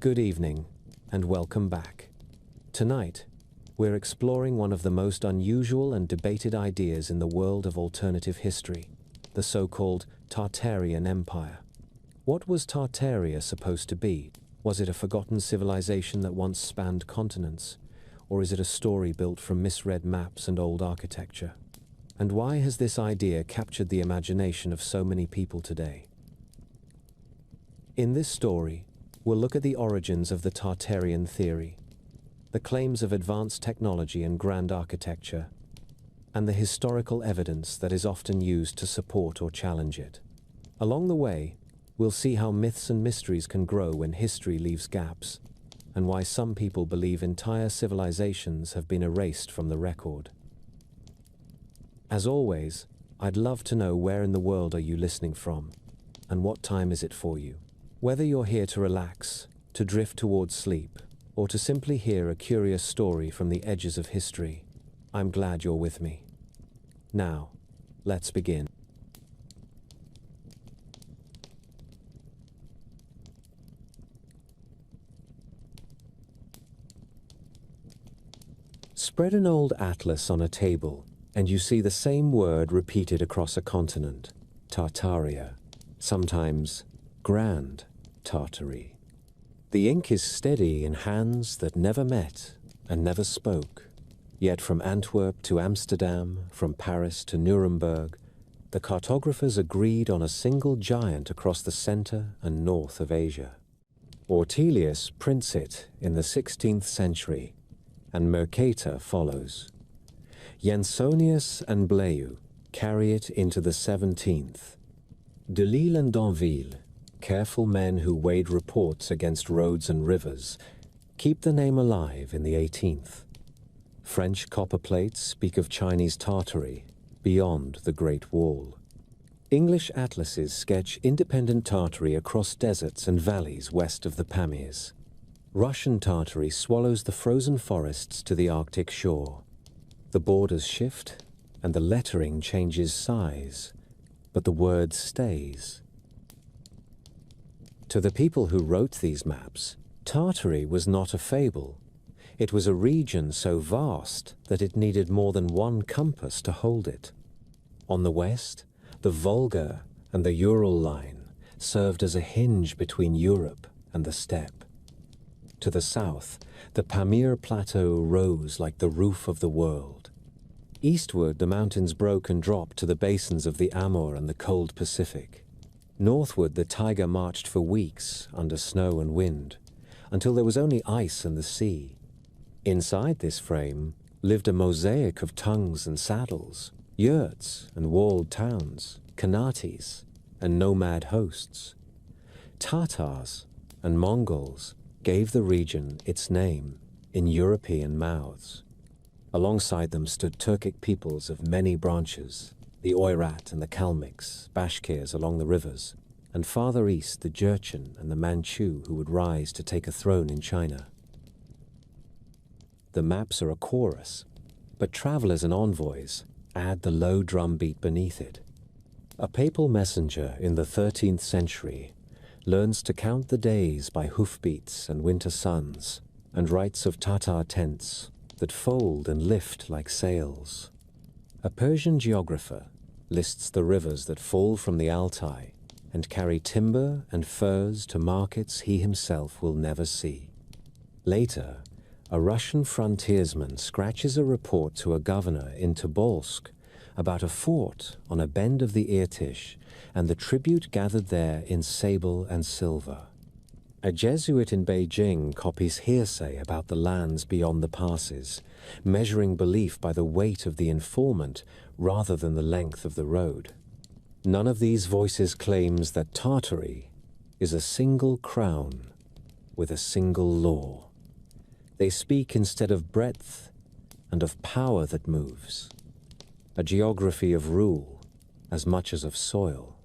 Good evening, and welcome back. Tonight, we're exploring one of the most unusual and debated ideas in the world of alternative history, the so-called Tartarian Empire. What was Tartaria supposed to be? Was it a forgotten civilization that once spanned continents? Or is it a story built from misread maps and old architecture? And why has this idea captured the imagination of so many people today? In this story, we'll look at the origins of the Tartarian theory, the claims of advanced technology and grand architecture, and the historical evidence that is often used to support or challenge it. Along the way, we'll see how myths and mysteries can grow when history leaves gaps, and why some people believe entire civilizations have been erased from the record. As always, I'd love to know where in the world are you listening from, and what time is it for you? Whether you're here to relax, to drift towards sleep, or to simply hear a curious story from the edges of history, I'm glad you're with me. Now, let's begin. Spread an old atlas on a table, and you see the same word repeated across a continent, Tartaria, sometimes Grand Tartary. The ink is steady in hands that never met and never spoke. Yet from Antwerp to Amsterdam, from Paris to Nuremberg, the cartographers agreed on a single giant across the center and north of Asia. Ortelius prints it in the 16th century, and Mercator follows. Jansonius and Blaeu carry it into the 17th. Delisle and Danville, careful men who weighed reports against roads and rivers, keep the name alive in the 18th. French copperplates speak of Chinese Tartary beyond the Great Wall. English atlases sketch independent Tartary across deserts and valleys west of the Pamirs. Russian Tartary swallows the frozen forests to the Arctic shore. The borders shift, and the lettering changes size, but the word stays. To the people who wrote these maps, Tartary was not a fable. It was a region so vast that it needed more than one compass to hold it. On the west, the Volga and the Ural line served as a hinge between Europe and the steppe. To the south, the Pamir Plateau rose like the roof of the world. Eastward, the mountains broke and dropped to the basins of the Amur and the cold Pacific. Northward, the taiga marched for weeks under snow and wind, until there was only ice and the sea. Inside this frame lived a mosaic of tongues and saddles, yurts and walled towns, kanates and nomad hosts. Tatars and Mongols gave the region its name in European mouths. Alongside them stood Turkic peoples of many branches, the Oirat and the Kalmyks, Bashkirs along the rivers, and farther east the Jurchen and the Manchu who would rise to take a throne in China. The maps are a chorus, but travelers and envoys add the low drum beat beneath it. A papal messenger in the 13th century learns to count the days by hoofbeats and winter suns, and writes of Tatar tents that fold and lift like sails. A Persian geographer lists the rivers that fall from the Altai and carry timber and furs to markets he himself will never see. Later, a Russian frontiersman scratches a report to a governor in Tobolsk about a fort on a bend of the Irtysh and the tribute gathered there in sable and silver. A Jesuit in Beijing copies hearsay about the lands beyond the passes, measuring belief by the weight of the informant rather than the length of the road. None of these voices claims that Tartary is a single crown with a single law. They speak instead of breadth and of power that moves, a geography of rule as much as of soil.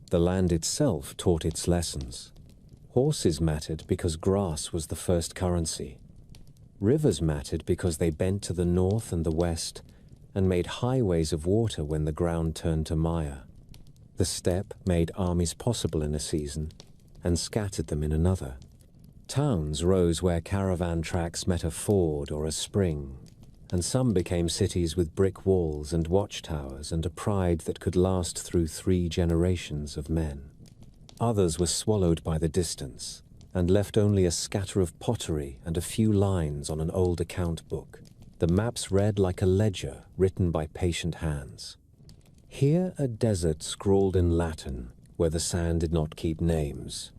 The land itself taught its lessons. Horses mattered because grass was the first currency. Rivers mattered because they bent to the north and the west and made highways of water when the ground turned to mire. The steppe made armies possible in a season, and scattered them in another. Towns rose where caravan tracks met a ford or a spring, and some became cities with brick walls and watchtowers and a pride that could last through 3 generations of men. Others were swallowed by the distance and left only a scatter of pottery and a few lines on an old account book, the maps read like a ledger written by patient hands. Here a desert scrawled in Latin where the sand did not keep names.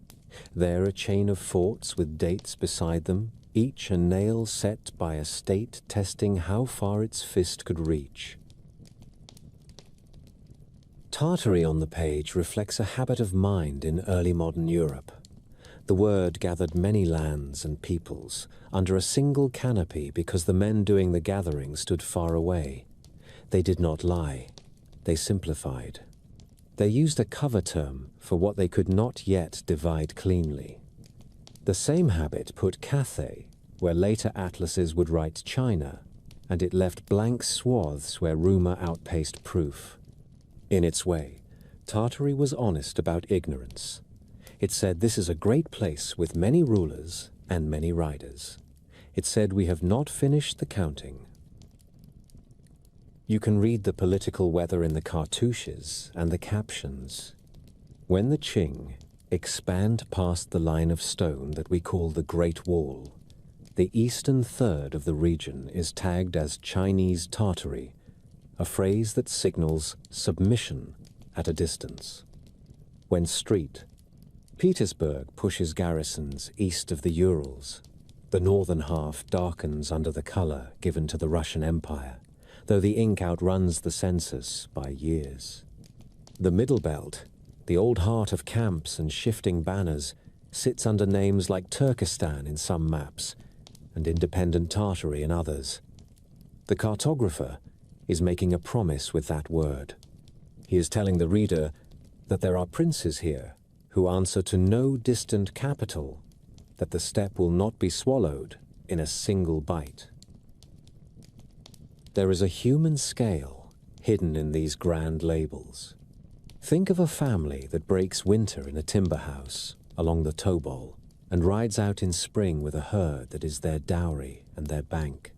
There a chain of forts with dates beside them, each a nail set by a state testing how far its fist could reach. Tartary on the page reflects a habit of mind in early modern Europe. The word gathered many lands and peoples under a single canopy because the men doing the gathering stood far away. They did not lie. They simplified. They used a cover term for what they could not yet divide cleanly. The same habit put Cathay where later atlases would write China, and it left blank swaths where rumor outpaced proof. In its way, Tartary was honest about ignorance. It said this is a great place with many rulers and many riders. It said we have not finished the counting. You can read the political weather in the cartouches and the captions. When the Qing expand past the line of stone that we call the Great Wall, the eastern third of the region is tagged as Chinese Tartary, a phrase that signals submission at a distance. When Street, Petersburg pushes garrisons east of the Urals, the northern half darkens under the color given to the Russian Empire, though the ink outruns the census by years. The Middle Belt, the old heart of camps and shifting banners, sits under names like Turkestan in some maps and independent Tartary in others. The cartographer is making a promise with that word. He is telling the reader that there are princes here who answer to no distant capital, that the steppe will not be swallowed in a single bite. There is a human scale hidden in these grand labels. Think of a family that breaks winter in a timber house along the Tobol and rides out in spring with a herd that is their dowry and their bank.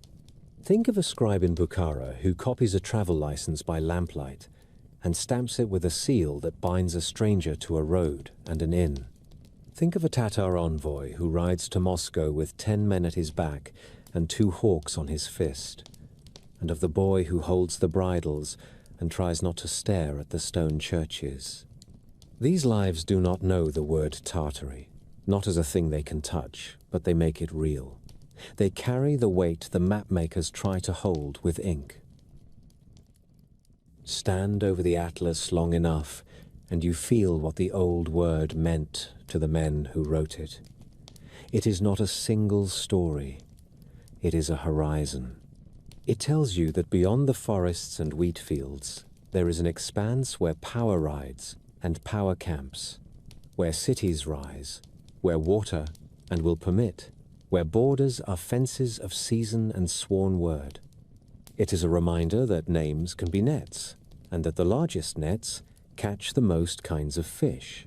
Think of a scribe in Bukhara who copies a travel license by lamplight and stamps it with a seal that binds a stranger to a road and an inn. Think of a Tatar envoy who rides to Moscow with 10 men at his back and 2 hawks on his fist, and of the boy who holds the bridles and tries not to stare at the stone churches. These lives do not know the word Tartary, not as a thing they can touch, but they make it real. They carry the weight the mapmakers try to hold with ink. Stand over the atlas long enough, and you feel what the old word meant to the men who wrote it. It is not a single story. It is a horizon. It tells you that beyond the forests and wheat fields, there is an expanse where power rides and power camps, where cities rise, where water and will permit, where borders are fences of season and sworn word. It is a reminder that names can be nets, and that the largest nets catch the most kinds of fish.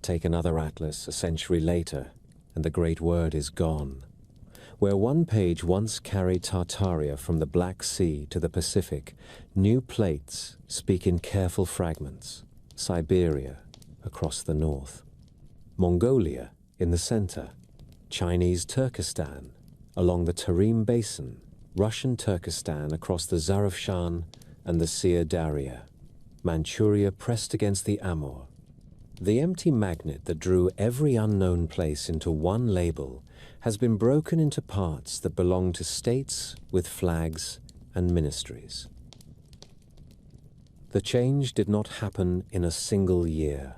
Take another atlas a century later, and the great word is gone. Where one page once carried Tartaria from the Black Sea to the Pacific, new plates speak in careful fragments. Siberia across the north, Mongolia in the center, Chinese Turkestan along the Tarim Basin, Russian Turkestan across the Zarafshan and the Sir Daria, Manchuria pressed against the Amur. The empty magnet that drew every unknown place into one label has been broken into parts that belong to states with flags and ministries. The change did not happen in a single year.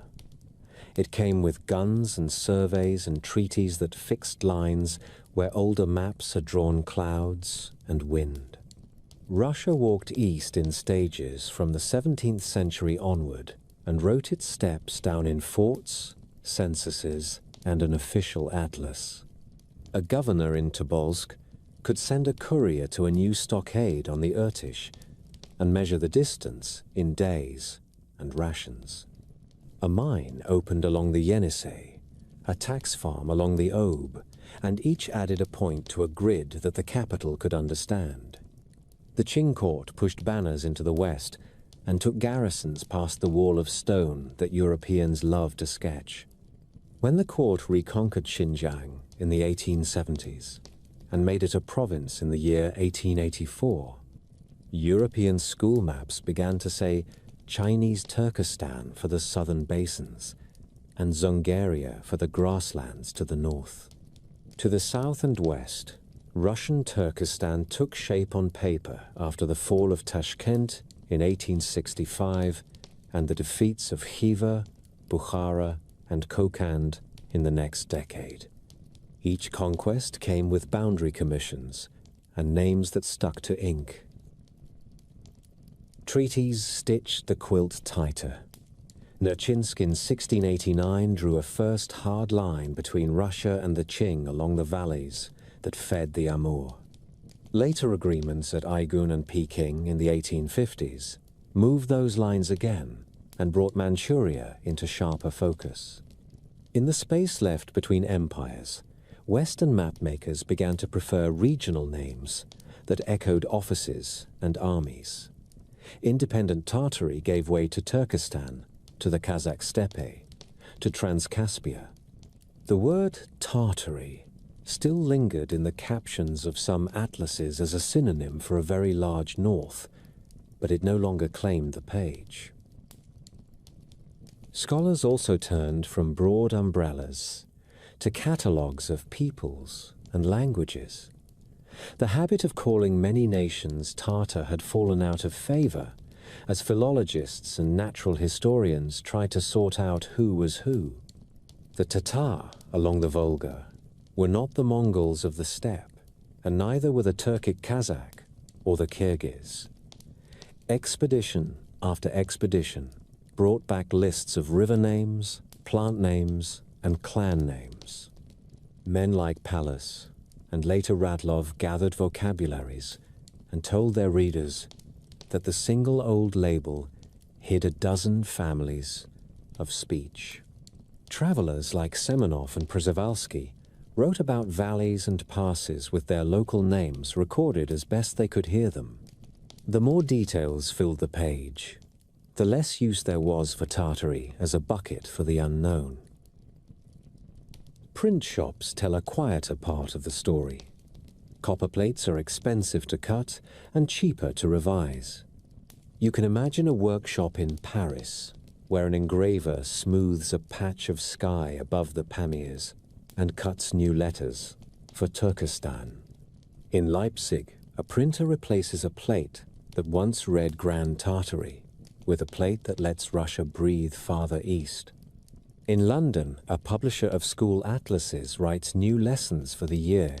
It came with guns and surveys and treaties that fixed lines where older maps had drawn clouds and wind. Russia walked east in stages from the 17th century onward and wrote its steps down in forts, censuses, and an official atlas. A governor in Tobolsk could send a courier to a new stockade on the Irtish and measure the distance in days and rations. A mine opened along the Yenisei, a tax farm along the Obe, and each added a point to a grid that the capital could understand. The Qing court pushed banners into the west and took garrisons past the wall of stone that Europeans loved to sketch. When the court reconquered Xinjiang in the 1870s and made it a province in the year 1884, European school maps began to say Chinese Turkestan for the southern basins and Dzungaria for the grasslands to the north. To the south and west, Russian Turkestan took shape on paper after the fall of Tashkent in 1865 and the defeats of Khiva, Bukhara, and Kokand in the next decade. Each conquest came with boundary commissions and names that stuck to ink. Treaties stitched the quilt tighter. Nerchinsk in 1689 drew a first hard line between Russia and the Qing along the valleys that fed the Amur. Later agreements at Aigun and Peking in the 1850s moved those lines again and brought Manchuria into sharper focus. In the space left between empires, Western mapmakers began to prefer regional names that echoed offices and armies. Independent Tartary gave way to Turkestan, to the Kazakh steppe, to Transcaspia. The word Tartary still lingered in the captions of some atlases as a synonym for a very large north, but it no longer claimed the page. Scholars also turned from broad umbrellas to catalogues of peoples and languages. The habit of calling many nations Tartar had fallen out of favor as philologists and natural historians tried to sort out who was who. The Tatar along the Volga were not the Mongols of the steppe, and neither were the Turkic Kazakh or the Kyrgyz. Expedition after expedition brought back lists of river names, plant names, and clan names. Men like Pallas and later Radlov gathered vocabularies and told their readers that the single old label hid a dozen families of speech. Travelers like Semenov and Przewalski wrote about valleys and passes with their local names recorded as best they could hear them. The more details filled the page, the less use there was for Tartary as a bucket for the unknown. Print shops tell a quieter part of the story. Copper plates are expensive to cut and cheaper to revise. You can imagine a workshop in Paris where an engraver smooths a patch of sky above the Pamirs and cuts new letters for Turkestan. In Leipzig, a printer replaces a plate that once read Grand Tartary with a plate that lets Russia breathe farther east. In London, a publisher of school atlases writes new lessons for the year,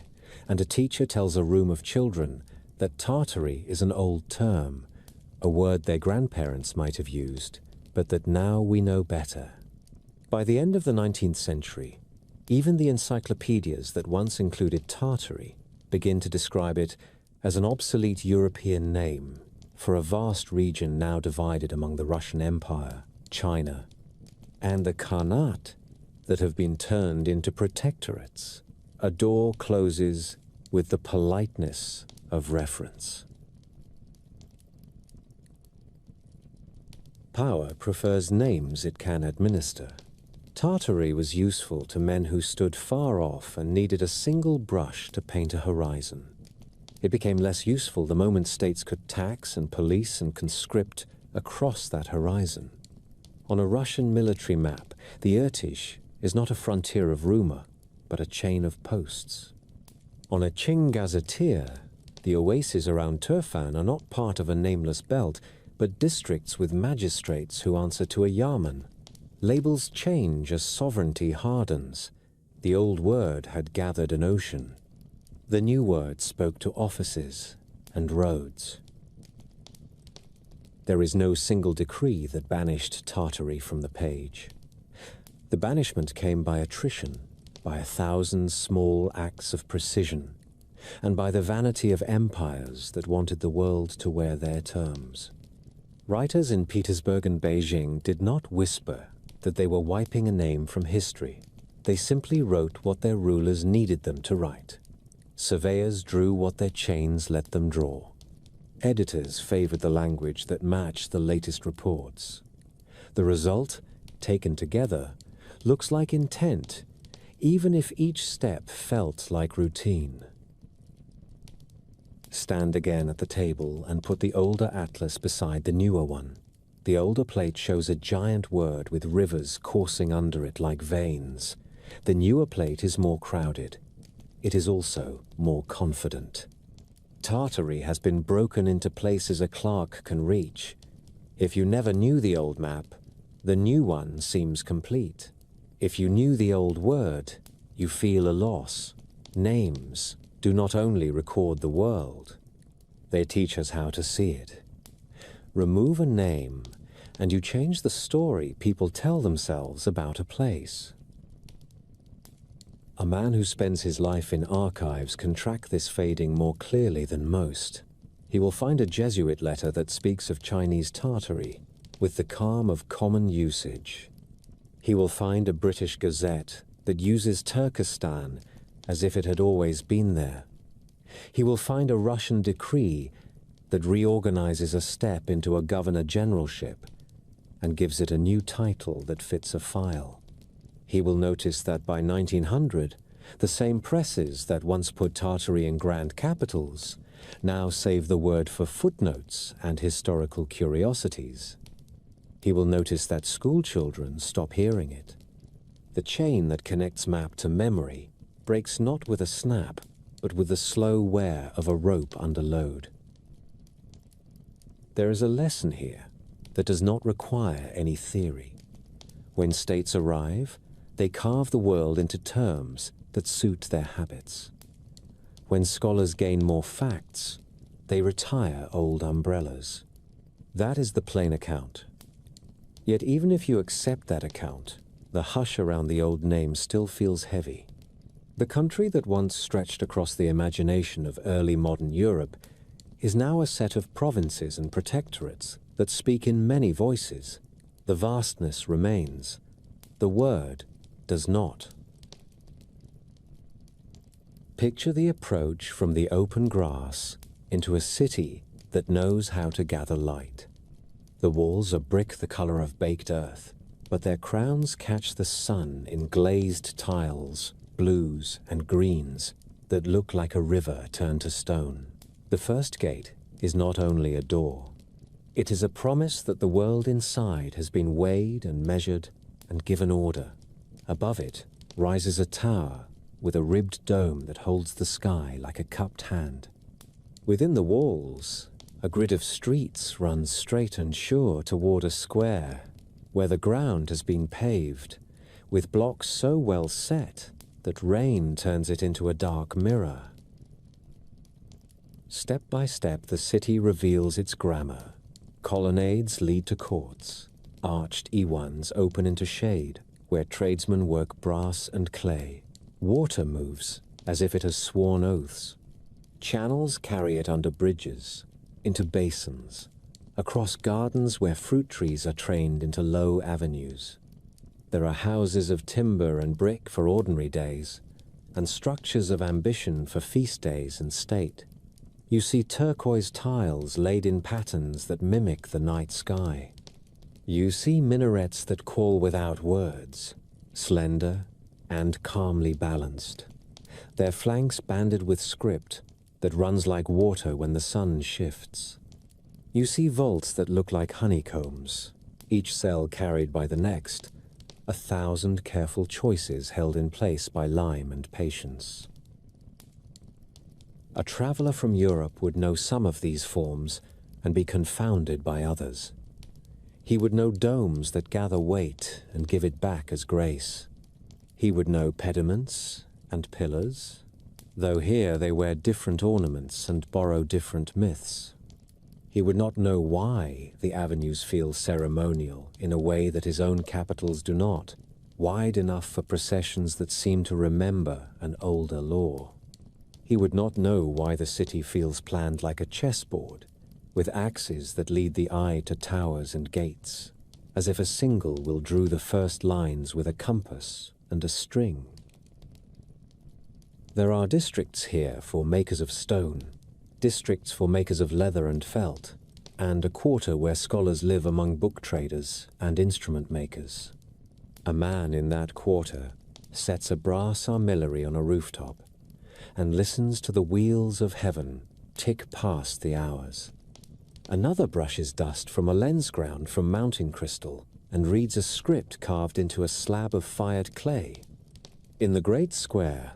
and a teacher tells a room of children that Tartary is an old term, a word their grandparents might have used, but that now we know better. By the end of the 19th century, even the encyclopedias that once included Tartary begin to describe it as an obsolete European name for a vast region now divided among the Russian Empire, China, and the Khanate that have been turned into protectorates. A door closes with the politeness of reference. Power prefers names it can administer. Tartary was useful to men who stood far off and needed a single brush to paint a horizon. It became less useful the moment states could tax and police and conscript across that horizon. On a Russian military map, the Irtish is not a frontier of rumor, but a chain of posts. On a Qing gazetteer, the oases around Turfan are not part of a nameless belt, but districts with magistrates who answer to a yamen. Labels change as sovereignty hardens. The old word had gathered an ocean. The new word spoke to offices and roads. There is no single decree that banished Tartary from the page. The banishment came by attrition, by 1,000 small acts of precision, and by the vanity of empires that wanted the world to wear their terms. Writers in Petersburg and Beijing did not whisper that they were wiping a name from history. They simply wrote what their rulers needed them to write. Surveyors drew what their chains let them draw. Editors favored the language that matched the latest reports. The result, taken together, looks like intent, even if each step felt like routine. Stand again at the table and put the older atlas beside the newer one. The older plate shows a giant word with rivers coursing under it like veins. The newer plate is more crowded. It is also more confident. Tartary has been broken into places a clerk can reach. If you never knew the old map, the new one seems complete. If you knew the old word, you feel a loss. Names do not only record the world, they teach us how to see it. Remove a name, and you change the story people tell themselves about a place. A man who spends his life in archives can track this fading more clearly than most. He will find a Jesuit letter that speaks of Chinese Tartary with the calm of common usage. He will find a British Gazette that uses Turkestan as if it had always been there. He will find a Russian decree that reorganizes a steppe into a governor-generalship and gives it a new title that fits a file. He will notice that by 1900, the same presses that once put Tartary in grand capitals now save the word for footnotes and historical curiosities. He will notice that school children stop hearing it. The chain that connects map to memory breaks not with a snap, but with the slow wear of a rope under load. There is a lesson here that does not require any theory. When states arrive, they carve the world into terms that suit their habits. When scholars gain more facts, they retire old umbrellas. That is the plain account. Yet even if you accept that account, the hush around the old name still feels heavy. The country that once stretched across the imagination of early modern Europe is now a set of provinces and protectorates that speak in many voices. The vastness remains. The word does not. Picture the approach from the open grass into a city that knows how to gather light. The walls are brick the color of baked earth, but their crowns catch the sun in glazed tiles, blues and greens that look like a river turned to stone. The first gate is not only a door. It is a promise that the world inside has been weighed and measured and given order. Above it rises a tower with a ribbed dome that holds the sky like a cupped hand. Within the walls, a grid of streets runs straight and sure toward a square where the ground has been paved with blocks so well set that rain turns it into a dark mirror. Step by step, the city reveals its grammar. Colonnades lead to courts. Arched iwans open into shade, where tradesmen work brass and clay. Water moves as if it has sworn oaths. Channels carry it under bridges, into basins, across gardens where fruit trees are trained into low avenues. There are houses of timber and brick for ordinary days, and structures of ambition for feast days and state. You see turquoise tiles laid in patterns that mimic the night sky. You see minarets that call without words, slender and calmly balanced, their flanks banded with script that runs like water when the sun shifts. You see vaults that look like honeycombs, each cell carried by the next, 1,000 careful choices held in place by lime and patience. A traveler from Europe would know some of these forms and be confounded by others. He would know domes that gather weight and give it back as grace. He would know pediments and pillars, though here they wear different ornaments and borrow different myths. He would not know why the avenues feel ceremonial in a way that his own capitals do not, wide enough for processions that seem to remember an older law. He would not know why the city feels planned like a chessboard, with axes that lead the eye to towers and gates, as if a single will drew the first lines with a compass and a string. There are districts here for makers of stone, districts for makers of leather and felt, and a quarter where scholars live among book traders and instrument makers. A man in that quarter sets a brass armillary on a rooftop and listens to the wheels of heaven tick past the hours. Another brushes dust from a lens ground from mountain crystal and reads a script carved into a slab of fired clay. In the great square,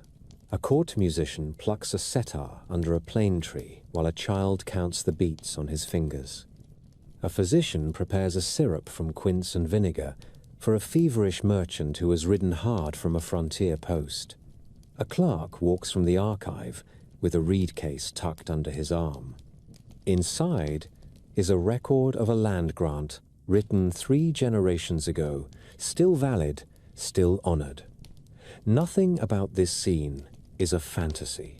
a court musician plucks a setar under a plane tree while a child counts the beats on his fingers. A physician prepares a syrup from quince and vinegar for a feverish merchant who has ridden hard from a frontier post. A clerk walks from the archive with a reed case tucked under his arm. Inside is a record of a land grant written 3 generations ago, still valid, still honored. Nothing about this scene is a fantasy.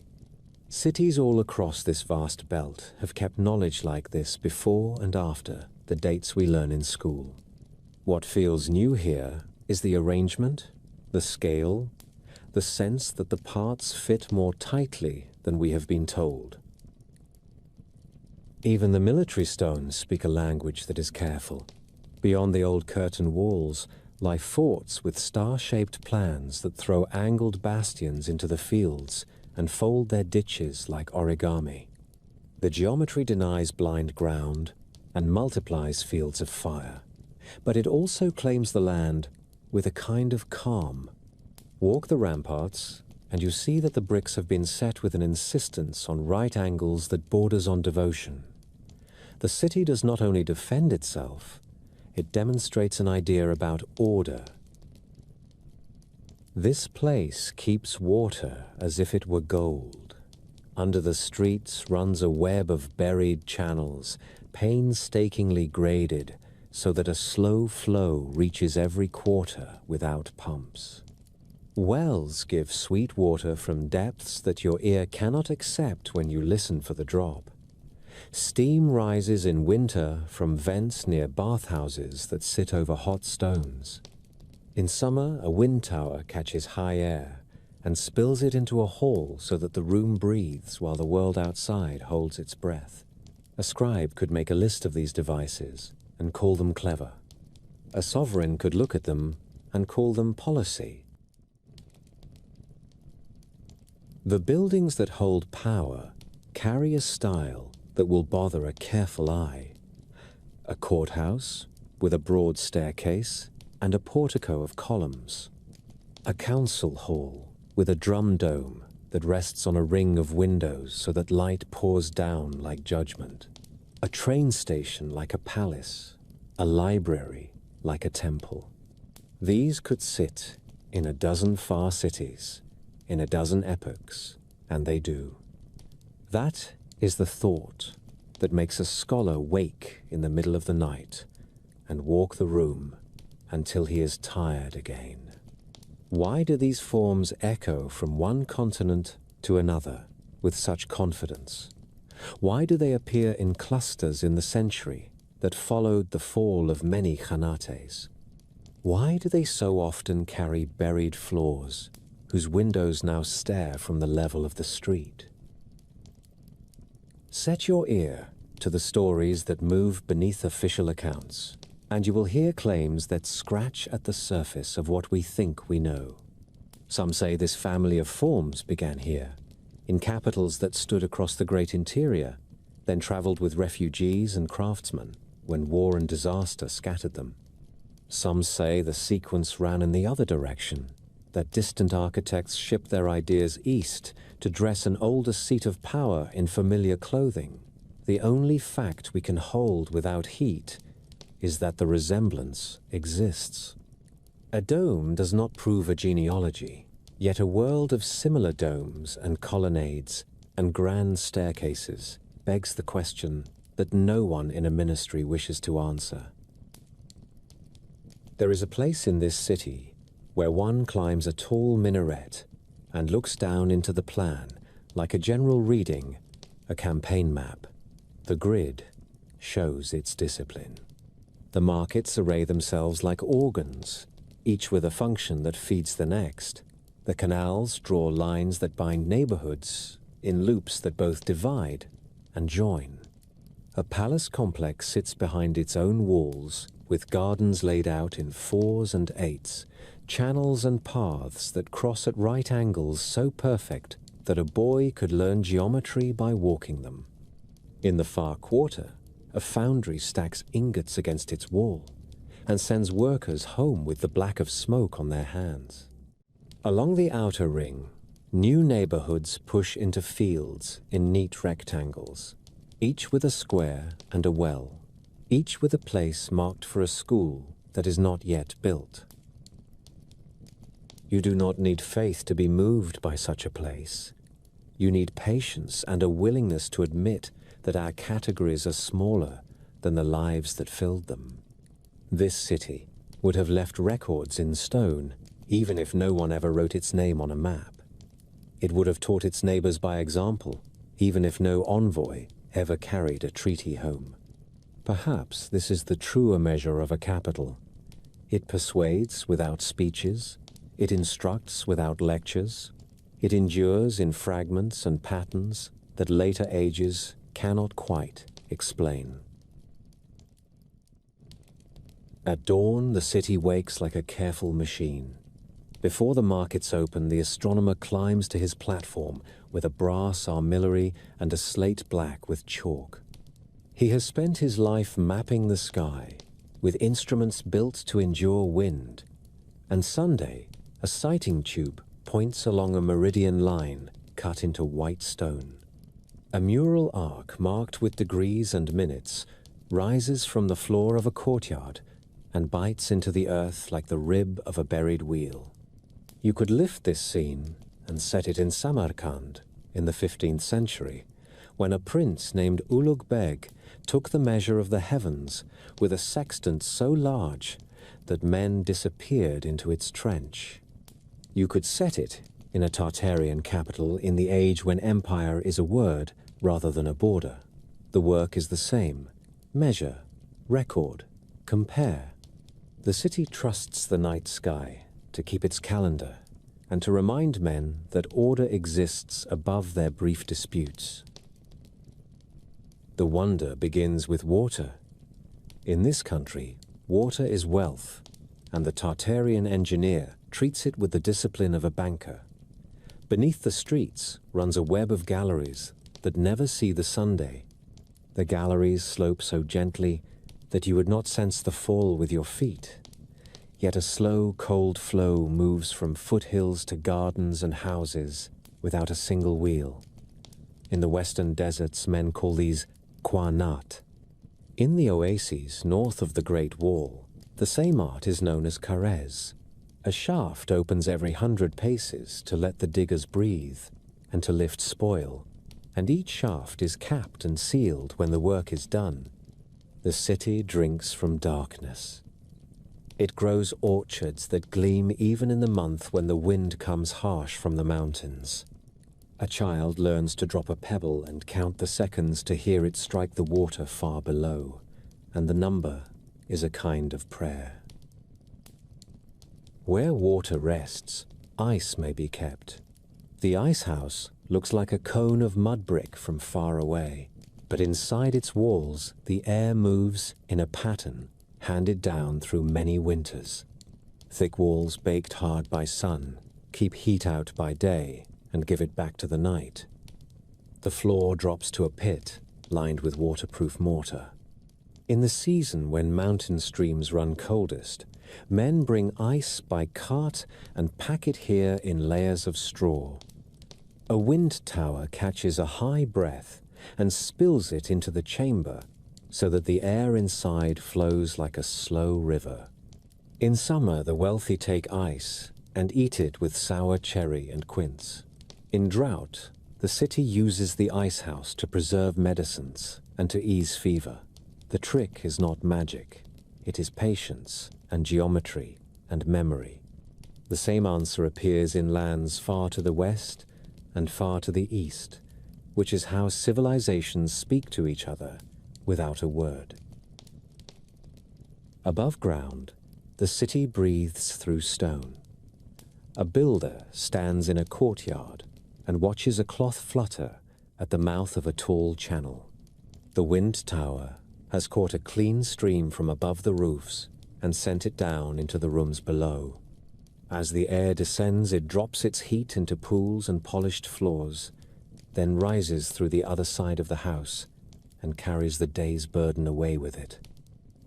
Cities all across this vast belt have kept knowledge like this before and after the dates we learn in school. What feels new here is the arrangement, the scale, the sense that the parts fit more tightly than we have been told. Even the military stones speak a language that is careful. Beyond the old curtain walls lie forts with star-shaped plans that throw angled bastions into the fields and fold their ditches like origami. The geometry denies blind ground and multiplies fields of fire, but it also claims the land with a kind of calm. Walk the ramparts, and you see that the bricks have been set with an insistence on right angles that borders on devotion. The city does not only defend itself, it demonstrates an idea about order. This place keeps water as if it were gold. Under the streets runs a web of buried channels, painstakingly graded, so that a slow flow reaches every quarter without pumps. Wells give sweet water from depths that your ear cannot accept when you listen for the drop. Steam rises in winter from vents near bathhouses that sit over hot stones. In summer, a wind tower catches high air and spills it into a hall so that the room breathes while the world outside holds its breath. A scribe could make a list of these devices and call them clever. A sovereign could look at them and call them policy. The buildings that hold power carry a style that will bother a careful eye. A courthouse with a broad staircase and a portico of columns. A council hall with a drum dome that rests on a ring of windows so that light pours down like judgment. A train station like a palace. A library like a temple. These could sit in a dozen far cities, in a dozen epochs, and they do. That is the thought that makes a scholar wake in the middle of the night and walk the room until he is tired again. Why do these forms echo from one continent to another with such confidence? Why do they appear in clusters in the century that followed the fall of many khanates? Why do they so often carry buried floors whose windows now stare from the level of the street? Set your ear to the stories that move beneath official accounts, and you will hear claims that scratch at the surface of what we think we know. Some say this family of forms began here, in capitals that stood across the great interior, then traveled with refugees and craftsmen when war and disaster scattered them. Some say the sequence ran in the other direction, that distant architects shipped their ideas east to dress an older seat of power in familiar clothing. The only fact we can hold without heat is that the resemblance exists. A dome does not prove a genealogy, yet a world of similar domes and colonnades and grand staircases begs the question that no one in a ministry wishes to answer. There is a place in this city where one climbs a tall minaret and looks down into the plan like a general reading a campaign map. The grid shows its discipline. The markets array themselves like organs, each with a function that feeds the next. The canals draw lines that bind neighborhoods in loops that both divide and join. A palace complex sits behind its own walls, with gardens laid out in 4s and 8s, channels and paths that cross at right angles so perfect that a boy could learn geometry by walking them. In the far quarter, a foundry stacks ingots against its wall and sends workers home with the black of smoke on their hands. Along the outer ring, new neighborhoods push into fields in neat rectangles, each with a square and a well, each with a place marked for a school that is not yet built. You do not need faith to be moved by such a place. You need patience and a willingness to admit that our categories are smaller than the lives that filled them. This city would have left records in stone, even if no one ever wrote its name on a map. It would have taught its neighbors by example, even if no envoy ever carried a treaty home. Perhaps this is the truer measure of a capital. It persuades without speeches, it instructs without lectures, it endures in fragments and patterns that later ages cannot quite explain. At dawn, the city wakes like a careful machine. Before the markets open, the astronomer climbs to his platform with a brass armillary and a slate black with chalk. He has spent his life mapping the sky, with instruments built to endure wind, and Sunday, a sighting tube points along a meridian line cut into white stone. A mural arc marked with degrees and minutes rises from the floor of a courtyard and bites into the earth like the rib of a buried wheel. You could lift this scene and set it in Samarkand in the 15th century, when a prince named Ulugh Beg took the measure of the heavens with a sextant so large that men disappeared into its trench. You could set it in a Tartarian capital in the age when empire is a word rather than a border. The work is the same: measure, record, compare. The city trusts the night sky to keep its calendar and to remind men that order exists above their brief disputes. The wonder begins with water. In this country, water is wealth, and the Tartarian engineer treats it with the discipline of a banker. Beneath the streets runs a web of galleries that never see the Sunday. The galleries slope so gently that you would not sense the fall with your feet. Yet a slow, cold flow moves from foothills to gardens and houses without a single wheel. In the western deserts, men call these Qanat. In the oases north of the Great Wall, the same art is known as Karez. A shaft opens every 100 paces to let the diggers breathe and to lift spoil, and each shaft is capped and sealed when the work is done. The city drinks from darkness. It grows orchards that gleam even in the month when the wind comes harsh from the mountains. A child learns to drop a pebble and count the seconds to hear it strike the water far below, and the number is a kind of prayer. Where water rests, ice may be kept. The ice house looks like a cone of mud brick from far away, but inside its walls the air moves in a pattern handed down through many winters. Thick walls baked hard by sun keep heat out by day and give it back to the night. The floor drops to a pit lined with waterproof mortar. In the season when mountain streams run coldest, men bring ice by cart and pack it here in layers of straw. A wind tower catches a high breath and spills it into the chamber so that the air inside flows like a slow river. In summer, the wealthy take ice and eat it with sour cherry and quince. In drought, the city uses the ice house to preserve medicines and to ease fever. The trick is not magic. It is patience and geometry and memory. The same answer appears in lands far to the west and far to the east, which is how civilizations speak to each other without a word. Above ground, the city breathes through stone. A builder stands in a courtyard and watches a cloth flutter at the mouth of a tall channel. The wind tower has caught a clean stream from above the roofs and sent it down into the rooms below. As the air descends, it drops its heat into pools and polished floors, then rises through the other side of the house and carries the day's burden away with it.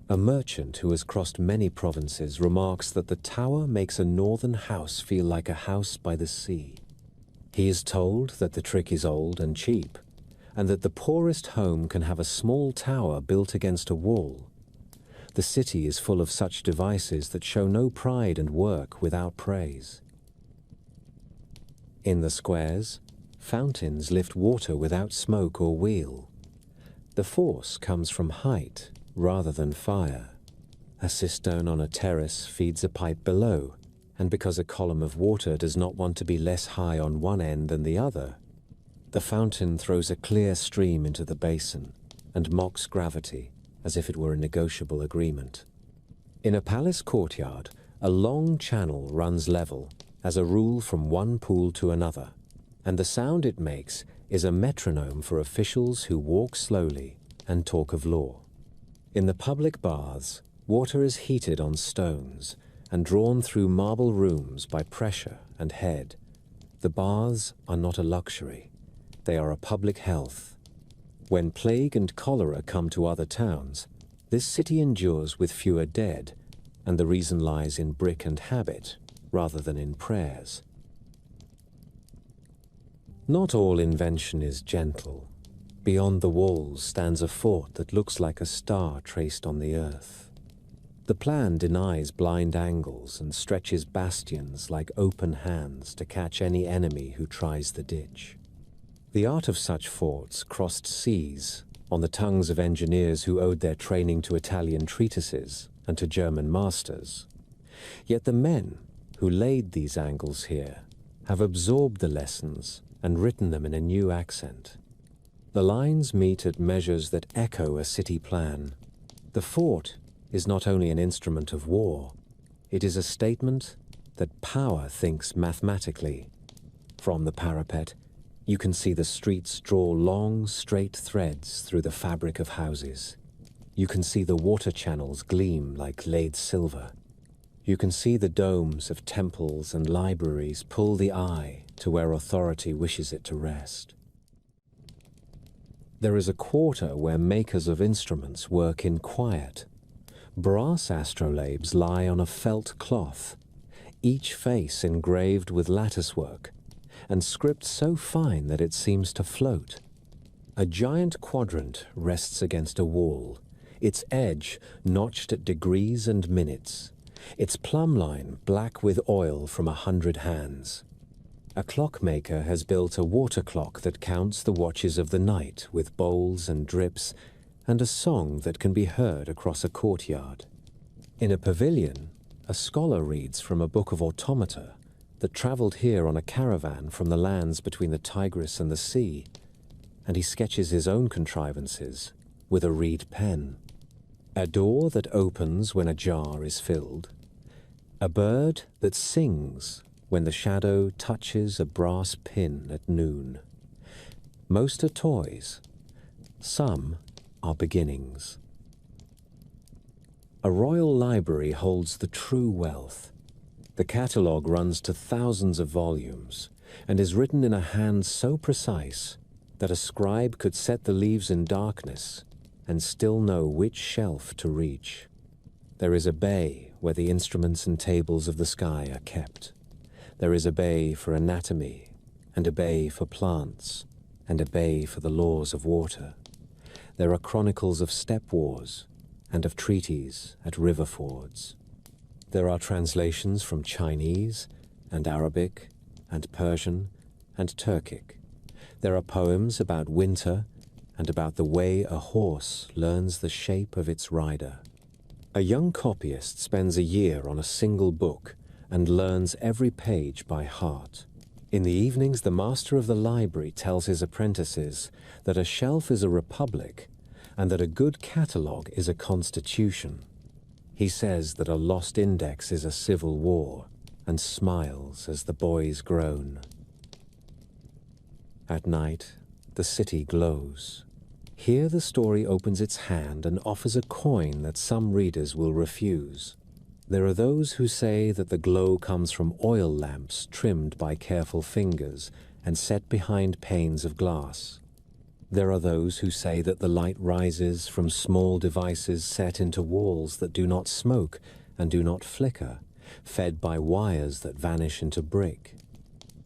A merchant who has crossed many provinces remarks that the tower makes a northern house feel like a house by the sea. He is told that the trick is old and cheap, and that the poorest home can have a small tower built against a wall. The city is full of such devices that show no pride and work without praise. In the squares, fountains lift water without smoke or wheel. The force comes from height rather than fire. A cistern on a terrace feeds a pipe below, and because a column of water does not want to be less high on one end than the other, the fountain throws a clear stream into the basin and mocks gravity as if it were a negotiable agreement. In a palace courtyard, a long channel runs level as a rule from one pool to another, and the sound it makes is a metronome for officials who walk slowly and talk of law. In the public baths, water is heated on stones and drawn through marble rooms by pressure and head. The baths are not a luxury. They are a public health. When plague and cholera come to other towns, this city endures with fewer dead, and the reason lies in brick and habit rather than in prayers. Not all invention is gentle. Beyond the walls stands a fort that looks like a star traced on the earth. The plan denies blind angles and stretches bastions like open hands to catch any enemy who tries the ditch. The art of such forts crossed seas on the tongues of engineers who owed their training to Italian treatises and to German masters. Yet the men who laid these angles here have absorbed the lessons and written them in a new accent. The lines meet at measures that echo a city plan. The fort is not only an instrument of war, it is a statement that power thinks mathematically. From the parapet, you can see the streets draw long, straight threads through the fabric of houses. You can see the water channels gleam like laid silver. You can see the domes of temples and libraries pull the eye to where authority wishes it to rest. There is a quarter where makers of instruments work in quiet. Brass astrolabes lie on a felt cloth, each face engraved with latticework, and script so fine that it seems to float. A giant quadrant rests against a wall, its edge notched at degrees and minutes, its plumb line black with oil from 100 hands. A clockmaker has built a water clock that counts the watches of the night with bowls and drips, and a song that can be heard across a courtyard. In a pavilion, a scholar reads from a book of automata that traveled here on a caravan from the lands between the Tigris and the sea, and he sketches his own contrivances with a reed pen. A door that opens when a jar is filled, a bird that sings when the shadow touches a brass pin at noon. Most are toys, some are beginnings. A royal library holds the true wealth. The catalogue runs to thousands of volumes and is written in a hand so precise that a scribe could set the leaves in darkness and still know which shelf to reach. There is a bay where the instruments and tables of the sky are kept. There is a bay for anatomy, and a bay for plants, and a bay for the laws of water. There are chronicles of steppe wars and of treaties at river fords. There are translations from Chinese and Arabic and Persian and Turkic. There are poems about winter and about the way a horse learns the shape of its rider. A young copyist spends a year on a single book and learns every page by heart. In the evenings, the master of the library tells his apprentices that a shelf is a republic and that a good catalogue is a constitution. He says that a lost index is a civil war, and smiles as the boys groan. At night, the city glows. Here the story opens its hand and offers a coin that some readers will refuse. There are those who say that the glow comes from oil lamps trimmed by careful fingers and set behind panes of glass. There are those who say that the light rises from small devices set into walls that do not smoke and do not flicker, fed by wires that vanish into brick.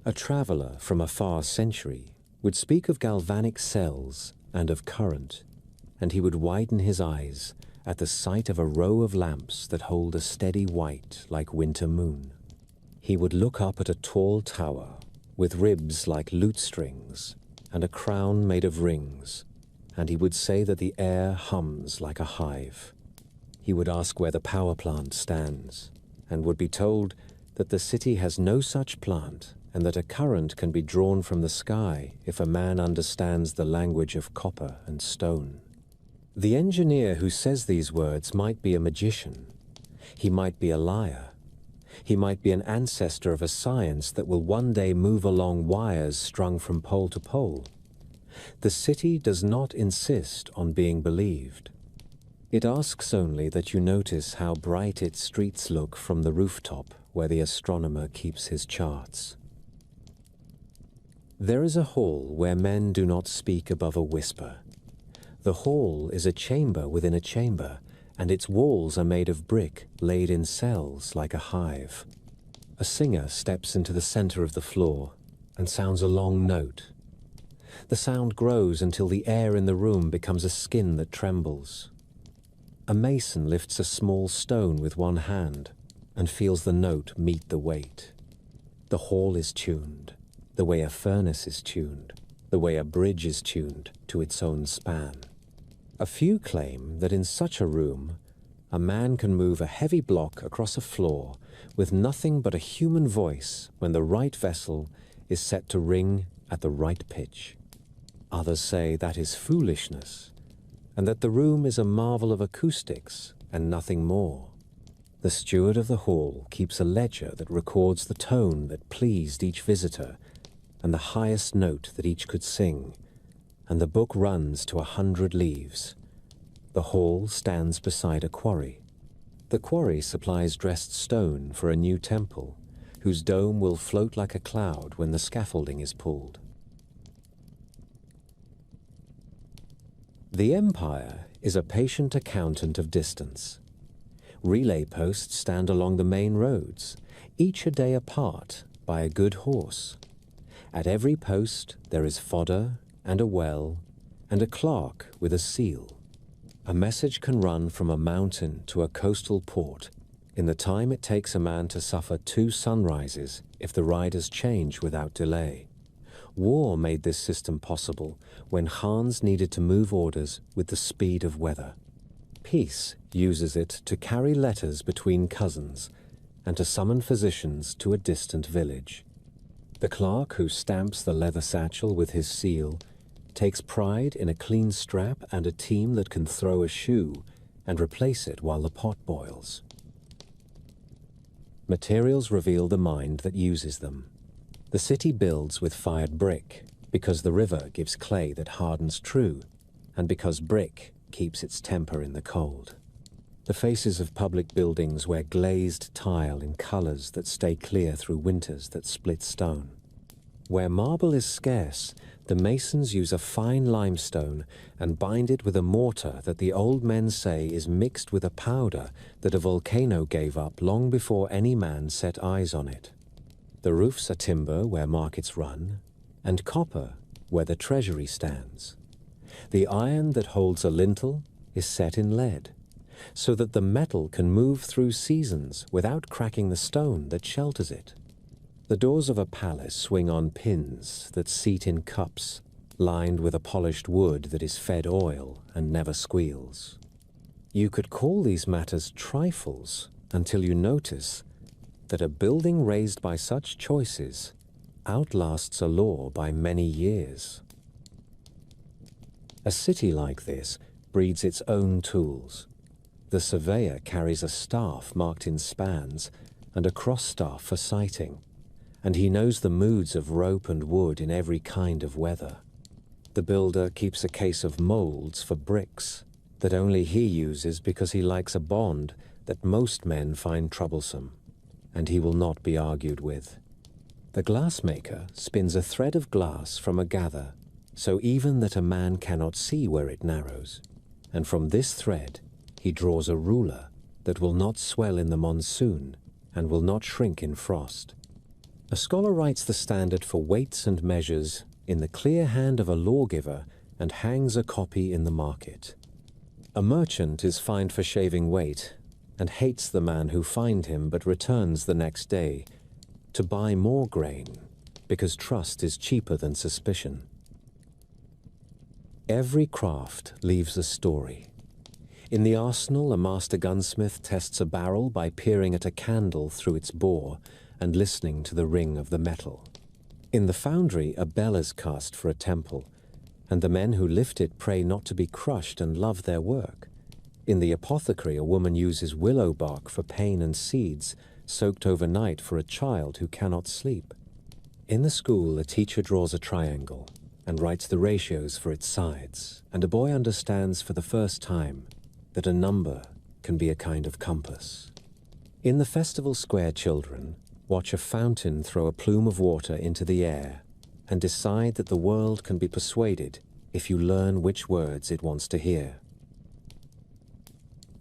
A traveler from a far century would speak of galvanic cells and of current, and he would widen his eyes at the sight of a row of lamps that hold a steady white like winter moon. He would look up at a tall tower with ribs like lute strings and a crown made of rings, and he would say that the air hums like a hive. He would ask where the power plant stands, and would be told that the city has no such plant, and that a current can be drawn from the sky if a man understands the language of copper and stone. The engineer who says these words might be a magician. He might be a liar. He might be an ancestor of a science that will one day move along wires strung from pole to pole. The city does not insist on being believed. It asks only that you notice how bright its streets look from the rooftop where the astronomer keeps his charts. There is a hall where men do not speak above a whisper. The hall is a chamber within a chamber, and its walls are made of brick laid in cells like a hive. A singer steps into the center of the floor and sounds a long note. The sound grows until the air in the room becomes a skin that trembles. A mason lifts a small stone with one hand and feels the note meet the weight. The hall is tuned, the way a furnace is tuned, the way a bridge is tuned to its own span. A few claim that in such a room, a man can move a heavy block across a floor with nothing but a human voice when the right vessel is set to ring at the right pitch. Others say that is foolishness, and that the room is a marvel of acoustics and nothing more. The steward of the hall keeps a ledger that records the tone that pleased each visitor and the highest note that each could sing, and the book runs to 100 leaves. The hall stands beside a quarry. The quarry supplies dressed stone for a new temple, whose dome will float like a cloud when the scaffolding is pulled. The empire is a patient accountant of distance. Relay posts stand along the main roads, each a day apart, by a good horse. At every post there is fodder and a well and a clerk with a seal. A message can run from a mountain to a coastal port in the time it takes a man to suffer 2 sunrises if the riders change without delay. War made this system possible when Khans needed to move orders with the speed of weather. Peace uses it to carry letters between cousins and to summon physicians to a distant village. The clerk who stamps the leather satchel with his seal takes pride in a clean strap and a team that can throw a shoe and replace it while the pot boils. Materials reveal the mind that uses them. The city builds with fired brick because the river gives clay that hardens true, and because brick keeps its temper in the cold. The faces of public buildings wear glazed tile in colors that stay clear through winters that split stone. Where marble is scarce, the masons use a fine limestone and bind it with a mortar that the old men say is mixed with a powder that a volcano gave up long before any man set eyes on it. The roofs are timber where markets run, and copper where the treasury stands. The iron that holds a lintel is set in lead, so that the metal can move through seasons without cracking the stone that shelters it. The doors of a palace swing on pins that seat in cups, lined with a polished wood that is fed oil and never squeals. You could call these matters trifles until you notice that a building raised by such choices outlasts a law by many years. A city like this breeds its own tools. The surveyor carries a staff marked in spans and a cross staff for sighting, and he knows the moods of rope and wood in every kind of weather. The builder keeps a case of molds for bricks that only he uses because he likes a bond that most men find troublesome, and he will not be argued with. The glassmaker spins a thread of glass from a gather, so even that a man cannot see where it narrows, and from this thread he draws a ruler that will not swell in the monsoon and will not shrink in frost. A scholar writes the standard for weights and measures in the clear hand of a lawgiver and hangs a copy in the market. A merchant is fined for shaving weight and hates the man who fined him but returns the next day to buy more grain because trust is cheaper than suspicion. Every craft leaves a story. In the arsenal, a master gunsmith tests a barrel by peering at a candle through its bore and listening to the ring of the metal. In the foundry, a bell is cast for a temple, and the men who lift it pray not to be crushed and love their work. In the apothecary, a woman uses willow bark for pain and seeds soaked overnight for a child who cannot sleep. In the school, a teacher draws a triangle and writes the ratios for its sides, and a boy understands for the first time that a number can be a kind of compass. In the festival square, children watch a fountain throw a plume of water into the air and decide that the world can be persuaded if you learn which words it wants to hear.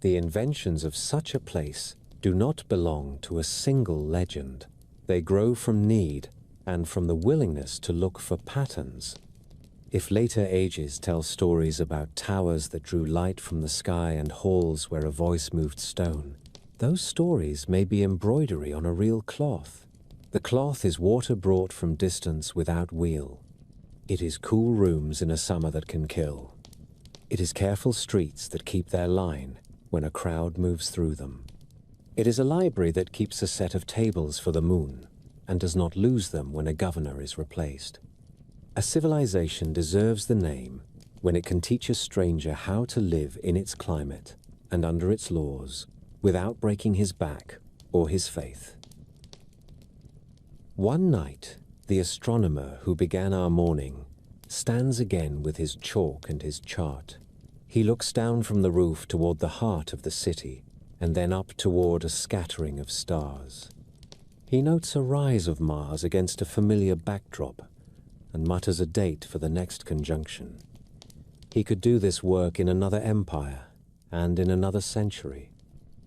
The inventions of such a place do not belong to a single legend. They grow from need and from the willingness to look for patterns. If later ages tell stories about towers that drew light from the sky and halls where a voice moved stone, those stories may be embroidery on a real cloth. The cloth is water brought from distance without wheel. It is cool rooms in a summer that can kill. It is careful streets that keep their line when a crowd moves through them. It is a library that keeps a set of tables for the moon and does not lose them when a governor is replaced. A civilization deserves the name when it can teach a stranger how to live in its climate and under its laws without breaking his back or his faith. One night, the astronomer who began our morning stands again with his chalk and his chart. He looks down from the roof toward the heart of the city and then up toward a scattering of stars. He notes a rise of Mars against a familiar backdrop and mutters a date for the next conjunction. He could do this work in another empire and in another century.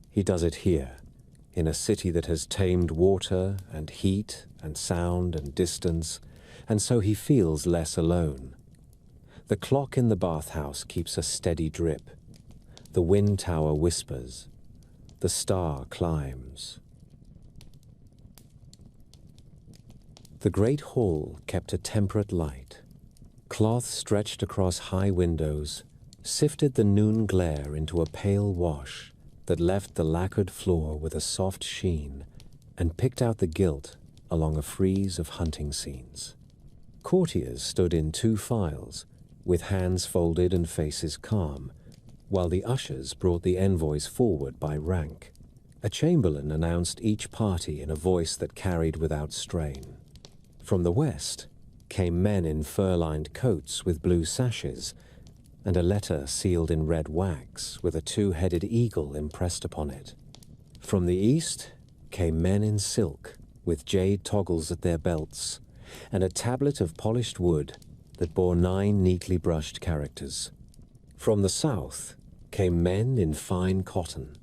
He does it here, in a city that has tamed water and heat and sound and distance, and so he feels less alone. The clock in the bathhouse keeps a steady drip. The wind tower whispers. The star climbs. The great hall kept a temperate light. Cloth stretched across high windows sifted the noon glare into a pale wash that left the lacquered floor with a soft sheen and picked out the gilt along a frieze of hunting scenes. Courtiers stood in two files, with hands folded and faces calm, while the ushers brought the envoys forward by rank. A chamberlain announced each party in a voice that carried without strain. From the west came men in fur-lined coats with blue sashes, and a letter sealed in red wax with a two-headed eagle impressed upon it. From the east came men in silk, with jade toggles at their belts, and a tablet of polished wood that bore 9 neatly brushed characters. From the south came men in fine cotton,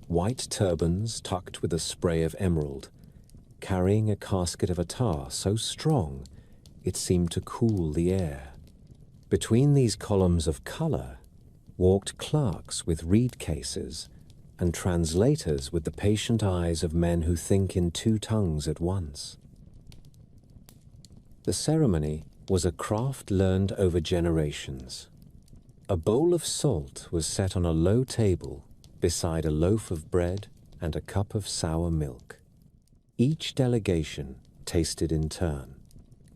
white turbans tucked with a spray of emerald, carrying a casket of attar so strong it seemed to cool the air. Between these columns of color walked clerks with reed cases and translators with the patient eyes of men who think in 2 tongues at once. The ceremony was a craft learned over generations. A bowl of salt was set on a low table beside a loaf of bread and a cup of sour milk. Each delegation tasted in turn.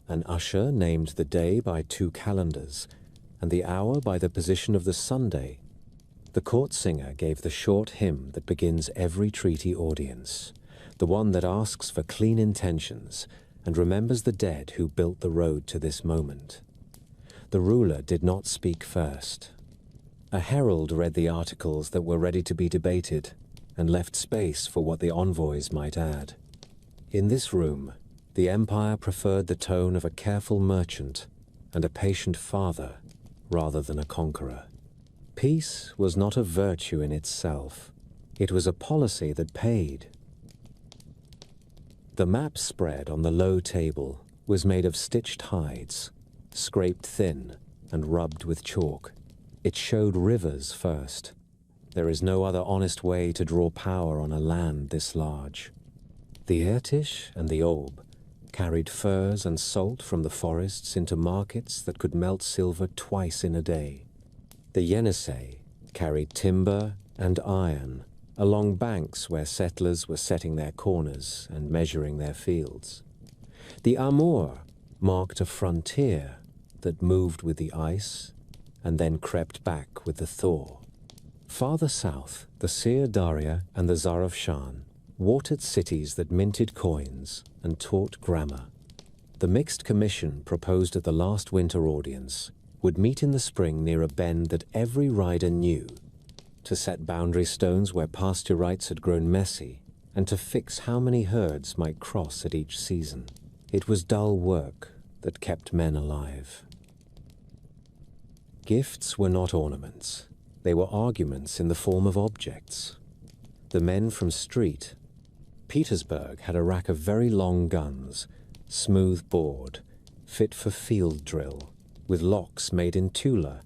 An usher named the day by 2 calendars and the hour by the position of the Sunday, The court singer gave the short hymn that begins every treaty audience, the one that asks for clean intentions and remembers the dead who built the road to this moment. The ruler did not speak first. A herald read the articles that were ready to be debated and left space for what the envoys might add. In this room, the empire preferred the tone of a careful merchant and a patient father rather than a conqueror. Peace was not a virtue in itself. It was a policy that paid. The map spread on the low table was made of stitched hides, scraped thin and rubbed with chalk. It showed rivers first. There is no other honest way to draw power on a land this large. The Irtish and the Aube carried furs and salt from the forests into markets that could melt silver twice in a day. The Yenisei carried timber and iron along banks where settlers were setting their corners and measuring their fields. The Amur marked a frontier that moved with the ice and then crept back with the thaw. Farther south, the Seir Daria and the Zarafshan watered cities that minted coins and taught grammar. The mixed commission proposed at the last winter audience would meet in the spring near a bend that every rider knew, to set boundary stones where pasture rights had grown messy, and to fix how many herds might cross at each season. It was dull work that kept men alive. Gifts were not ornaments. They were arguments in the form of objects. The men from Street, Petersburg, had a rack of very long guns, smooth bored, fit for field drill, with locks made in Tula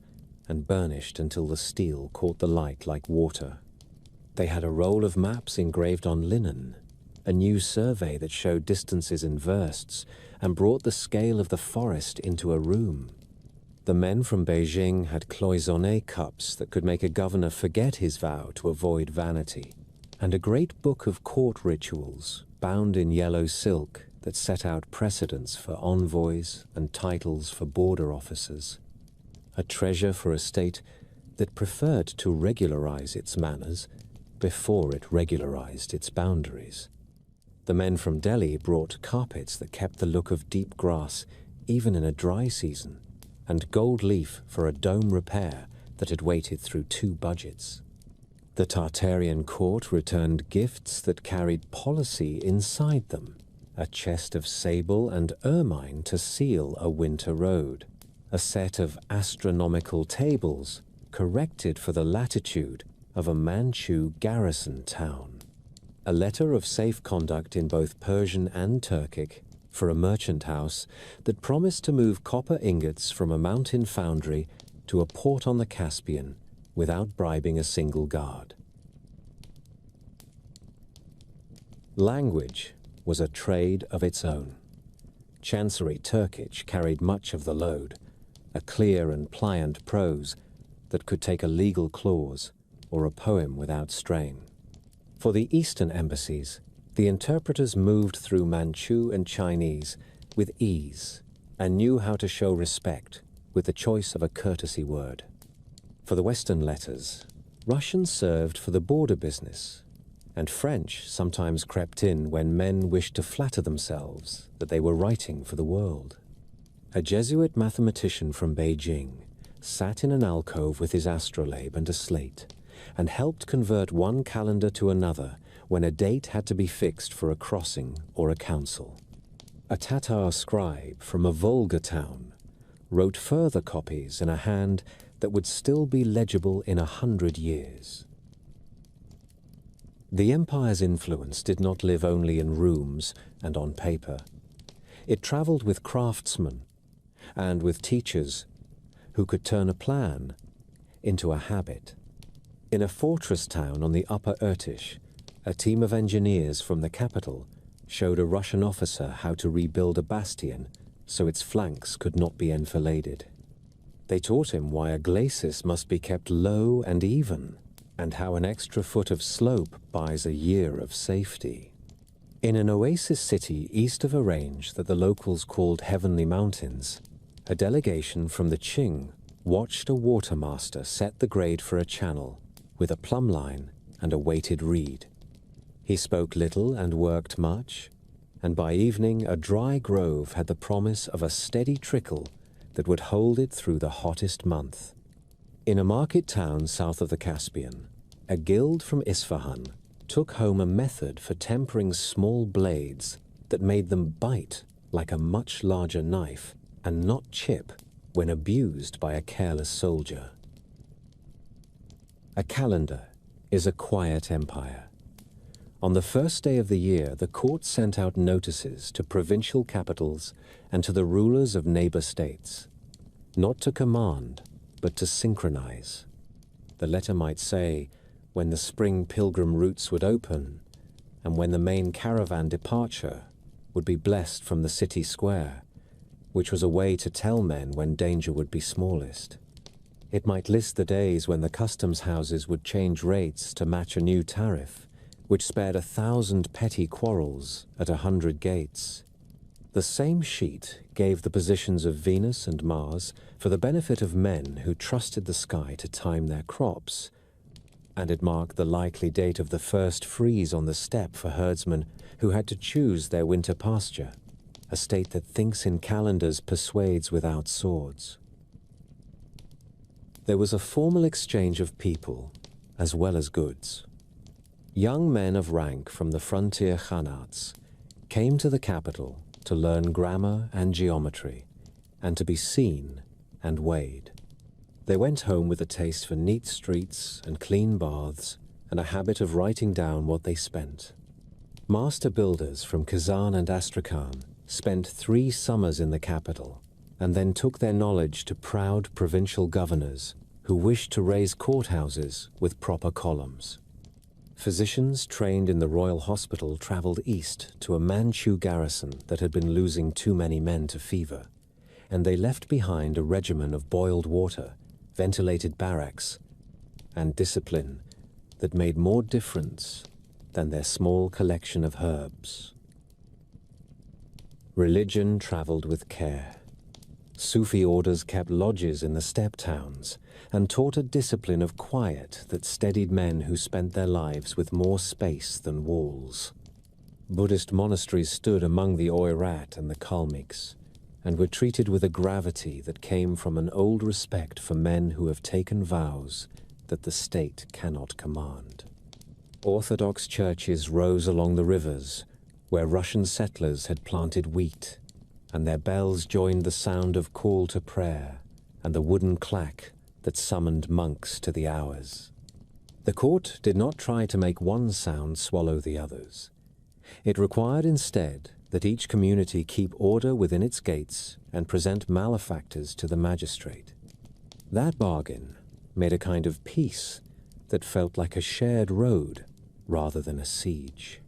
and burnished until the steel caught the light like water. They had a roll of maps engraved on linen, a new survey that showed distances in versts and brought the scale of the forest into a room. The men from Beijing had cloisonné cups that could make a governor forget his vow to avoid vanity, and a great book of court rituals bound in yellow silk that set out precedents for envoys and titles for border officers. A treasure for a state that preferred to regularize its manners before it regularized its boundaries. The men from Delhi brought carpets that kept the look of deep grass even in a dry season, and gold leaf for a dome repair that had waited through 2 budgets. The Tartarian court returned gifts that carried policy inside them, a chest of sable and ermine to seal a winter road, a set of astronomical tables corrected for the latitude of a Manchu garrison town, a letter of safe conduct in both Persian and Turkic for a merchant house that promised to move copper ingots from a mountain foundry to a port on the Caspian without bribing a single guard. Language was a trade of its own. Chancery Turkic carried much of the load, a clear and pliant prose that could take a legal clause or a poem without strain. For the Eastern embassies, the interpreters moved through Manchu and Chinese with ease and knew how to show respect with the choice of a courtesy word. For the Western letters, Russian served for the border business, and French sometimes crept in when men wished to flatter themselves that they were writing for the world. A Jesuit mathematician from Beijing sat in an alcove with his astrolabe and a slate, and helped convert one calendar to another when a date had to be fixed for a crossing or a council. A Tatar scribe from a Volga town wrote further copies in a hand that would still be legible in 100 years. The empire's influence did not live only in rooms and on paper. It traveled with craftsmen and with teachers who could turn a plan into a habit. In a fortress town on the Upper Irtish, a team of engineers from the capital showed a Russian officer how to rebuild a bastion so its flanks could not be enfiladed. They taught him why a glacis must be kept low and even, and how an extra foot of slope buys a year of safety. In an oasis city east of a range that the locals called Heavenly Mountains, a delegation from the Qing watched a watermaster set the grade for a channel with a plumb line and a weighted reed. He spoke little and worked much, and by evening a dry grove had the promise of a steady trickle that would hold it through the hottest month. In a market town south of the Caspian, a guild from Isfahan took home a method for tempering small blades that made them bite like a much larger knife and not chip when abused by a careless soldier. A calendar is a quiet empire. On the first day of the year, the court sent out notices to provincial capitals and to the rulers of neighbor states, not to command, but to synchronize. The letter might say when the spring pilgrim routes would open and when the main caravan departure would be blessed from the city square, which was a way to tell men when danger would be smallest. It might list the days when the customs houses would change rates to match a new tariff, which spared 1,000 petty quarrels at 100 gates. The same sheet gave the positions of Venus and Mars for the benefit of men who trusted the sky to time their crops, and it marked the likely date of the first freeze on the steppe for herdsmen who had to choose their winter pasture. A state that thinks in calendars persuades without swords. There was a formal exchange of people as well as goods. Young men of rank from the frontier khanats came to the capital to learn grammar and geometry, and to be seen and weighed. They went home with a taste for neat streets and clean baths, and a habit of writing down what they spent. Master builders from Kazan and Astrakhan spent 3 summers in the capital, and then took their knowledge to proud provincial governors who wished to raise courthouses with proper columns. Physicians trained in the royal hospital traveled east to a Manchu garrison that had been losing too many men to fever, and they left behind a regimen of boiled water, ventilated barracks, and discipline that made more difference than their small collection of herbs. Religion traveled with care. Sufi orders kept lodges in the steppe towns and taught a discipline of quiet that steadied men who spent their lives with more space than walls. Buddhist monasteries stood among the Oirat and the Kalmyks and were treated with a gravity that came from an old respect for men who have taken vows that the state cannot command. Orthodox churches rose along the rivers where Russian settlers had planted wheat, and their bells joined the sound of call to prayer and the wooden clack that summoned monks to the hours. The court did not try to make one sound swallow the others. It required instead that each community keep order within its gates and present malefactors to the magistrate. That bargain made a kind of peace that felt like a shared road rather than a siege.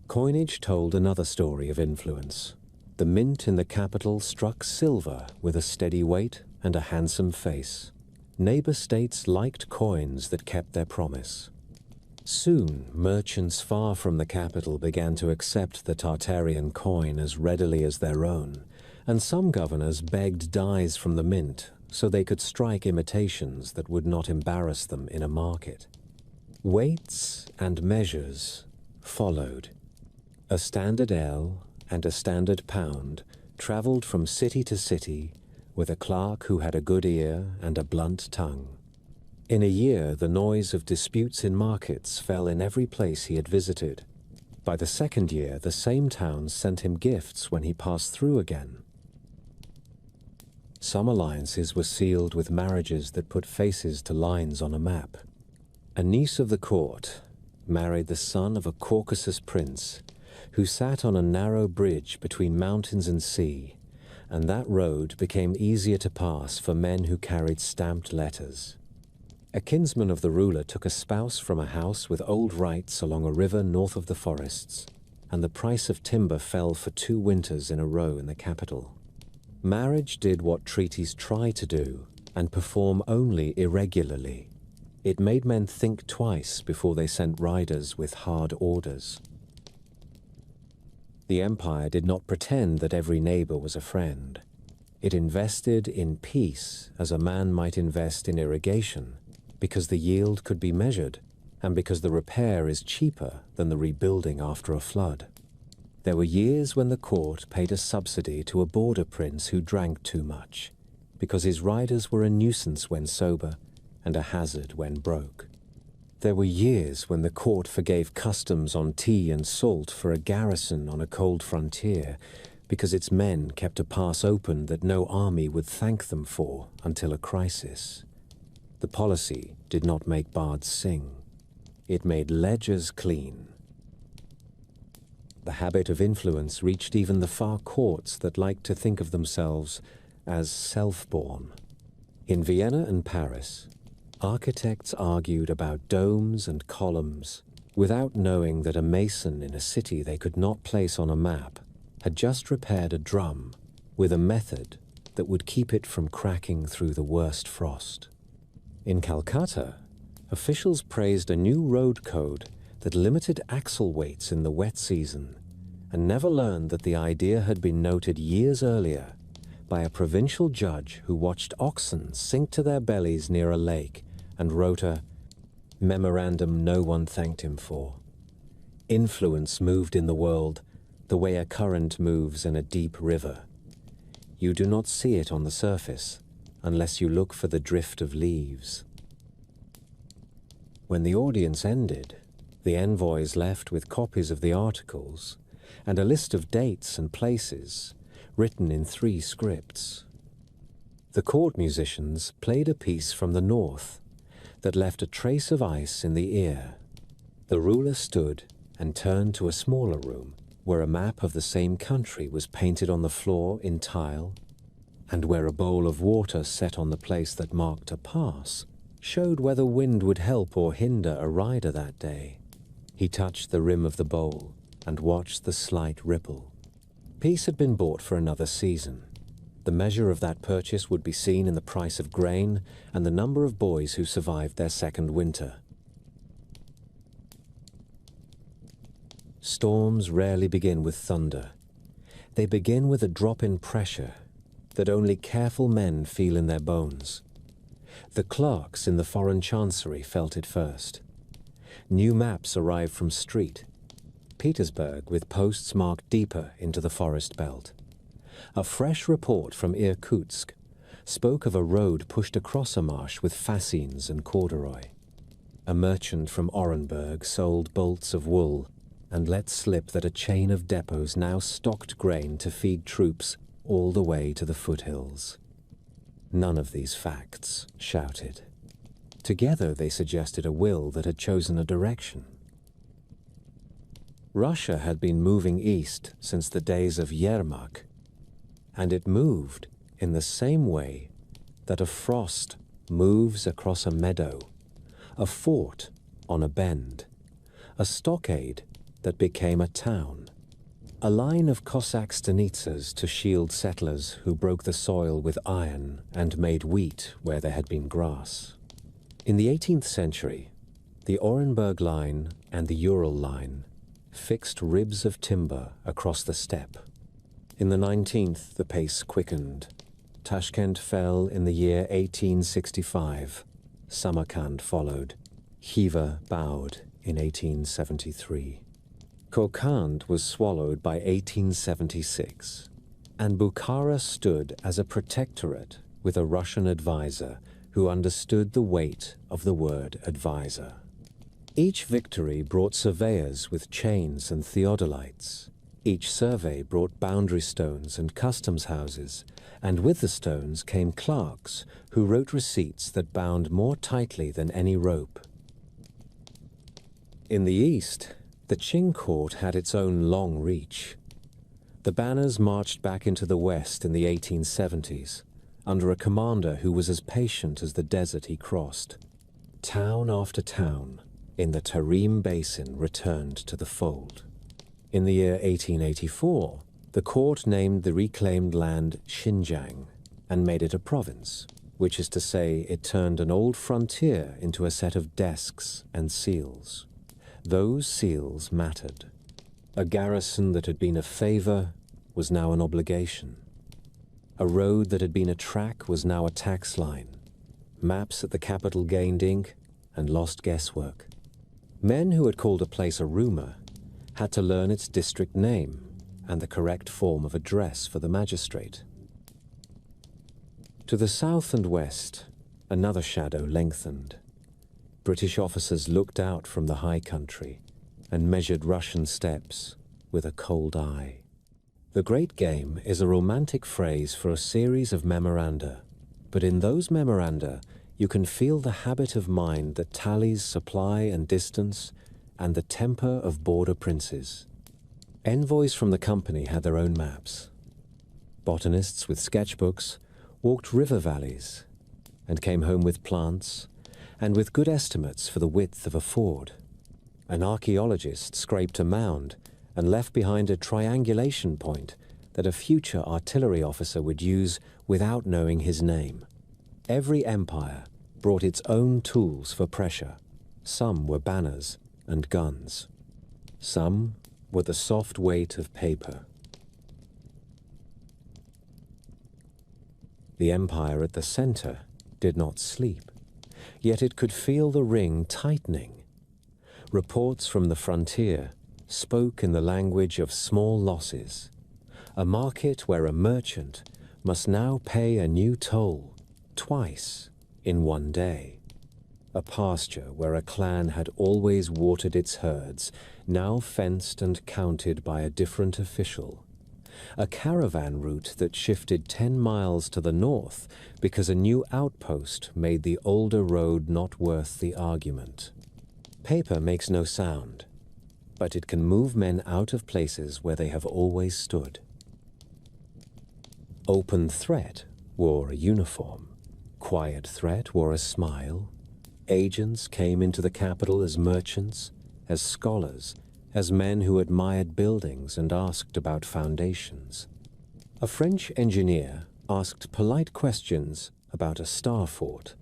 Coinage told another story of influence. The mint in the capital struck silver with a steady weight and a handsome face. Neighbor states liked coins that kept their promise. Soon, merchants far from the capital began to accept the Tartarian coin as readily as their own, and some governors begged dies from the mint so they could strike imitations that would not embarrass them in a market. Weights and measures followed. A standard ell and a standard pound traveled from city to city with a clerk who had a good ear and a blunt tongue. In a year, the noise of disputes in markets fell in every place he had visited. By the second year, the same towns sent him gifts when he passed through again. Some alliances were sealed with marriages that put faces to lines on a map. A niece of the court married the son of a Caucasus prince who sat on a narrow bridge between mountains and sea, and that road became easier to pass for men who carried stamped letters. A kinsman of the ruler took a spouse from a house with old rights along a river north of the forests, and the price of timber fell for 2 winters in a row in the capital. Marriage did what treaties try to do and perform only irregularly. It made men think twice before they sent riders with hard orders. The empire did not pretend that every neighbor was a friend. It invested in peace as a man might invest in irrigation, because the yield could be measured, and because the repair is cheaper than the rebuilding after a flood. There were years when the court paid a subsidy to a border prince who drank too much, because his riders were a nuisance when sober and a hazard when broke. There were years when the court forgave customs on tea and salt for a garrison on a cold frontier, because its men kept a pass open that no army would thank them for until a crisis. The policy did not make bards sing. It made ledgers clean. The habit of influence reached even the far courts that liked to think of themselves as self-born. In Vienna and Paris, architects argued about domes and columns without knowing that a mason in a city they could not place on a map had just repaired a drum with a method that would keep it from cracking through the worst frost. In Calcutta, officials praised a new road code that limited axle weights in the wet season, and never learned that the idea had been noted years earlier by a provincial judge who watched oxen sink to their bellies near a lake and wrote a memorandum no one thanked him for. Influence moved in the world the way a current moves in a deep river. You do not see it on the surface unless you look for the drift of leaves. When the audience ended, the envoys left with copies of the articles and a list of dates and places written in 3 scripts. The court musicians played a piece from the north that left a trace of ice in the ear. The ruler stood and turned to a smaller room where a map of the same country was painted on the floor in tile, and where a bowl of water set on the place that marked a pass showed whether wind would help or hinder a rider that day. He touched the rim of the bowl and watched the slight ripple. Peace had been bought for another season. The measure of that purchase would be seen in the price of grain and the number of boys who survived their second winter. Storms rarely begin with thunder. They begin with a drop in pressure that only careful men feel in their bones. The clerks in the foreign chancery felt it first. New maps arrived from Street, Petersburg, with posts marked deeper into the forest belt. A fresh report from Irkutsk spoke of a road pushed across a marsh with fascines and corduroy. A merchant from Orenburg sold bolts of wool and let slip that a chain of depots now stocked grain to feed troops all the way to the foothills. None of these facts shouted. Together they suggested a will that had chosen a direction. Russia had been moving east since the days of Yermak, and it moved in the same way that a frost moves across a meadow, a fort on a bend, a stockade that became a town, a line of Cossack stanitsas to shield settlers who broke the soil with iron and made wheat where there had been grass. In the 18th century, the Orenburg line and the Ural line fixed ribs of timber across the steppe. In the 19th, the pace quickened. Tashkent fell in the year 1865. Samarkand followed. Khiva bowed in 1873. Kokand was swallowed by 1876, and Bukhara stood as a protectorate with a Russian advisor who understood the weight of the word advisor. Each victory brought surveyors with chains and theodolites. Each survey brought boundary stones and customs houses, and with the stones came clerks who wrote receipts that bound more tightly than any rope. In the east, the Qing court had its own long reach. The banners marched back into the west in the 1870s, under a commander who was as patient as the desert he crossed. Town after town in the Tarim Basin returned to the fold. In the year 1884, the court named the reclaimed land Xinjiang and made it a province, which is to say it turned an old frontier into a set of desks and seals. Those seals mattered. A garrison that had been a favor was now an obligation. A road that had been a track was now a tax line. Maps at the capital gained ink and lost guesswork. Men who had called a place a rumor had to learn its district name and the correct form of address for the magistrate. To the south and west, another shadow lengthened. British officers looked out from the high country and measured Russian steppes with a cold eye. The Great Game is a romantic phrase for a series of memoranda, but in those memoranda you can feel the habit of mind that tallies supply and distance and the temper of border princes. Envoys from the company had their own maps. Botanists with sketchbooks walked river valleys and came home with plants and with good estimates for the width of a ford. An archaeologist scraped a mound and left behind a triangulation point that a future artillery officer would use without knowing his name. Every empire brought its own tools for pressure. Some were banners and guns. Some were the soft weight of paper. The empire at the center did not sleep, yet it could feel the ring tightening. Reports from the frontier spoke in the language of small losses, a market where a merchant must now pay a new toll twice in one day. A pasture where a clan had always watered its herds, now fenced and counted by a different official. A caravan route that shifted 10 miles to the north because a new outpost made the older road not worth the argument. Paper makes no sound, but it can move men out of places where they have always stood. Open threat wore a uniform. Quiet threat wore a smile. Agents came into the capital as merchants, as scholars, as men who admired buildings and asked about foundations. A French engineer asked polite questions about a star fort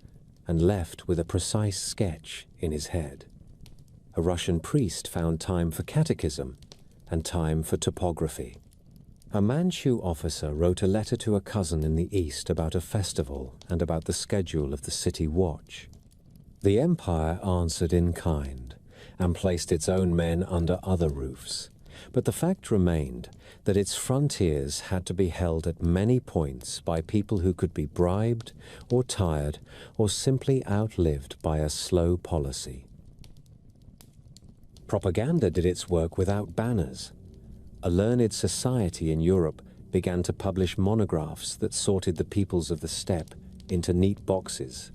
and left with a precise sketch in his head. A Russian priest found time for catechism and time for topography. A Manchu officer wrote a letter to a cousin in the east about a festival and about the schedule of the city watch. The empire answered in kind and placed its own men under other roofs, but the fact remained that its frontiers had to be held at many points by people who could be bribed or tired or simply outlived by a slow policy. Propaganda did its work without banners. A learned society in Europe began to publish monographs that sorted the peoples of the steppe into neat boxes.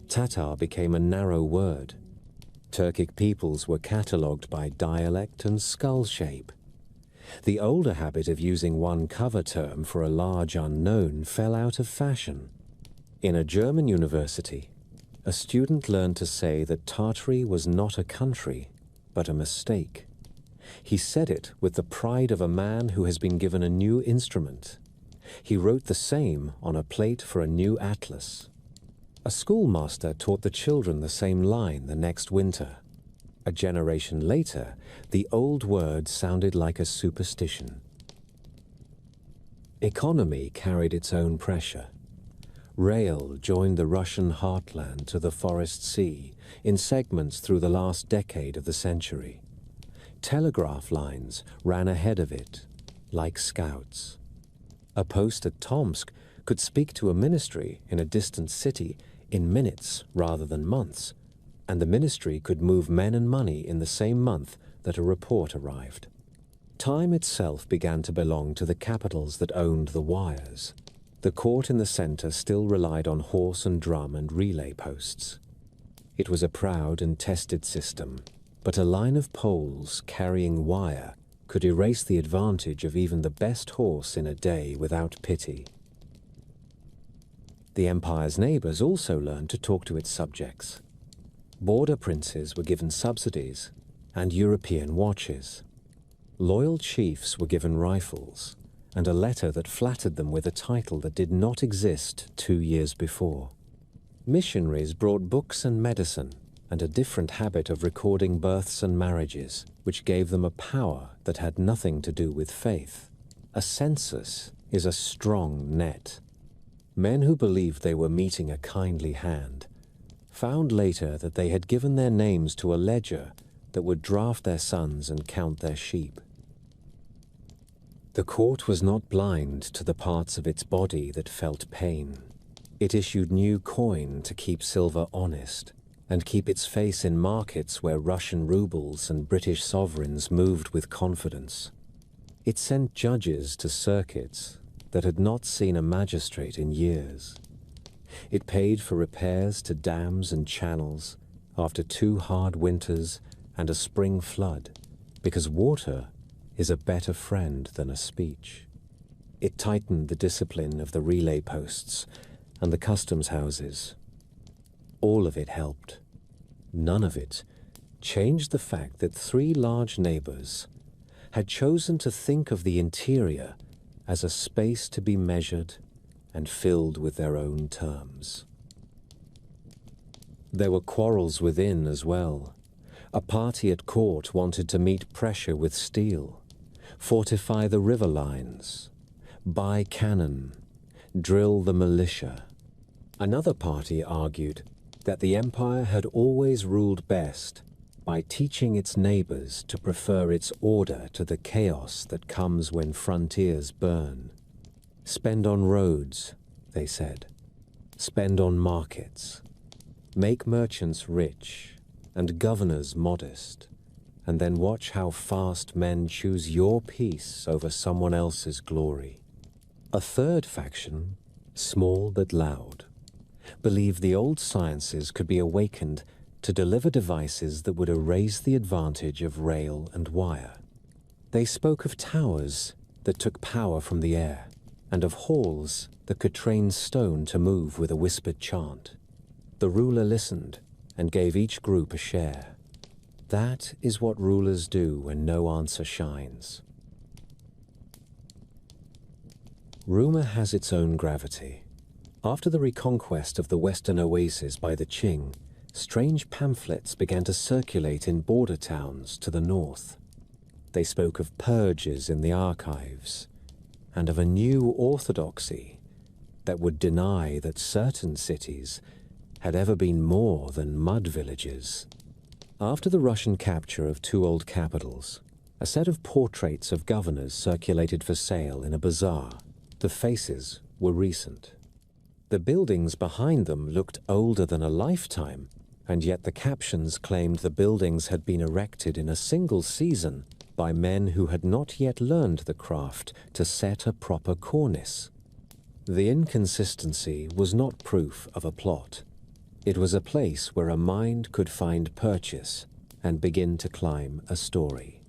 Tatar became a narrow word. Turkic peoples were catalogued by dialect and skull shape. The older habit of using one cover term for a large unknown fell out of fashion. In a German university, a student learned to say that Tartary was not a country, but a mistake. He said it with the pride of a man who has been given a new instrument. He wrote the same on a plate for a new atlas. A schoolmaster taught the children the same line the next winter. A generation later, the old word sounded like a superstition. Economy carried its own pressure. Rail joined the Russian heartland to the Forest Sea in segments through the last decade of the century. Telegraph lines ran ahead of it, like scouts. A post at Tomsk could speak to a ministry in a distant city in minutes rather than months, and the ministry could move men and money in the same month that a report arrived. Time itself began to belong to the capitals that owned the wires. The court in the center still relied on horse and drum and relay posts. It was a proud and tested system, but a line of poles carrying wire could erase the advantage of even the best horse in a day without pity. The empire's neighbors also learned to talk to its subjects. Border princes were given subsidies and European watches. Loyal chiefs were given rifles and a letter that flattered them with a title that did not exist 2 years before. Missionaries brought books and medicine and a different habit of recording births and marriages, which gave them a power that had nothing to do with faith. A census is a strong net. Men who believed they were meeting a kindly hand found later that they had given their names to a ledger that would draft their sons and count their sheep. The court was not blind to the parts of its body that felt pain. It issued new coin to keep silver honest and keep its face in markets where Russian rubles and British sovereigns moved with confidence. It sent judges to circuits that had not seen a magistrate in years. It paid for repairs to dams and channels after 2 hard winters and a spring flood, because water is a better friend than a speech. It tightened the discipline of the relay posts and the customs houses. All of it helped. None of it changed the fact that 3 large neighbors had chosen to think of the interior as a space to be measured and filled with their own terms. There were quarrels within as well. A party at court wanted to meet pressure with steel, fortify the river lines, buy cannon, drill the militia. Another party argued that the empire had always ruled best by teaching its neighbors to prefer its order to the chaos that comes when frontiers burn. Spend on roads, they said. Spend on markets. Make merchants rich and governors modest, and then watch how fast men choose your peace over someone else's glory. A third faction, small but loud, believed the old sciences could be awakened to deliver devices that would erase the advantage of rail and wire. They spoke of towers that took power from the air, and of halls that could train stone to move with a whispered chant. The ruler listened and gave each group a share. That is what rulers do when no answer shines. Rumor has its own gravity. After the reconquest of the western oases by the Qing, strange pamphlets began to circulate in border towns to the north. They spoke of purges in the archives, and of a new orthodoxy that would deny that certain cities had ever been more than mud villages. After the Russian capture of 2 old capitals, a set of portraits of governors circulated for sale in a bazaar. The faces were recent. The buildings behind them looked older than a lifetime, and yet the captions claimed the buildings had been erected in a single season by men who had not yet learned the craft to set a proper cornice. The inconsistency was not proof of a plot. It was a place where a mind could find purchase and begin to climb a story.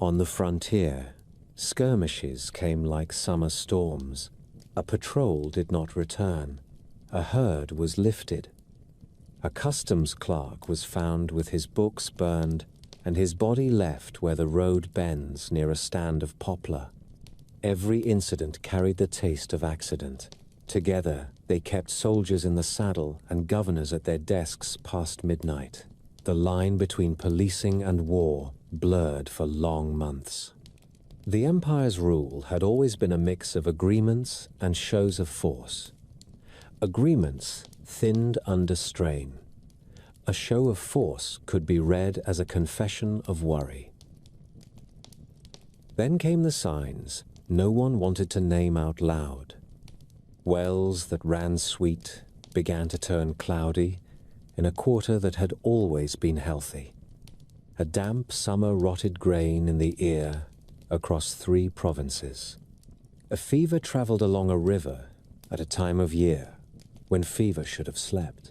On the frontier, skirmishes came like summer storms. A patrol did not return. A herd was lifted. A customs clerk was found with his books burned and his body left where the road bends near a stand of poplar. Every incident carried the taste of accident. Together, they kept soldiers in the saddle and governors at their desks past midnight. The line between policing and war blurred for long months. The empire's rule had always been a mix of agreements and shows of force. Agreements thinned under strain. A show of force could be read as a confession of worry. Then came the signs no one wanted to name out loud. Wells that ran sweet began to turn cloudy in a quarter that had always been healthy. A damp summer rotted grain in the ear across 3 provinces. A fever traveled along a river at a time of year when fever should have slept.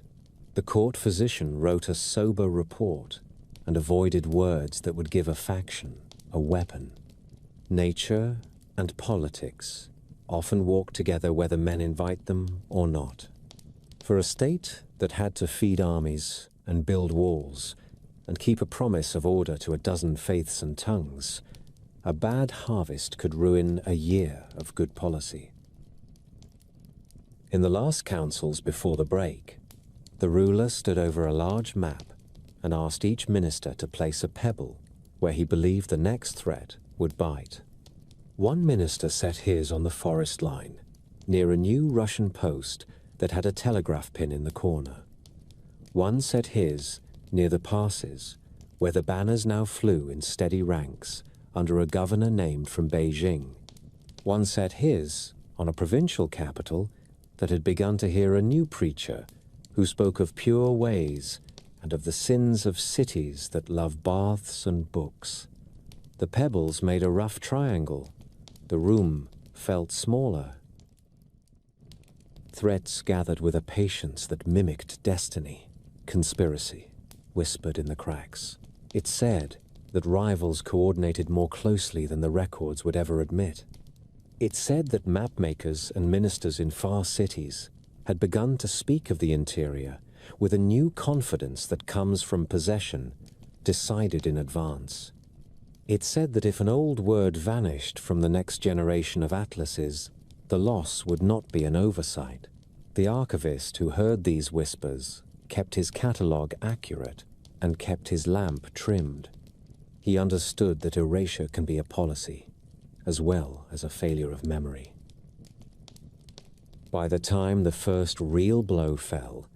The court physician wrote a sober report and avoided words that would give a faction a weapon. Nature and politics often walk together whether men invite them or not. For a state that had to feed armies and build walls and keep a promise of order to a dozen faiths and tongues, a bad harvest could ruin a year of good policy. In the last councils before the break, the ruler stood over a large map and asked each minister to place a pebble where he believed the next threat would bite. One minister set his on the forest line, near a new Russian post that had a telegraph pin in the corner. One set his near the passes, where the banners now flew in steady ranks under a governor named from Beijing. One set his on a provincial capital that had begun to hear a new preacher who spoke of pure ways and of the sins of cities that love baths and books. The pebbles made a rough triangle. The room felt smaller. Threats gathered with a patience that mimicked destiny. Conspiracy whispered in the cracks. It said that rivals coordinated more closely than the records would ever admit. It said that mapmakers and ministers in far cities had begun to speak of the interior with a new confidence that comes from possession, decided in advance. It said that if an old word vanished from the next generation of atlases, the loss would not be an oversight. The archivist who heard these whispers kept his catalogue accurate and kept his lamp trimmed. He understood that erasure can be a policy, as well as a failure of memory. By the time the first real blow fell,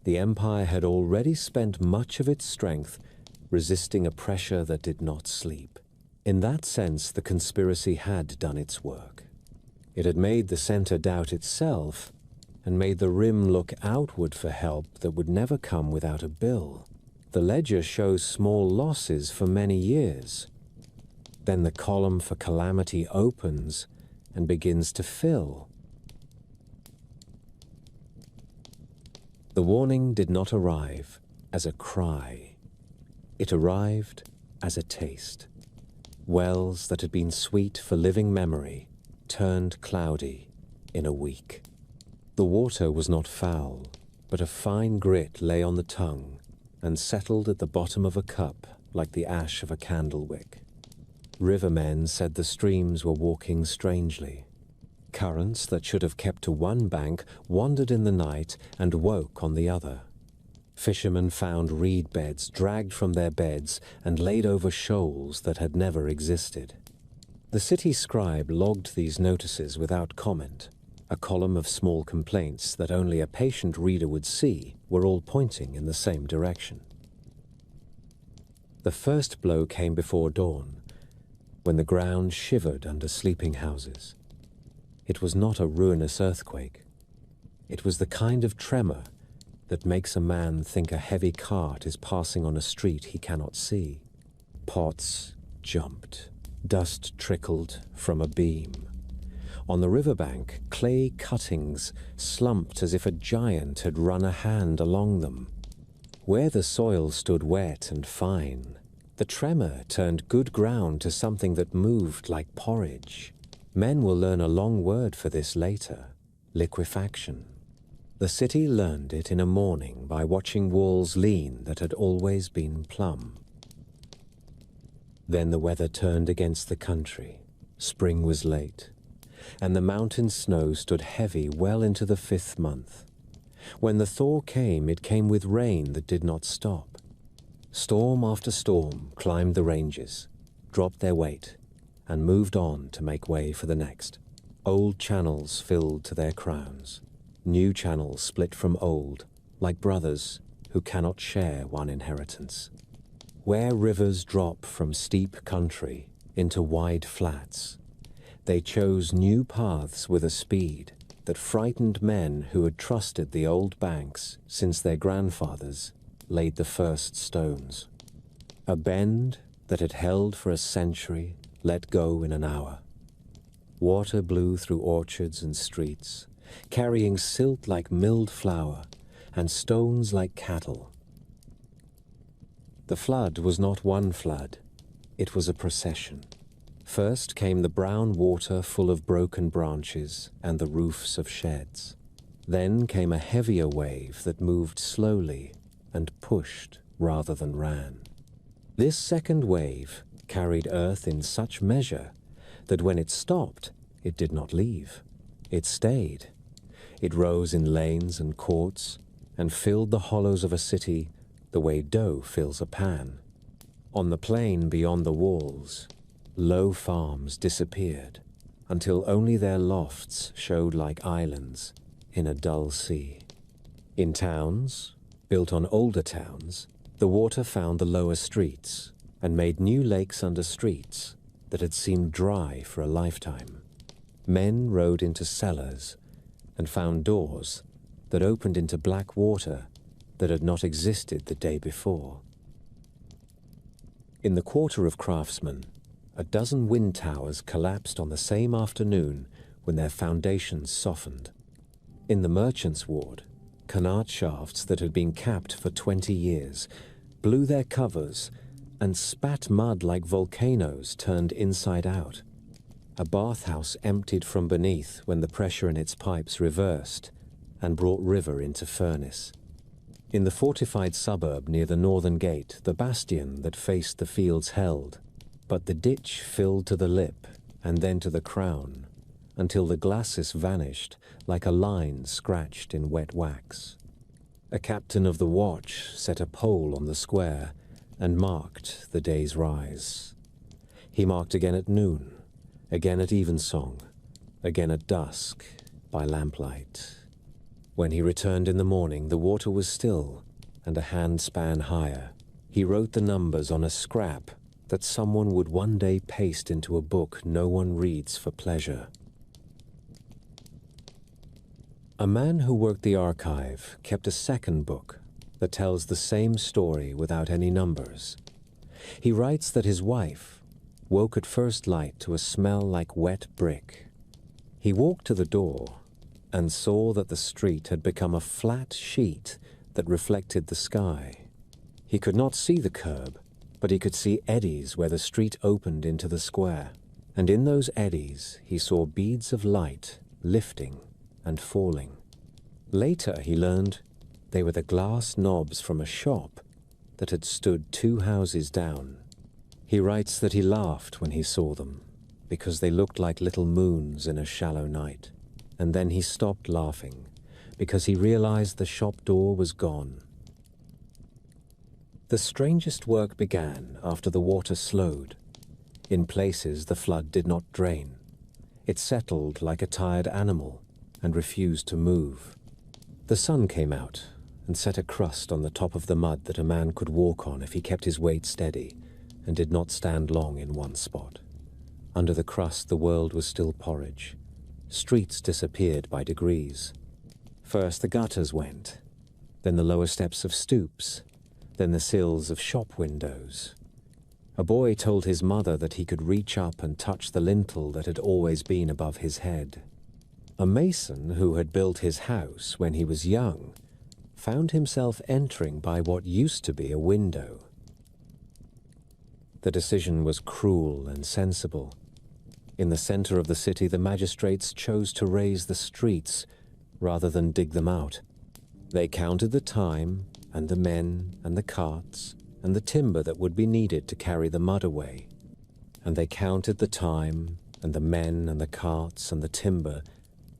the empire had already spent much of its strength resisting a pressure that did not sleep. In that sense, the conspiracy had done its work. It had made the center doubt itself and made the rim look outward for help that would never come without a bill. The ledger shows small losses for many years. Then the column for calamity opens and begins to fill. The warning did not arrive as a cry. It arrived as a taste. Wells that had been sweet for living memory turned cloudy in a week. The water was not foul, but a fine grit lay on the tongue and settled at the bottom of a cup like the ash of a candle wick. Rivermen said the streams were walking strangely. Currents that should have kept to one bank wandered in the night and woke on the other. Fishermen found reed beds dragged from their beds and laid over shoals that had never existed. The city scribe logged these notices without comment. A column of small complaints that only a patient reader would see were all pointing in the same direction. The first blow came before dawn, when the ground shivered under sleeping houses. It was not a ruinous earthquake. It was the kind of tremor that makes a man think a heavy cart is passing on a street he cannot see. Pots jumped. Dust trickled from a beam. On the riverbank, clay cuttings slumped as if a giant had run a hand along them. Where the soil stood wet and fine, the tremor turned good ground to something that moved like porridge. Men will learn a long word for this later: liquefaction. The city learned it in a morning by watching walls lean that had always been plumb. Then the weather turned against the country. Spring was late, and the mountain snow stood heavy well into the 5th month. When the thaw came, it came with rain that did not stop. Storm after storm climbed the ranges, dropped their weight, and moved on to make way for the next. Old channels filled to their crowns. New channels split from old, like brothers who cannot share one inheritance. Where rivers drop from steep country into wide flats, they chose new paths with a speed that frightened men who had trusted the old banks since their grandfathers laid the first stones. A bend that had held for a century let go in an hour. Water blew through orchards and streets, carrying silt like milled flour and stones like cattle. The flood was not one flood, it was a procession. First came the brown water full of broken branches and the roofs of sheds. Then came a heavier wave that moved slowly and pushed rather than ran. This second wave carried earth in such measure that when it stopped, it did not leave. It stayed. It rose in lanes and courts and filled the hollows of a city the way dough fills a pan. On the plain beyond the walls, Low farms disappeared until only their lofts showed like islands in a dull sea. In towns, built on older towns, the water found the lower streets and made new lakes under streets that had seemed dry for a lifetime. Men rode into cellars and found doors that opened into black water that had not existed the day before. In the Quarter of Craftsmen, a dozen wind towers collapsed on the same afternoon when their foundations softened. In the Merchants' Ward, canard shafts that had been capped for 20 years blew their covers and spat mud like volcanoes turned inside out. A bathhouse emptied from beneath when the pressure in its pipes reversed and brought river into furnace. In the fortified suburb near the northern gate, the bastion that faced the fields held, but the ditch filled to the lip and then to the crown, until the glacis vanished like a line scratched in wet wax. A captain of the watch set a pole on the square and marked the day's rise. He marked again at noon, again at evensong, again at dusk by lamplight. When he returned in the morning, the water was still and a handspan higher. He wrote the numbers on a scrap that someone would one day paste into a book no one reads for pleasure. A man who worked the archive kept a second book that tells the same story without any numbers. He writes that his wife woke at first light to a smell like wet brick. He walked to the door and saw that the street had become a flat sheet that reflected the sky. He could not see the curb, but he could see eddies where the street opened into the square. And in those eddies he saw beads of light lifting and falling. Later he learned they were the glass knobs from a shop that had stood 2 houses down. He writes that he laughed when he saw them, because they looked like little moons in a shallow night. And then he stopped laughing, because he realized the shop door was gone. The strangest work began after the water slowed. In places the flood did not drain. It settled like a tired animal and refused to move. The sun came out and set a crust on the top of the mud that a man could walk on if he kept his weight steady and did not stand long in one spot. Under the crust the world was still porridge. Streets disappeared by degrees. First the gutters went, then the lower steps of stoops, then the sills of shop windows. A boy told his mother that he could reach up and touch the lintel that had always been above his head. A mason who had built his house when he was young found himself entering by what used to be a window. The decision was cruel and sensible. In the center of the city, the magistrates chose to raise the streets rather than dig them out. They counted the time and the men and the carts and the timber that would be needed to carry the mud away. And they counted the time and the men and the carts and the timber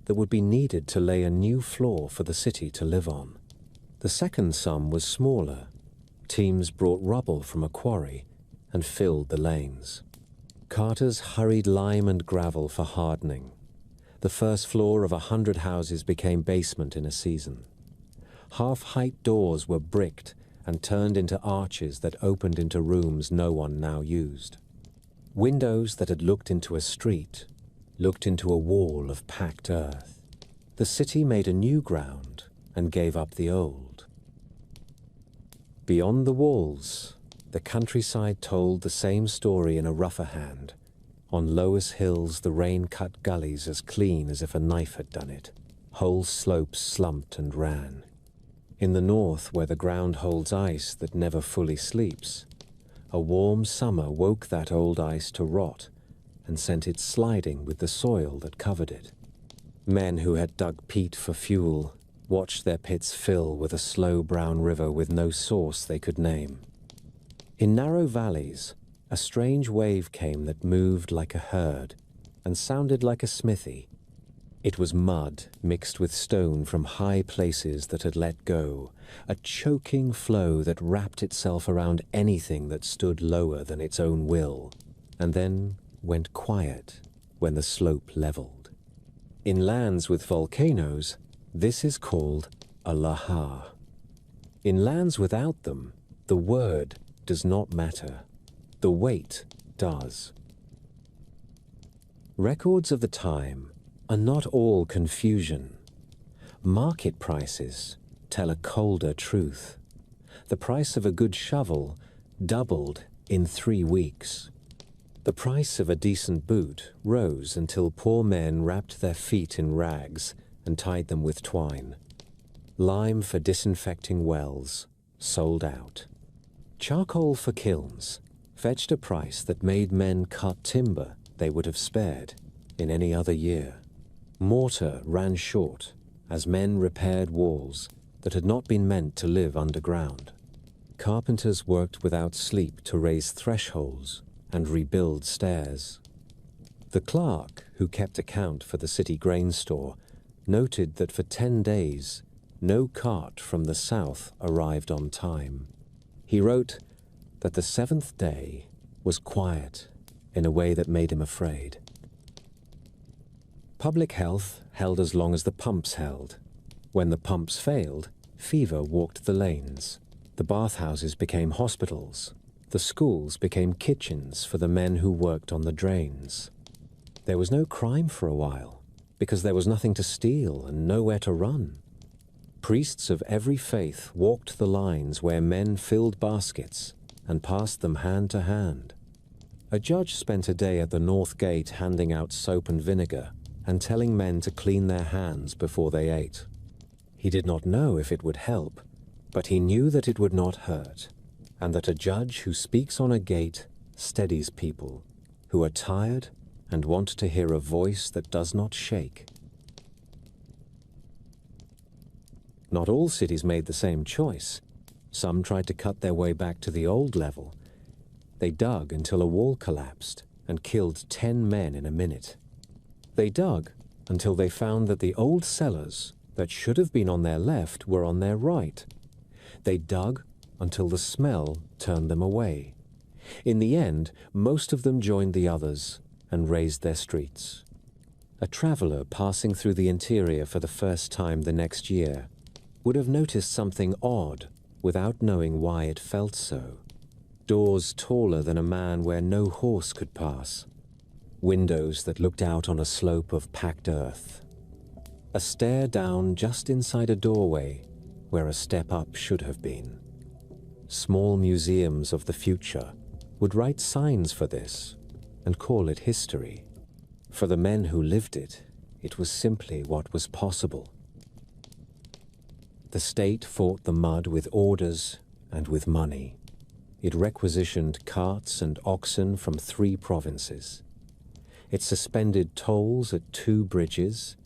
that would be needed to lay a new floor for the city to live on. The second sum was smaller. Teams brought rubble from a quarry and filled the lanes. Carters hurried lime and gravel for hardening. The first floor of 100 houses became basement in a season. Half-height doors were bricked and turned into arches that opened into rooms no one now used. Windows that had looked into a street looked into a wall of packed earth. The city made a new ground and gave up the old. Beyond the walls, the countryside told the same story in a rougher hand. On Loess hills, the rain cut gullies as clean as if a knife had done it. Whole slopes slumped and ran. In the north, where the ground holds ice that never fully sleeps, a warm summer woke that old ice to rot and sent it sliding with the soil that covered it. Men who had dug peat for fuel watched their pits fill with a slow brown river with no source they could name. In narrow valleys, a strange wave came that moved like a herd and sounded like a smithy. It was mud mixed with stone from high places that had let go, a choking flow that wrapped itself around anything that stood lower than its own will, and then went quiet when the slope leveled. In lands with volcanoes, this is called a lahar. In lands without them, the word does not matter. The weight does. Records of the time are not all confusion. Market prices tell a colder truth. The price of a good shovel doubled in 3 weeks. The price of a decent boot rose until poor men wrapped their feet in rags and tied them with twine. Lime for disinfecting wells sold out. Charcoal for kilns fetched a price that made men cut timber they would have spared in any other year. Mortar ran short as men repaired walls that had not been meant to live underground. Carpenters worked without sleep to raise thresholds and rebuild stairs. The clerk who kept account for the city grain store noted that for 10 days, no cart from the south arrived on time. He wrote that the 7th day was quiet in a way that made him afraid. Public health held as long as the pumps held. When the pumps failed, fever walked the lanes. The bathhouses became hospitals. The schools became kitchens for the men who worked on the drains. There was no crime for a while, because there was nothing to steal and nowhere to run. Priests of every faith walked the lines where men filled baskets and passed them hand to hand. A judge spent a day at the north gate handing out soap and vinegar and telling men to clean their hands before they ate. He did not know if it would help, but he knew that it would not hurt, and that a judge who speaks on a gate steadies people who are tired and want to hear a voice that does not shake. Not all cities made the same choice. Some tried to cut their way back to the old level. They dug until a wall collapsed and killed 10 men in a minute. They dug until they found that the old cellars that should have been on their left were on their right. They dug until the smell turned them away. In the end, most of them joined the others and raised their streets. A traveler passing through the interior for the first time the next year would have noticed something odd without knowing why it felt so. Doors taller than a man where no horse could pass. Windows that looked out on a slope of packed earth. A stair down just inside a doorway where a step up should have been. Small museums of the future would write signs for this and call it history. For the men who lived it, it was simply what was possible. The state fought the mud with orders and with money. It requisitioned carts and oxen from 3 provinces. It suspended tolls at 2 bridges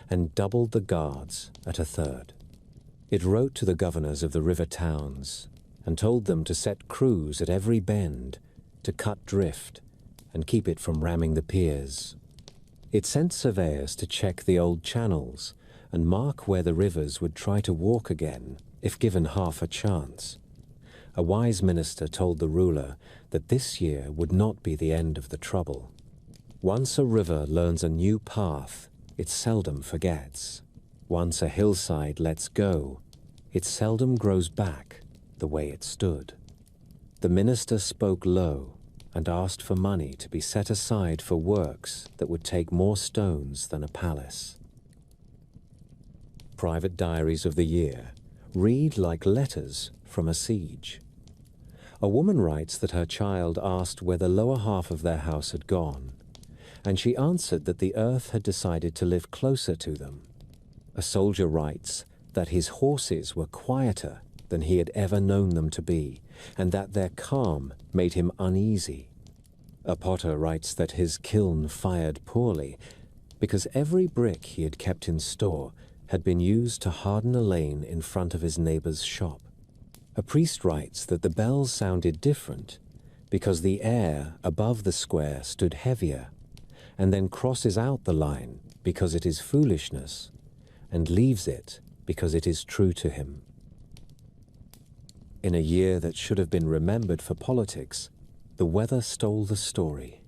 and doubled the guards at a 3rd. It wrote to the governors of the river towns and told them to set crews at every bend to cut drift and keep it from ramming the piers. It sent surveyors to check the old channels and mark where the rivers would try to walk again if given half a chance. A wise minister told the ruler that this year would not be the end of the trouble. Once a river learns a new path, it seldom forgets. Once a hillside lets go, it seldom grows back the way it stood. The minister spoke low and asked for money to be set aside for works that would take more stones than a palace. Private diaries of the year read like letters from a siege. A woman writes that her child asked where the lower half of their house had gone, and she answered that the earth had decided to live closer to them. A soldier writes that his horses were quieter than he had ever known them to be, and that their calm made him uneasy. A potter writes that his kiln fired poorly because every brick he had kept in store had been used to harden a lane in front of his neighbor's shop. A priest writes that the bells sounded different because the air above the square stood heavier and then crosses out the line because it is foolishness and leaves it because it is true to him. In a year that should have been remembered for politics, the weather stole the story.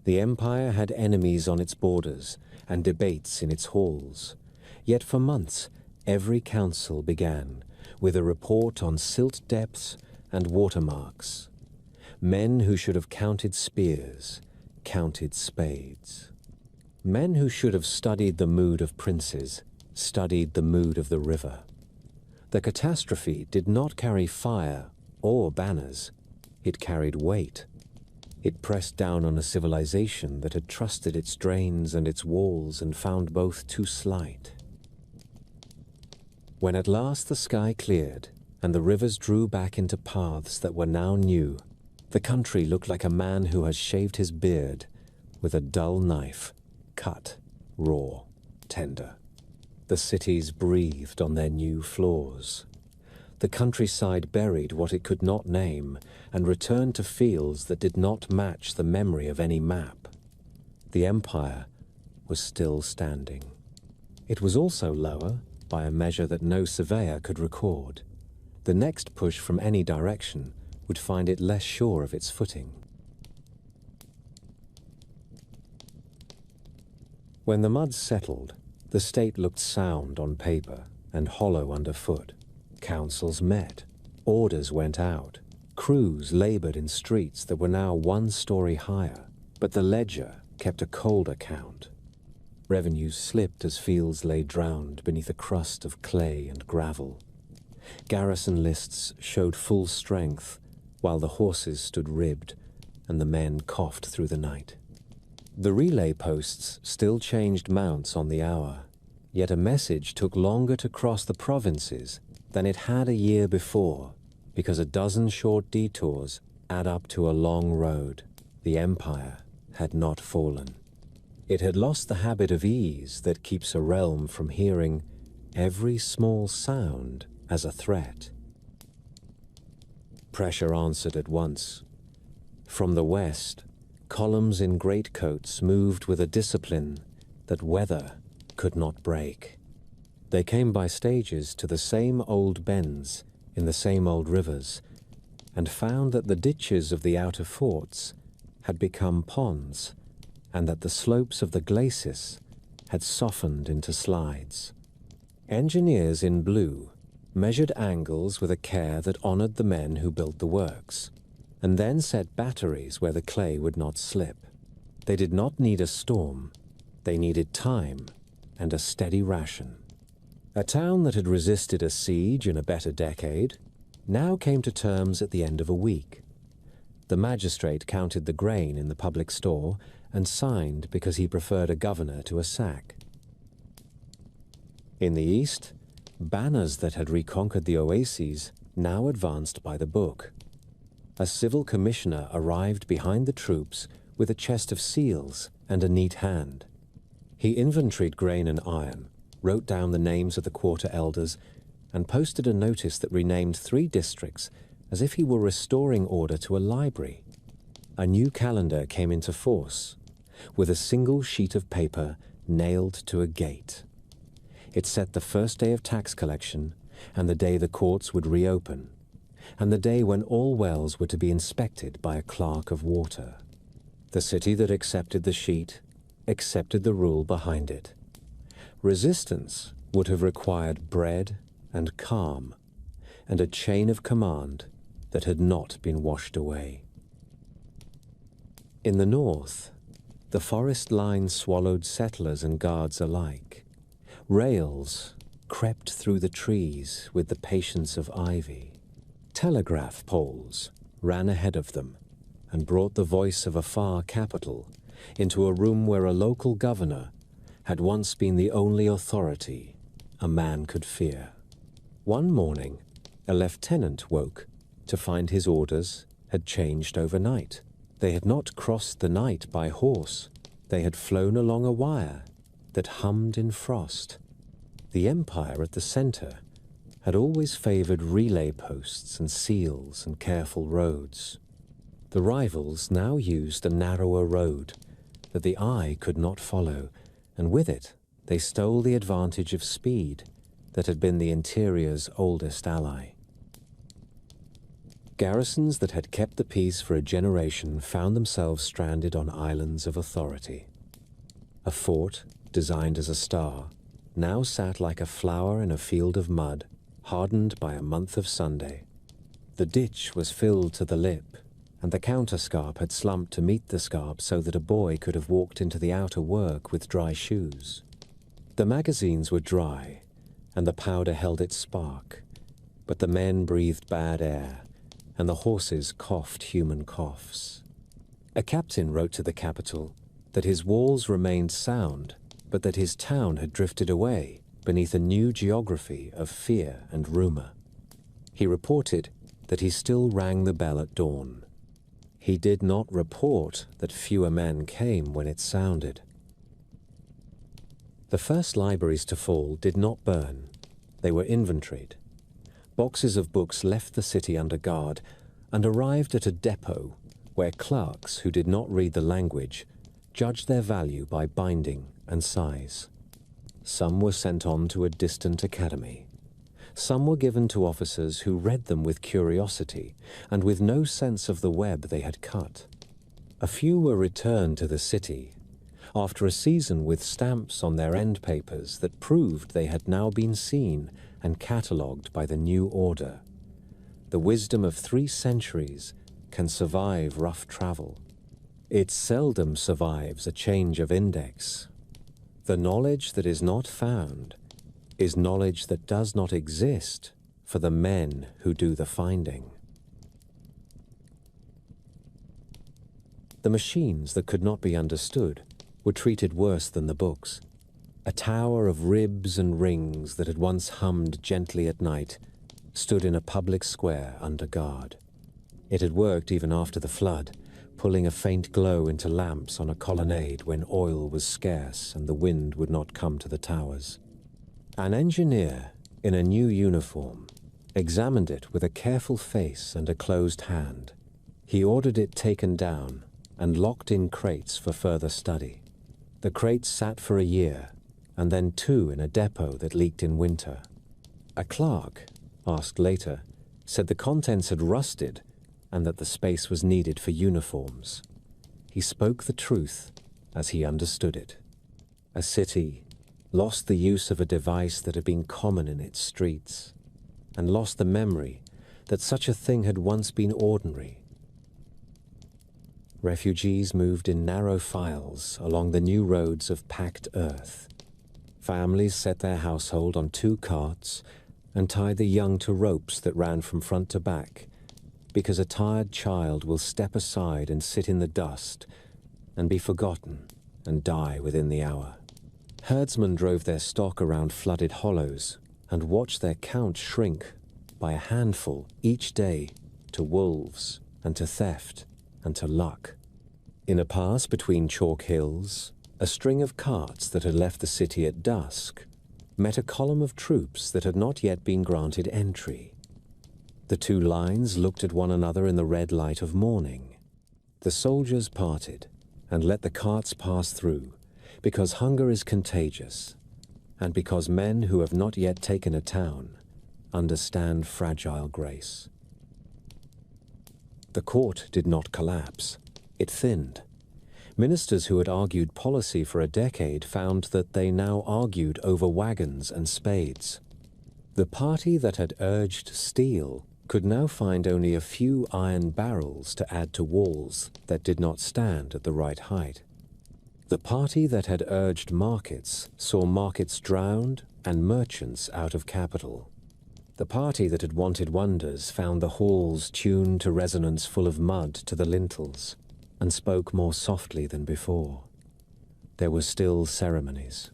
The empire had enemies on its borders and debates in its halls. Yet for months, every council began with a report on silt depths and watermarks. Men who should have counted spears counted spades. Men who should have studied the mood of princes studied the mood of the river. The catastrophe did not carry fire or banners. It carried weight. It pressed down on a civilization that had trusted its drains and its walls and found both too slight. When at last the sky cleared and the rivers drew back into paths that were now new, the country looked like a man who has shaved his beard with a dull knife, cut, raw, tender. The cities breathed on their new floors. The countryside buried what it could not name and returned to fields that did not match the memory of any map. The empire was still standing. It was also lower by a measure that no surveyor could record. The next push from any direction would find it less sure of its footing. When the mud settled, the state looked sound on paper and hollow underfoot. Councils met, orders went out, crews labored in streets that were now 1 story higher, but the ledger kept a cold account. Revenues slipped as fields lay drowned beneath a crust of clay and gravel. Garrison lists showed full strength, while the horses stood ribbed and the men coughed through the night. The relay posts still changed mounts on the hour, yet a message took longer to cross the provinces than it had a year before, because a dozen short detours add up to a long road. The empire had not fallen. It had lost the habit of ease that keeps a realm from hearing every small sound as a threat. Pressure answered at once. From the west, columns in greatcoats moved with a discipline that weather could not break. They came by stages to the same old bends in the same old rivers, and found that the ditches of the outer forts had become ponds, and that the slopes of the glacis had softened into slides. Engineers in blue measured angles with a care that honored the men who built the works, and then set batteries where the clay would not slip. They did not need a storm. They needed time and a steady ration. A town that had resisted a siege in a better decade now came to terms at the end of a week. The magistrate counted the grain in the public store and signed because he preferred a governor to a sack. In the east, banners that had reconquered the oases now advanced by the book. A civil commissioner arrived behind the troops with a chest of seals and a neat hand. He inventoried grain and iron, wrote down the names of the quarter elders, and posted a notice that renamed 3 districts as if he were restoring order to a library. A new calendar came into force, with a single sheet of paper nailed to a gate. It set the first day of tax collection, and the day the courts would reopen, and the day when all wells were to be inspected by a clerk of water. The city that accepted the sheet accepted the rule behind it. Resistance would have required bread and calm, and a chain of command that had not been washed away. In the north, the forest line swallowed settlers and guards alike. Rails crept through the trees with the patience of ivy. Telegraph poles ran ahead of them and brought the voice of a far capital into a room where a local governor had once been the only authority a man could fear. One morning, a lieutenant woke to find his orders had changed overnight. They had not crossed the night by horse. They had flown along a wire that hummed in frost. The empire at the center had always favored relay posts and seals and careful roads. The rivals now used a narrower road that the eye could not follow, and with it they stole the advantage of speed that had been the interior's oldest ally. Garrisons that had kept the peace for a generation found themselves stranded on islands of authority. A fort, designed as a star, now sat like a flower in a field of mud, hardened by a month of Sunday. The ditch was filled to the lip, and the counterscarp had slumped to meet the scarp so that a boy could have walked into the outer work with dry shoes. The magazines were dry, and the powder held its spark, but the men breathed bad air, and the horses coughed human coughs. A captain wrote to the capital that his walls remained sound, but that his town had drifted away beneath a new geography of fear and rumor. He reported that he still rang the bell at dawn. He did not report that fewer men came when it sounded. The first libraries to fall did not burn. They were inventoried. Boxes of books left the city under guard and arrived at a depot where clerks who did not read the language judged their value by binding and size. Some were sent on to a distant academy. Some were given to officers who read them with curiosity and with no sense of the web they had cut. A few were returned to the city after a season with stamps on their end papers that proved they had now been seen and catalogued by the new order. The wisdom of 3 centuries can survive rough travel. It seldom survives a change of index. The knowledge that is not found is knowledge that does not exist for the men who do the finding. The machines that could not be understood were treated worse than the books. A tower of ribs and rings that had once hummed gently at night stood in a public square under guard. It had worked even after the flood, pulling a faint glow into lamps on a colonnade when oil was scarce and the wind would not come to the towers. An engineer in a new uniform examined it with a careful face and a closed hand. He ordered it taken down and locked in crates for further study. The crates sat for a year, and then 2 in a depot that leaked in winter. A clerk, asked later, said the contents had rusted and that the space was needed for uniforms. He spoke the truth as he understood it. A city lost the use of a device that had been common in its streets, and lost the memory that such a thing had once been ordinary. Refugees moved in narrow files along the new roads of packed earth. Families set their household on 2 carts and tied the young to ropes that ran from front to back, because a tired child will step aside and sit in the dust and be forgotten and die within the hour. Herdsmen drove their stock around flooded hollows and watched their count shrink by a handful each day to wolves and to theft and to luck. In a pass between chalk hills, a string of carts that had left the city at dusk met a column of troops that had not yet been granted entry. The 2 lines looked at one another in the red light of morning. The soldiers parted and let the carts pass through, because hunger is contagious, and because men who have not yet taken a town understand fragile grace. The court did not collapse. It thinned. Ministers who had argued policy for a decade found that they now argued over wagons and spades. The party that had urged steel could now find only a few iron barrels to add to walls that did not stand at the right height. The party that had urged markets saw markets drowned and merchants out of capital. The party that had wanted wonders found the halls tuned to resonance full of mud to the lintels and spoke more softly than before. There were still ceremonies.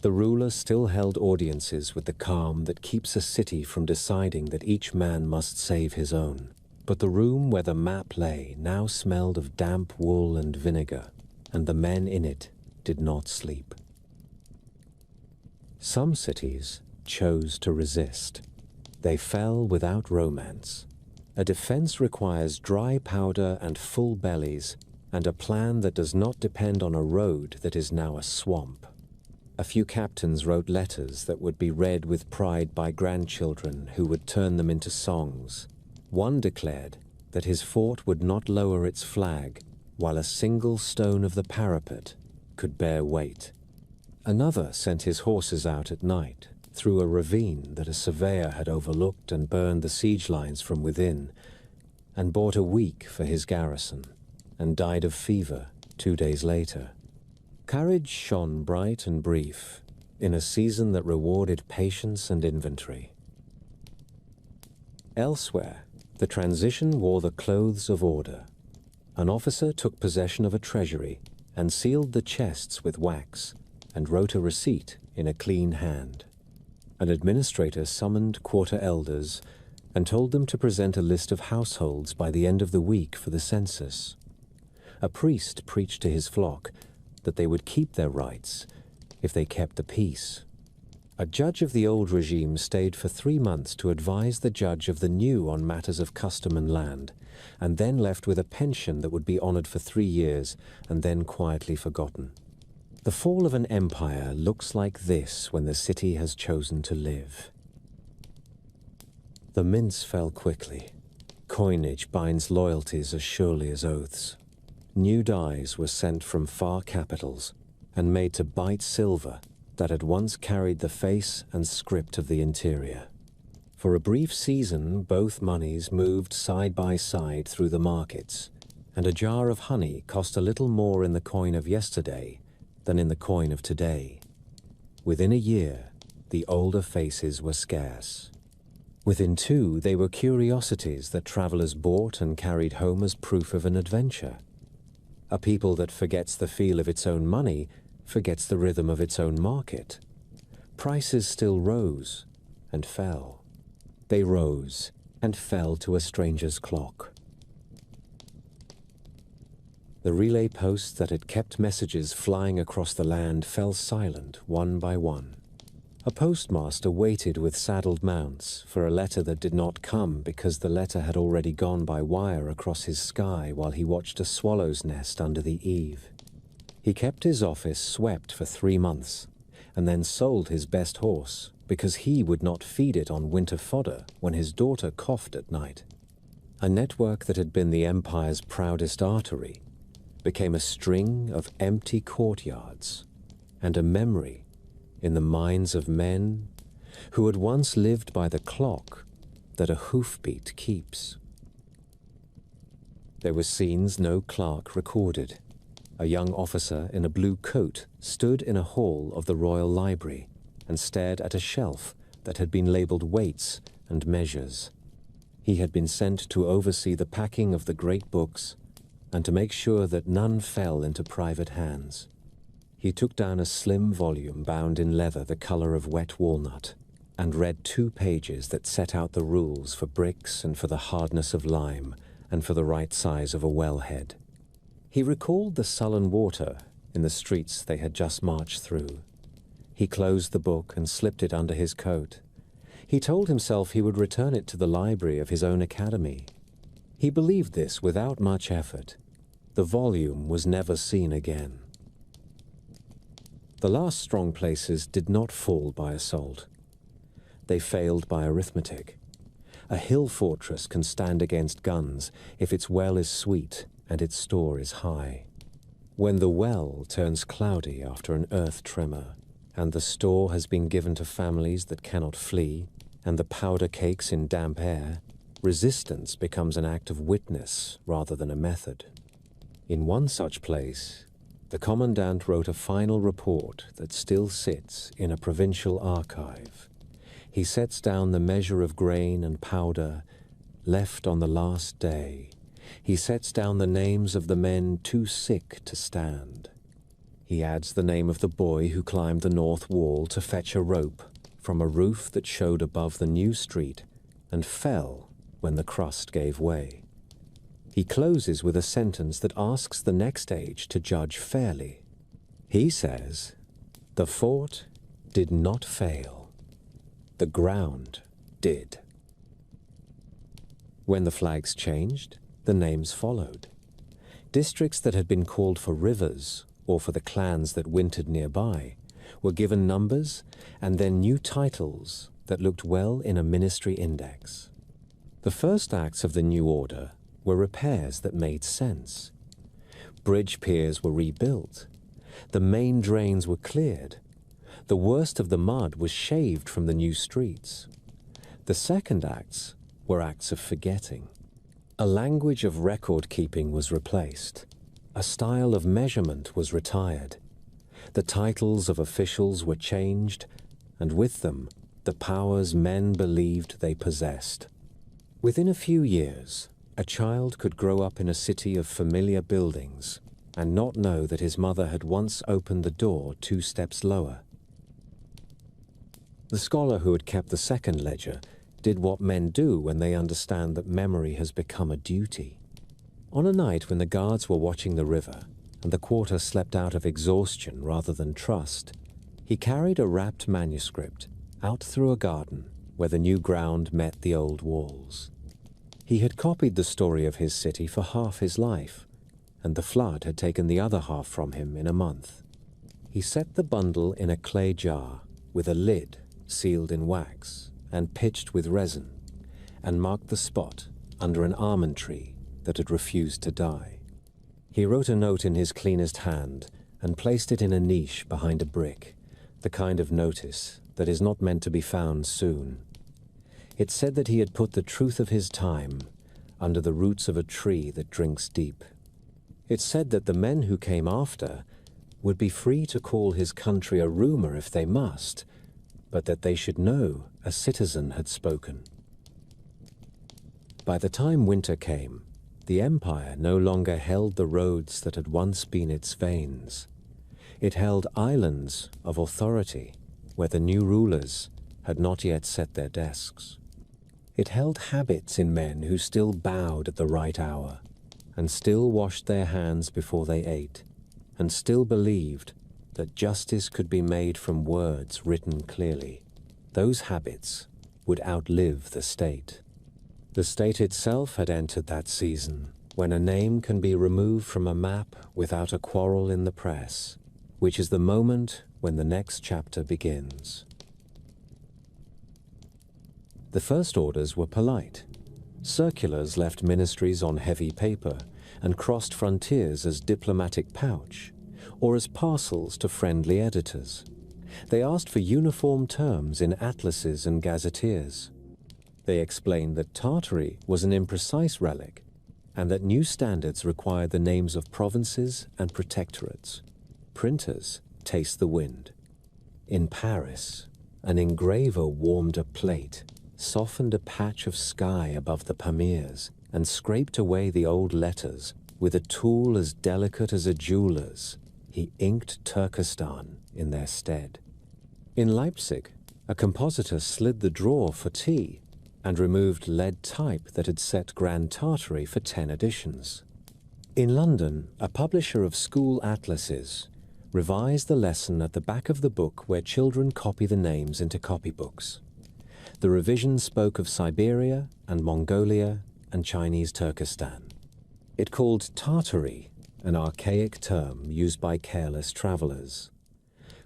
The ruler still held audiences with the calm that keeps a city from deciding that each man must save his own. But the room where the map lay now smelled of damp wool and vinegar, and the men in it did not sleep. Some cities chose to resist. They fell without romance. A defense requires dry powder and full bellies, and a plan that does not depend on a road that is now a swamp. A few captains wrote letters that would be read with pride by grandchildren who would turn them into songs, One declared that his fort would not lower its flag while a single stone of the parapet could bear weight. Another sent his horses out at night through a ravine that a surveyor had overlooked and burned the siege lines from within, and bought a week for his garrison, and died of fever 2 days later. Courage shone bright and brief in a season that rewarded patience and inventory. Elsewhere, the transition wore the clothes of order. An officer took possession of a treasury and sealed the chests with wax and wrote a receipt in a clean hand. An administrator summoned quarter elders and told them to present a list of households by the end of the week for the census. A priest preached to his flock that they would keep their rights if they kept the peace. A judge of the old regime stayed for 3 months to advise the judge of the new on matters of custom and land, and then left with a pension that would be honored for 3 years and then quietly forgotten. The fall of an empire looks like this when the city has chosen to live. The mints fell quickly. Coinage binds loyalties as surely as oaths. New dies were sent from far capitals and made to bite silver that had once carried the face and script of the interior. For a brief season, both monies moved side by side through the markets, and a jar of honey cost a little more in the coin of yesterday than in the coin of today. Within a year, the older faces were scarce. Within 2, they were curiosities that travelers bought and carried home as proof of an adventure. A people that forgets the feel of its own money forgets the rhythm of its own market. Prices still rose and fell. They rose and fell to a stranger's clock. The relay posts that had kept messages flying across the land fell silent one by one. A postmaster waited with saddled mounts for a letter that did not come because the letter had already gone by wire across his sky while he watched a swallow's nest under the eave. He kept his office swept for 3 months, and then sold his best horse because he would not feed it on winter fodder when his daughter coughed at night. A network that had been the empire's proudest artery became a string of empty courtyards and a memory in the minds of men who had once lived by the clock that a hoofbeat keeps. There were scenes no clerk recorded. A young officer in a blue coat stood in a hall of the Royal Library and stared at a shelf that had been labeled weights and measures. He had been sent to oversee the packing of the great books and to make sure that none fell into private hands. He took down a slim volume bound in leather the color of wet walnut and read 2 pages that set out the rules for bricks and for the hardness of lime and for the right size of a wellhead. He recalled the sullen water in the streets they had just marched through. He closed the book and slipped it under his coat. He told himself he would return it to the library of his own academy. He believed this without much effort. The volume was never seen again. The last strong places did not fall by assault. They failed by arithmetic. A hill fortress can stand against guns if its well is sweet and its store is high. When the well turns cloudy after an earth tremor, and the store has been given to families that cannot flee, and the powder cakes in damp air, resistance becomes an act of witness rather than a method. In one such place, the commandant wrote a final report that still sits in a provincial archive. He sets down the measure of grain and powder left on the last day. He sets down the names of the men too sick to stand. He adds the name of the boy who climbed the north wall to fetch a rope from a roof that showed above the new street and fell when the crust gave way. He closes with a sentence that asks the next age to judge fairly. He says, "The fort did not fail. The ground did." When the flags changed, the names followed. Districts that had been called for rivers or for the clans that wintered nearby were given numbers and then new titles that looked well in a ministry index. The first acts of the new order were repairs that made sense. Bridge piers were rebuilt. The main drains were cleared. The worst of the mud was shaved from the new streets. The second acts were acts of forgetting. A language of record-keeping was replaced. A style of measurement was retired. The titles of officials were changed, and with them, the powers men believed they possessed. Within a few years, a child could grow up in a city of familiar buildings and not know that his mother had once opened the door 2 steps lower. The scholar who had kept the second ledger did what men do when they understand that memory has become a duty. On a night when the guards were watching the river and the quarter slept out of exhaustion rather than trust, he carried a wrapped manuscript out through a garden where the new ground met the old walls. He had copied the story of his city for half his life, and the flood had taken the other half from him in a month. He set the bundle in a clay jar with a lid sealed in wax and pitched with resin, and marked the spot under an almond tree that had refused to die. He wrote a note in his cleanest hand and placed it in a niche behind a brick, the kind of notice that is not meant to be found soon. It said that he had put the truth of his time under the roots of a tree that drinks deep. It said that the men who came after would be free to call his country a rumor if they must, but that they should know a citizen had spoken. By the time winter came, the empire no longer held the roads that had once been its veins. It held islands of authority where the new rulers had not yet set their desks. It held habits in men who still bowed at the right hour, and still washed their hands before they ate, and still believed that justice could be made from words written clearly. Those habits would outlive the state. The state itself had entered that season when a name can be removed from a map without a quarrel in the press, which is the moment when the next chapter begins. The first orders were polite. Circulars left ministries on heavy paper and crossed frontiers as diplomatic pouch, or as parcels to friendly editors. They asked for uniform terms in atlases and gazetteers. They explained that Tartary was an imprecise relic, and that new standards required the names of provinces and protectorates. Printers taste the wind. In Paris, an engraver warmed a plate, softened a patch of sky above the Pamirs, and scraped away the old letters with a tool as delicate as a jeweler's. He inked Turkestan in their stead. In Leipzig, a compositor slid the drawer for tea and removed lead type that had set Grand Tartary for 10 editions. In London, a publisher of school atlases revised the lesson at the back of the book where children copy the names into copybooks. The revision spoke of Siberia and Mongolia and Chinese Turkestan. It called Tartary an archaic term used by careless travelers.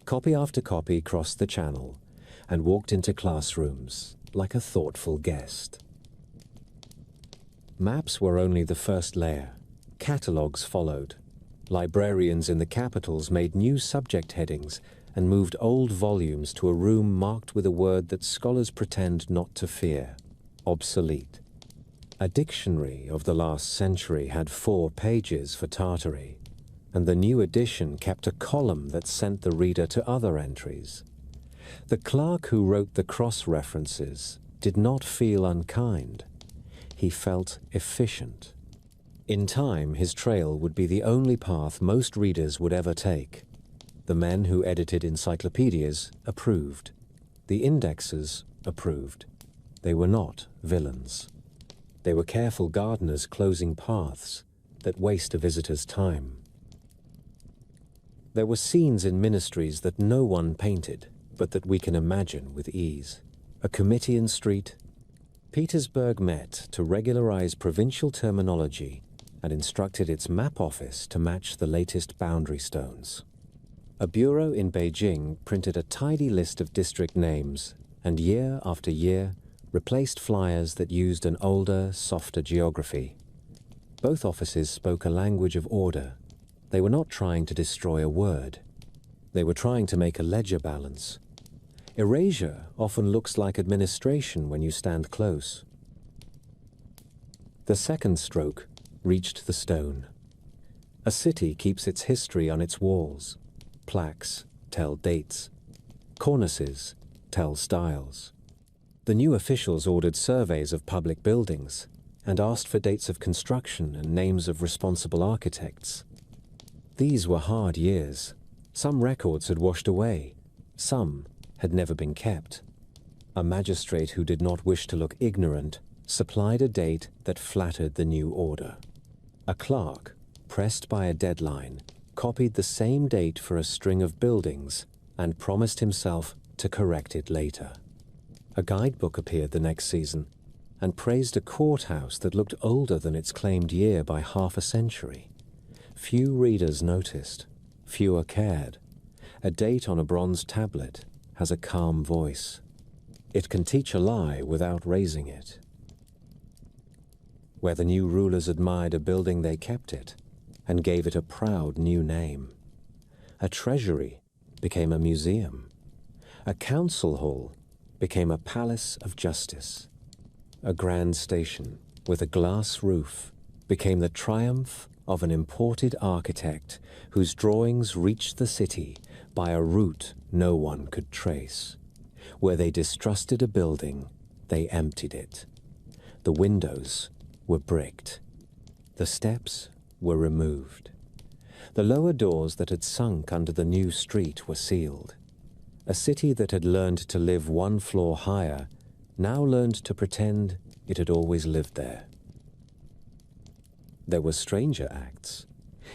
Copy after copy crossed the channel and walked into classrooms like a thoughtful guest. Maps were only the first layer. Catalogues followed. Librarians in the capitals made new subject headings and moved old volumes to a room marked with a word that scholars pretend not to fear: obsolete. A dictionary of the last century had 4 pages for Tartary, and the new edition kept a column that sent the reader to other entries. The clerk who wrote the cross-references did not feel unkind. He felt efficient. In time, his trail would be the only path most readers would ever take. The men who edited encyclopedias approved. The indexers approved. They were not villains. They were careful gardeners closing paths that waste a visitor's time. There were scenes in ministries that no one painted, but that we can imagine with ease. A committee in street. Petersburg met to regularize provincial terminology and instructed its map office to match the latest boundary stones. A bureau in Beijing printed a tidy list of district names and year after year replaced flyers that used an older, softer geography. Both offices spoke a language of order. They were not trying to destroy a word. They were trying to make a ledger balance. Erasure often looks like administration when you stand close. The second stroke reached the stone. A city keeps its history on its walls. Plaques tell dates. Cornices tell styles. The new officials ordered surveys of public buildings and asked for dates of construction and names of responsible architects. These were hard years. Some records had washed away. Some had never been kept. A magistrate who did not wish to look ignorant supplied a date that flattered the new order. A clerk, pressed by a deadline, copied the same date for a string of buildings and promised himself to correct it later. A guidebook appeared the next season and praised a courthouse that looked older than its claimed year by half a century. Few readers noticed. Fewer cared. A date on a bronze tablet has a calm voice. It can teach a lie without raising it. Where the new rulers admired a building, they kept it and gave it a proud new name. A treasury became a museum. A council hall became a palace of justice. A grand station with a glass roof became the triumph of an imported architect whose drawings reached the city by a route no one could trace. Where they distrusted a building, they emptied it. The windows were bricked. The steps were removed. The lower doors that had sunk under the new street were sealed. A city that had learned to live one floor higher now learned to pretend it had always lived there. There were stranger acts.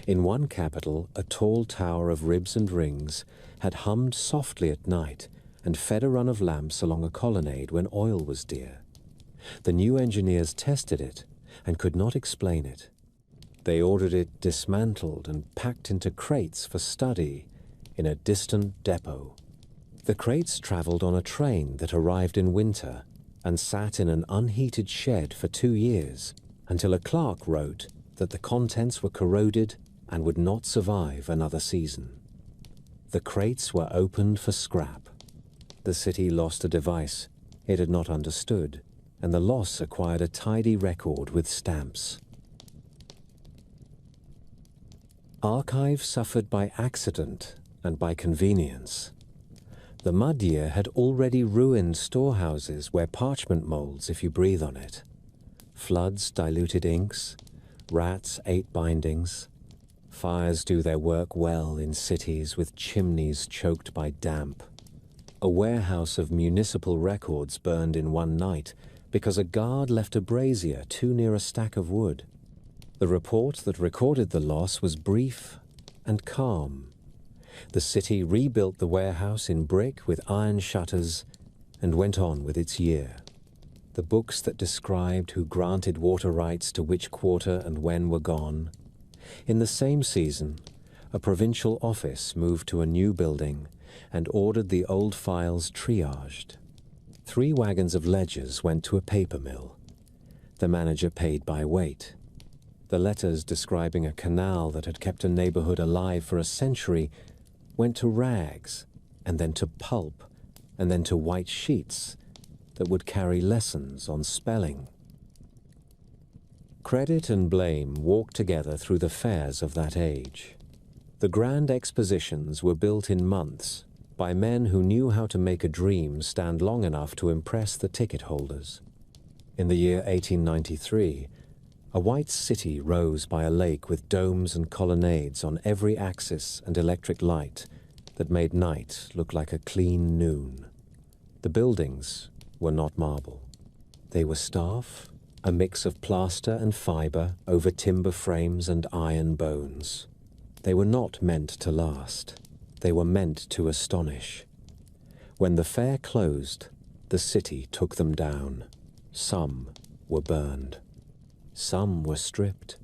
In one capital, a tall tower of ribs and rings had hummed softly at night and fed a run of lamps along a colonnade when oil was dear. The new engineers tested it and could not explain it. They ordered it dismantled and packed into crates for study in a distant depot. The crates traveled on a train that arrived in winter and sat in an unheated shed for 2 years until a clerk wrote that the contents were corroded and would not survive another season. The crates were opened for scrap. The city lost a device it had not understood, and the loss acquired a tidy record with stamps. Archive suffered by accident and by convenience. The mud year had already ruined storehouses where parchment molds if you breathe on it. Floods diluted inks. Rats ate bindings. Fires do their work well in cities with chimneys choked by damp. A warehouse of municipal records burned in one night because a guard left a brazier too near a stack of wood. The report that recorded the loss was brief and calm. The city rebuilt the warehouse in brick with iron shutters and went on with its year. The books that described who granted water rights to which quarter and when were gone. In the same season, a provincial office moved to a new building and ordered the old files triaged. 3 wagons of ledgers went to a paper mill. The manager paid by weight. The letters describing a canal that had kept a neighborhood alive for a century went to rags, and then to pulp, and then to white sheets that would carry lessons on spelling. Credit and blame walked together through the fairs of that age. The grand expositions were built in months by men who knew how to make a dream stand long enough to impress the ticket holders. In the year 1893, a white city rose by a lake with domes and colonnades on every axis and electric light that made night look like a clean noon. The buildings were not marble. They were staff, a mix of plaster and fiber over timber frames and iron bones. They were not meant to last. They were meant to astonish. When the fair closed, the city took them down. Some were burned. Some were stripped.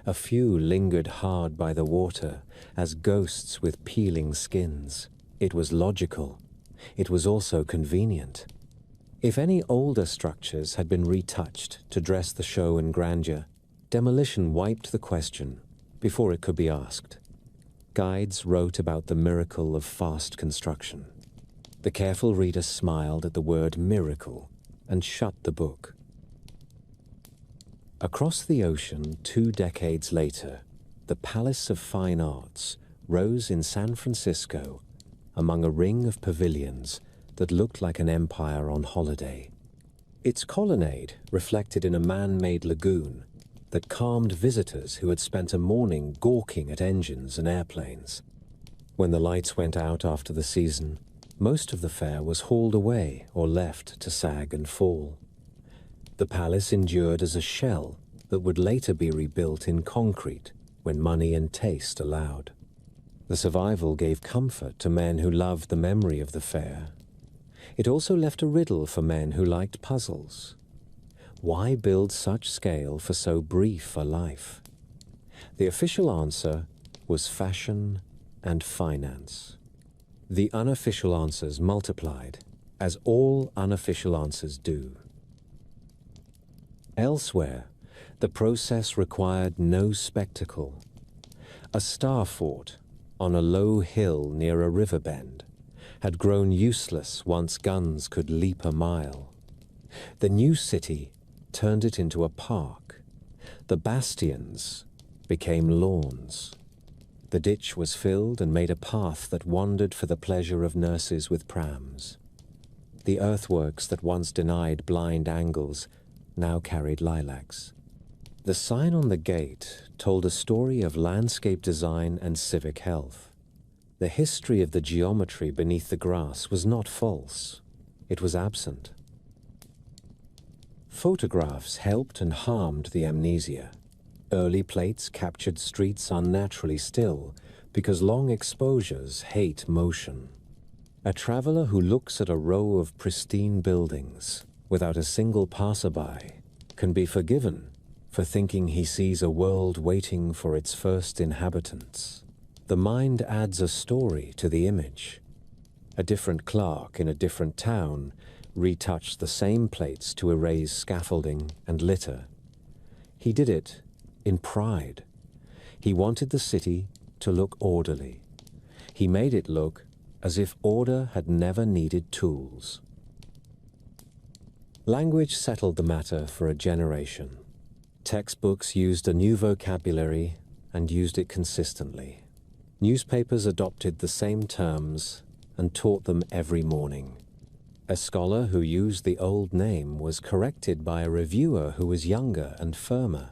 A few lingered hard by the water as ghosts with peeling skins. It was logical. It was also convenient. If any older structures had been retouched to dress the show in grandeur, demolition wiped the question before it could be asked. Guides wrote about the miracle of fast construction. The careful reader smiled at the word miracle and shut the book. Across the ocean, 2 decades later, the Palace of Fine Arts rose in San Francisco among a ring of pavilions that looked like an empire on holiday. Its colonnade reflected in a man-made lagoon that calmed visitors who had spent a morning gawking at engines and airplanes. When the lights went out after the season, most of the fair was hauled away or left to sag and fall. The palace endured as a shell that would later be rebuilt in concrete when money and taste allowed. The survival gave comfort to men who loved the memory of the fair. It also left a riddle for men who liked puzzles. Why build such scale for so brief a life? The official answer was fashion and finance. The unofficial answers multiplied, as all unofficial answers do. Elsewhere, the process required no spectacle. A star fort on a low hill near a river bend had grown useless once guns could leap a mile. The new city turned it into a park. The bastions became lawns. The ditch was filled and made a path that wandered for the pleasure of nurses with prams. The earthworks that once denied blind angles now carried lilacs. The sign on the gate told a story of landscape design and civic health. The history of the geometry beneath the grass was not false. It was absent. Photographs helped and harmed the amnesia. Early plates captured streets unnaturally still because long exposures hate motion. A traveler who looks at a row of pristine buildings without a single passerby can be forgiven for thinking he sees a world waiting for its first inhabitants. The mind adds a story to the image. A different clerk in a different town retouched the same plates to erase scaffolding and litter. He did it in pride. He wanted the city to look orderly. He made it look as if order had never needed tools. Language settled the matter for a generation. Textbooks used a new vocabulary and used it consistently. Newspapers adopted the same terms and taught them every morning. A scholar who used the old name was corrected by a reviewer who was younger and firmer.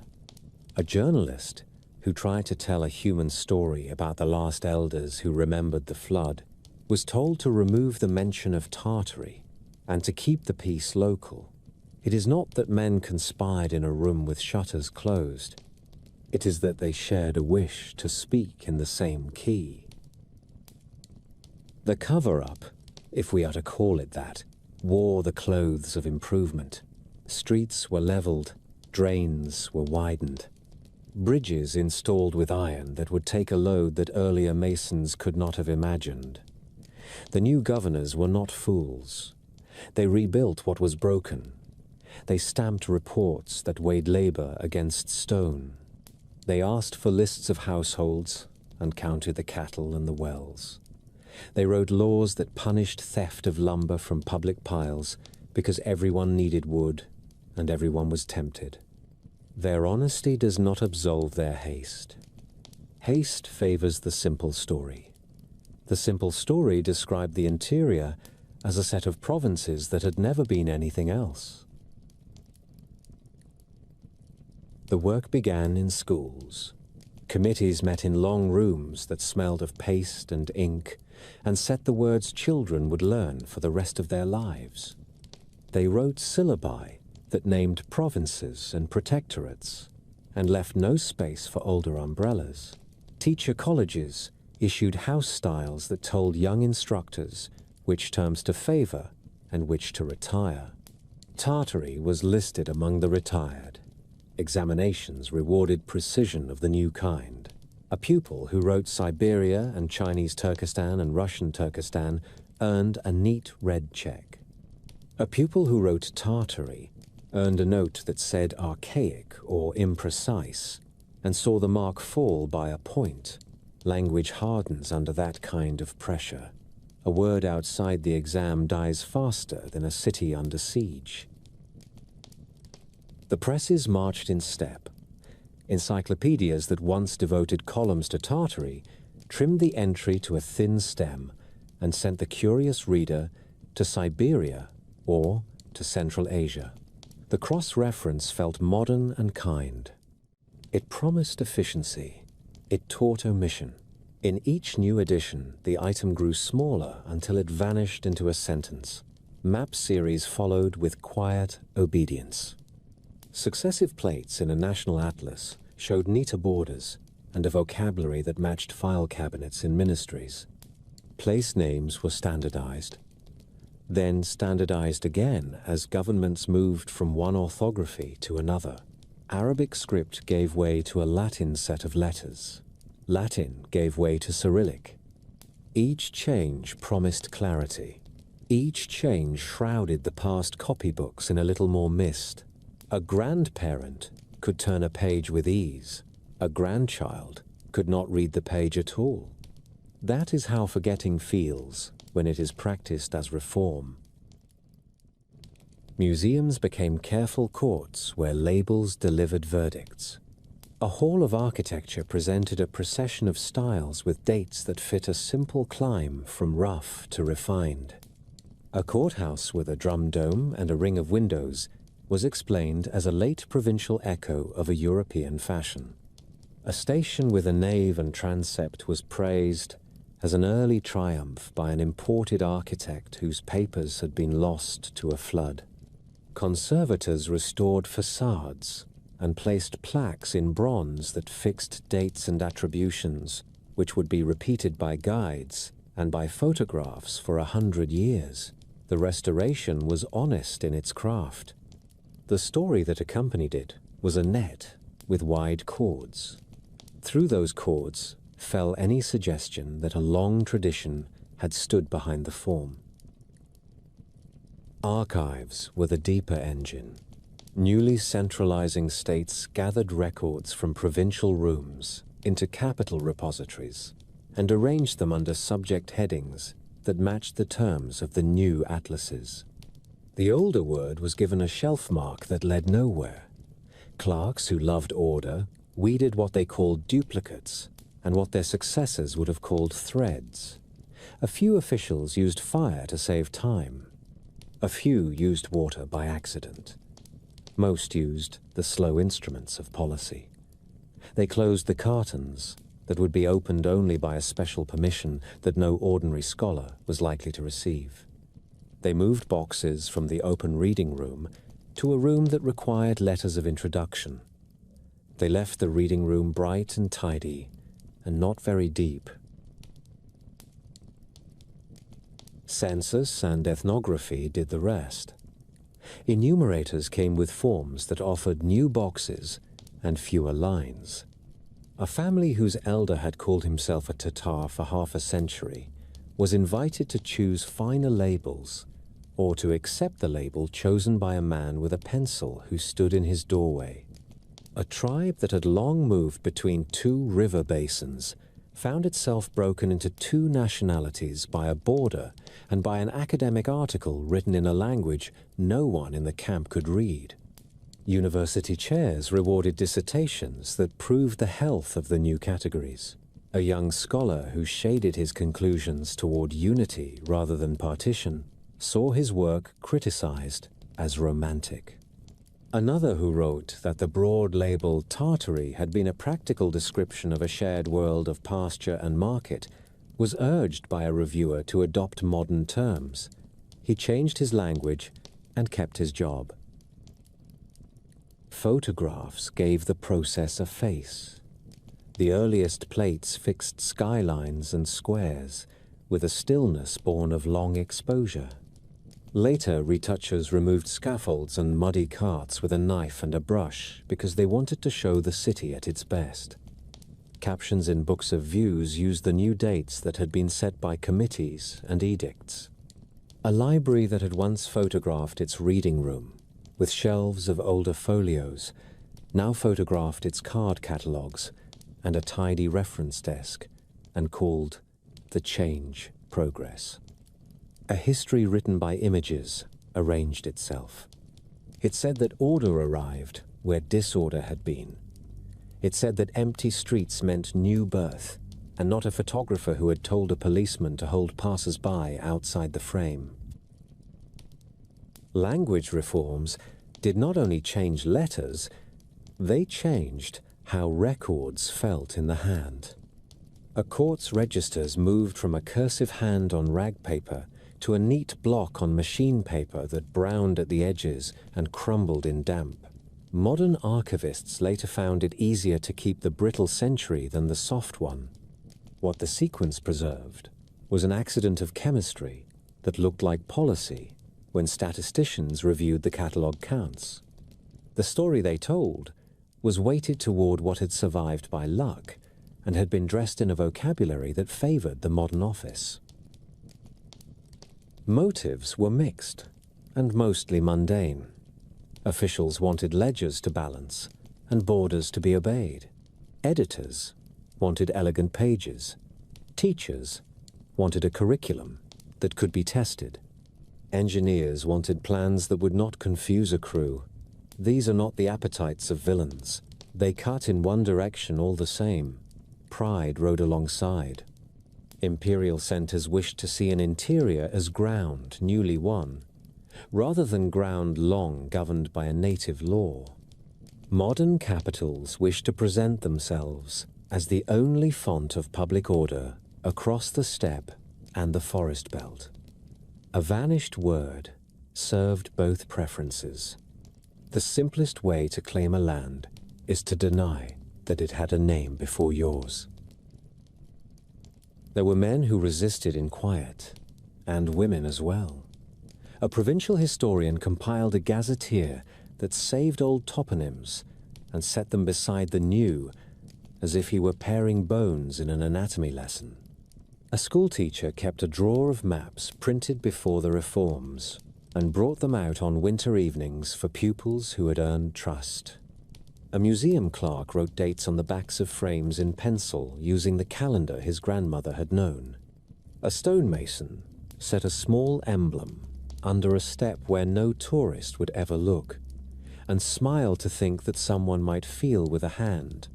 A journalist who tried to tell a human story about the last elders who remembered the flood was told to remove the mention of Tartary and to keep the peace local. It is not that men conspired in a room with shutters closed. It is that they shared a wish to speak in the same key. The cover-up, if we are to call it that, wore the clothes of improvement. Streets were leveled, drains were widened. Bridges installed with iron that would take a load that earlier masons could not have imagined. The new governors were not fools. They rebuilt what was broken. They stamped reports that weighed labor against stone. They asked for lists of households and counted the cattle and the wells. They wrote laws that punished theft of lumber from public piles because everyone needed wood and everyone was tempted. Their honesty does not absolve their haste. Haste favors the simple story. The simple story described the interior as a set of provinces that had never been anything else. The work began in schools. Committees met in long rooms that smelled of paste and ink and set the words children would learn for the rest of their lives. They wrote syllabi that named provinces and protectorates and left no space for older umbrellas. Teacher colleges issued house styles that told young instructors which terms to favor and which to retire. Tartary was listed among the retired. Examinations rewarded precision of the new kind. A pupil who wrote Siberia and Chinese Turkestan and Russian Turkestan earned a neat red check. A pupil who wrote Tartary earned a note that said archaic or imprecise, and saw the mark fall by a point. Language hardens under that kind of pressure. A word outside the exam dies faster than a city under siege. The presses marched in step. Encyclopedias that once devoted columns to Tartary trimmed the entry to a thin stem and sent the curious reader to Siberia or to Central Asia. The cross-reference felt modern and kind. It promised efficiency. It taught omission. In each new edition, the item grew smaller until it vanished into a sentence. Map series followed with quiet obedience. Successive plates in a national atlas showed neater borders and a vocabulary that matched file cabinets in ministries. Place names were standardized, then standardized again as governments moved from one orthography to another. Arabic script gave way to a Latin set of letters. Latin gave way to Cyrillic. Each change promised clarity. Each change shrouded the past copybooks in a little more mist. A grandparent could turn a page with ease. A grandchild could not read the page at all. That is how forgetting feels when it is practiced as reform. Museums became careful courts where labels delivered verdicts. A hall of architecture presented a procession of styles with dates that fit a simple climb from rough to refined. A courthouse with a drum dome and a ring of windows was explained as a late provincial echo of a European fashion. A station with a nave and transept was praised as an early triumph by an imported architect whose papers had been lost to a flood. Conservators restored facades and placed plaques in bronze that fixed dates and attributions, which would be repeated by guides and by photographs for 100 years. The restoration was honest in its craft. The story that accompanied it was a net with wide cords. Through those cords fell any suggestion that a long tradition had stood behind the form. Archives were the deeper engine. Newly centralizing states gathered records from provincial rooms into capital repositories and arranged them under subject headings that matched the terms of the new atlases. The older word was given a shelf mark that led nowhere. Clerks who loved order weeded what they called duplicates and what their successors would have called threads. A few officials used fire to save time. A few used water by accident. Most used the slow instruments of policy. They closed the cartons that would be opened only by a special permission that no ordinary scholar was likely to receive. They moved boxes from the open reading room to a room that required letters of introduction. They left the reading room bright and tidy and not very deep. Census and ethnography did the rest. Enumerators came with forms that offered new boxes and fewer lines. A family whose elder had called himself a Tatar for half a century was invited to choose finer labels or to accept the label chosen by a man with a pencil who stood in his doorway. A tribe that had long moved between two river basins found itself broken into two nationalities by a border and by an academic article written in a language no one in the camp could read. University chairs rewarded dissertations that proved the health of the new categories. A young scholar who shaded his conclusions toward unity rather than partition saw his work criticized as romantic. Another who wrote that the broad label Tartary had been a practical description of a shared world of pasture and market was urged by a reviewer to adopt modern terms. He changed his language and kept his job. Photographs gave the process a face. The earliest plates fixed skylines and squares with a stillness born of long exposure. Later, retouchers removed scaffolds and muddy carts with a knife and a brush because they wanted to show the city at its best. Captions in books of views used the new dates that had been set by committees and edicts. A library that had once photographed its reading room, with shelves of older folios, now photographed its card catalogues and a tidy reference desk, and called The Change Progress. A history written by images arranged itself. It said that order arrived where disorder had been. It said that empty streets meant new birth, and not a photographer who had told a policeman to hold passers-by outside the frame. Language reforms did not only change letters, they changed how records felt in the hand. A court's registers moved from a cursive hand on rag paper to a neat block on machine paper that browned at the edges and crumbled in damp. Modern archivists later found it easier to keep the brittle century than the soft one. What the sequence preserved was an accident of chemistry that looked like policy when statisticians reviewed the catalogue counts. The story they told was weighted toward what had survived by luck and had been dressed in a vocabulary that favored the modern office. Motives were mixed and mostly mundane. Officials wanted ledgers to balance and borders to be obeyed. Editors wanted elegant pages. Teachers wanted a curriculum that could be tested. Engineers wanted plans that would not confuse a crew. These are not the appetites of villains. They cut in one direction all the same. Pride rode alongside. Imperial centers wished to see an interior as ground newly won, rather than ground long governed by a native law. Modern capitals wished to present themselves as the only font of public order across the steppe and the forest belt. A vanished word served both preferences. The simplest way to claim a land is to deny that it had a name before yours. There were men who resisted in quiet, and women as well. A provincial historian compiled a gazetteer that saved old toponyms and set them beside the new, as if he were paring bones in an anatomy lesson. A schoolteacher kept a drawer of maps printed before the reforms and brought them out on winter evenings for pupils who had earned trust. A museum clerk wrote dates on the backs of frames in pencil using the calendar his grandmother had known. A stonemason set a small emblem under a step where no tourist would ever look, and smiled to think that someone might feel with a hand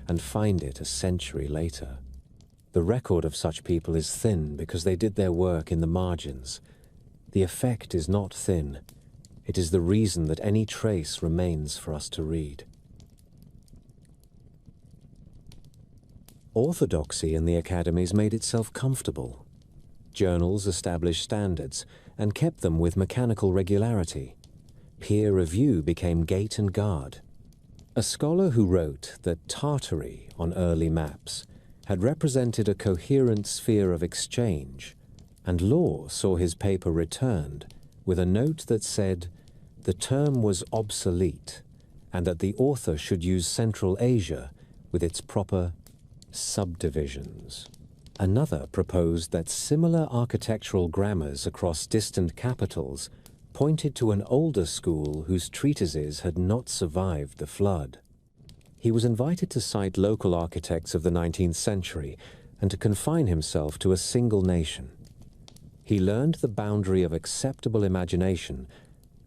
and find it a century later. The record of such people is thin because they did their work in the margins. The effect is not thin. It is the reason that any trace remains for us to read. Orthodoxy in the academies made itself comfortable. Journals established standards and kept them with mechanical regularity. Peer review became gate and guard. A scholar who wrote that Tartary on early maps had represented a coherent sphere of exchange, and Law saw his paper returned with a note that said the term was obsolete and that the author should use Central Asia with its proper subdivisions. Another proposed that similar architectural grammars across distant capitals pointed to an older school whose treatises had not survived the flood. He was invited to cite local architects of the 19th century and to confine himself to a single nation. He learned the boundary of acceptable imagination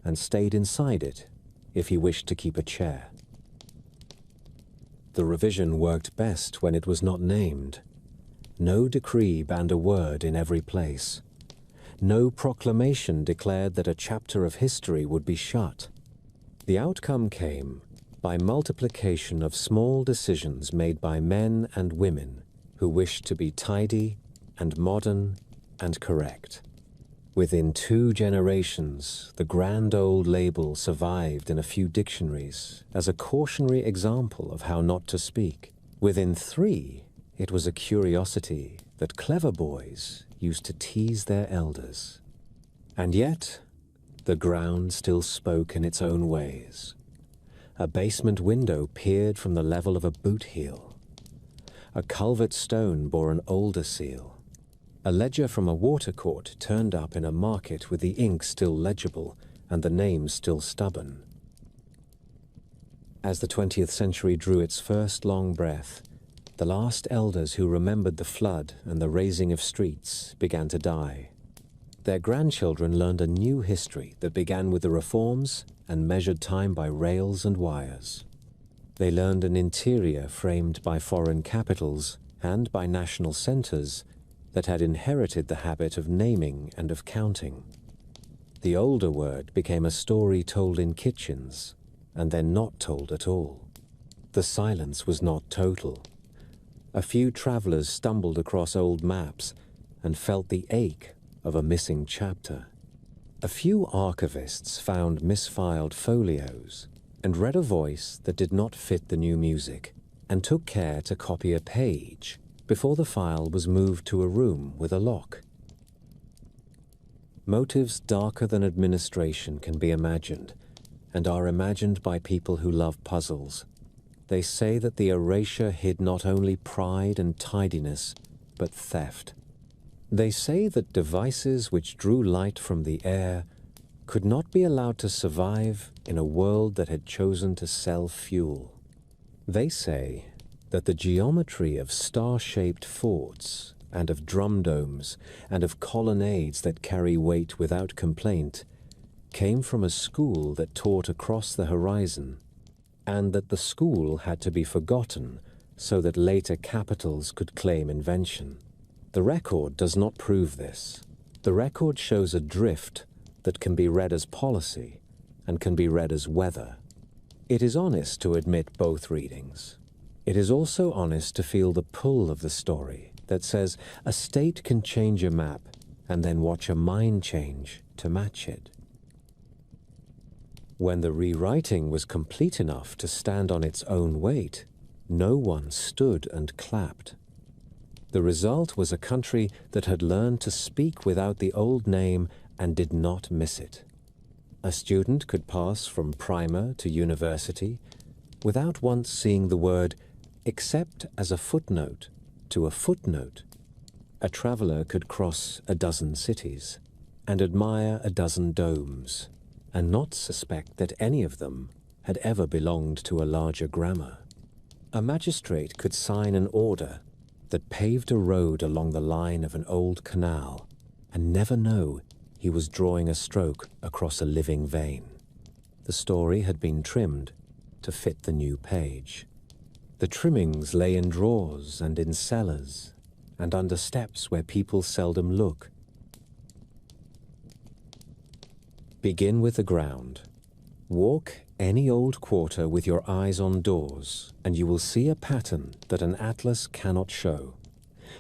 and stayed inside it if he wished to keep a chair. The revision worked best when it was not named. No decree banned a word in every place. No proclamation declared that a chapter of history would be shut. The outcome came by multiplication of small decisions made by men and women who wished to be tidy and modern and correct. Within 2 generations, the grand old label survived in a few dictionaries as a cautionary example of how not to speak. Within 3, it was a curiosity that clever boys used to tease their elders. And yet, the ground still spoke in its own ways. A basement window peered from the level of a boot heel. A culvert stone bore an older seal. A ledger from a watercourt turned up in a market with the ink still legible and the names still stubborn. As the 20th century drew its first long breath, the last elders who remembered the flood and the razing of streets began to die. Their grandchildren learned a new history that began with the reforms and measured time by rails and wires. They learned an interior framed by foreign capitals and by national centers that had inherited the habit of naming and of counting. The older word became a story told in kitchens, and then not told at all. The silence was not total. A few travelers stumbled across old maps and felt the ache of a missing chapter. A few archivists found misfiled folios and read a voice that did not fit the new music, and took care to copy a page before the file was moved to a room with a lock. Motives darker than administration can be imagined, and are imagined by people who love puzzles. They say that the erasure hid not only pride and tidiness, but theft. They say that devices which drew light from the air could not be allowed to survive in a world that had chosen to sell fuel. They say that the geometry of star-shaped forts and of drum domes and of colonnades that carry weight without complaint came from a school that taught across the horizon, and that the school had to be forgotten so that later capitals could claim invention. The record does not prove this. The record shows a drift that can be read as policy and can be read as weather. It is honest to admit both readings. It is also honest to feel the pull of the story that says a state can change a map and then watch a mind change to match it. When the rewriting was complete enough to stand on its own weight, no one stood and clapped. The result was a country that had learned to speak without the old name and did not miss it. A student could pass from primer to university without once seeing the word except as a footnote to a footnote. A traveler could cross a dozen cities and admire a dozen domes and not suspect that any of them had ever belonged to a larger grammar. A magistrate could sign an order that paved a road along the line of an old canal and never know he was drawing a stroke across a living vein. The story had been trimmed to fit the new page. The trimmings lay in drawers and in cellars and under steps where people seldom look. Begin with the ground. Walk any old quarter with your eyes on doors, and you will see a pattern that an atlas cannot show.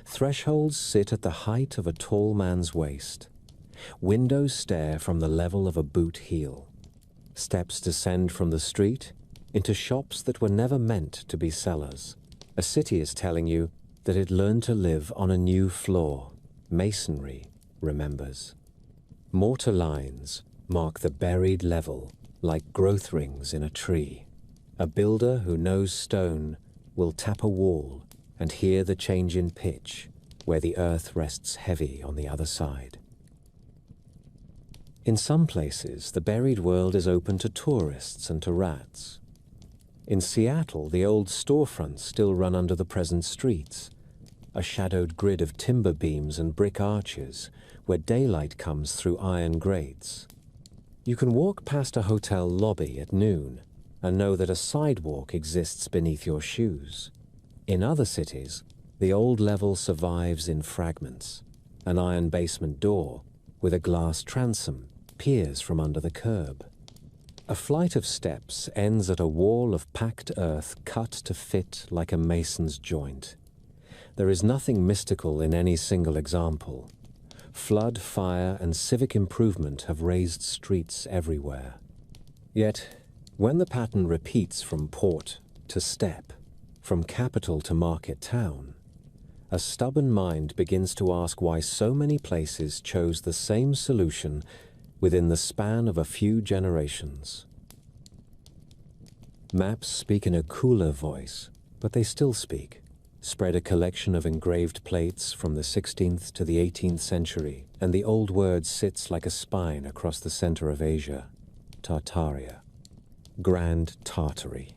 Thresholds sit at the height of a tall man's waist. Windows stare from the level of a boot heel. Steps descend from the street into shops that were never meant to be cellars. A city is telling you that it learned to live on a new floor. Masonry remembers. Mortar lines mark the buried level like growth rings in a tree. A builder who knows stone will tap a wall and hear the change in pitch where the earth rests heavy on the other side. In some places, the buried world is open to tourists and to rats. In Seattle, the old storefronts still run under the present streets, a shadowed grid of timber beams and brick arches where daylight comes through iron grates. You can walk past a hotel lobby at noon and know that a sidewalk exists beneath your shoes. In other cities, the old level survives in fragments. An iron basement door with a glass transom peers from under the curb. A flight of steps ends at a wall of packed earth cut to fit like a mason's joint. There is nothing mystical in any single example. Flood, fire, and civic improvement have raised streets everywhere. Yet, when the pattern repeats from port to step, from capital to market town, a stubborn mind begins to ask why so many places chose the same solution within the span of a few generations. Maps speak in a cooler voice, but they still speak. spread a collection of engraved plates from the 16th to the 18th century, and the old word sits like a spine across the center of Asia, Tartaria. Grand Tartary.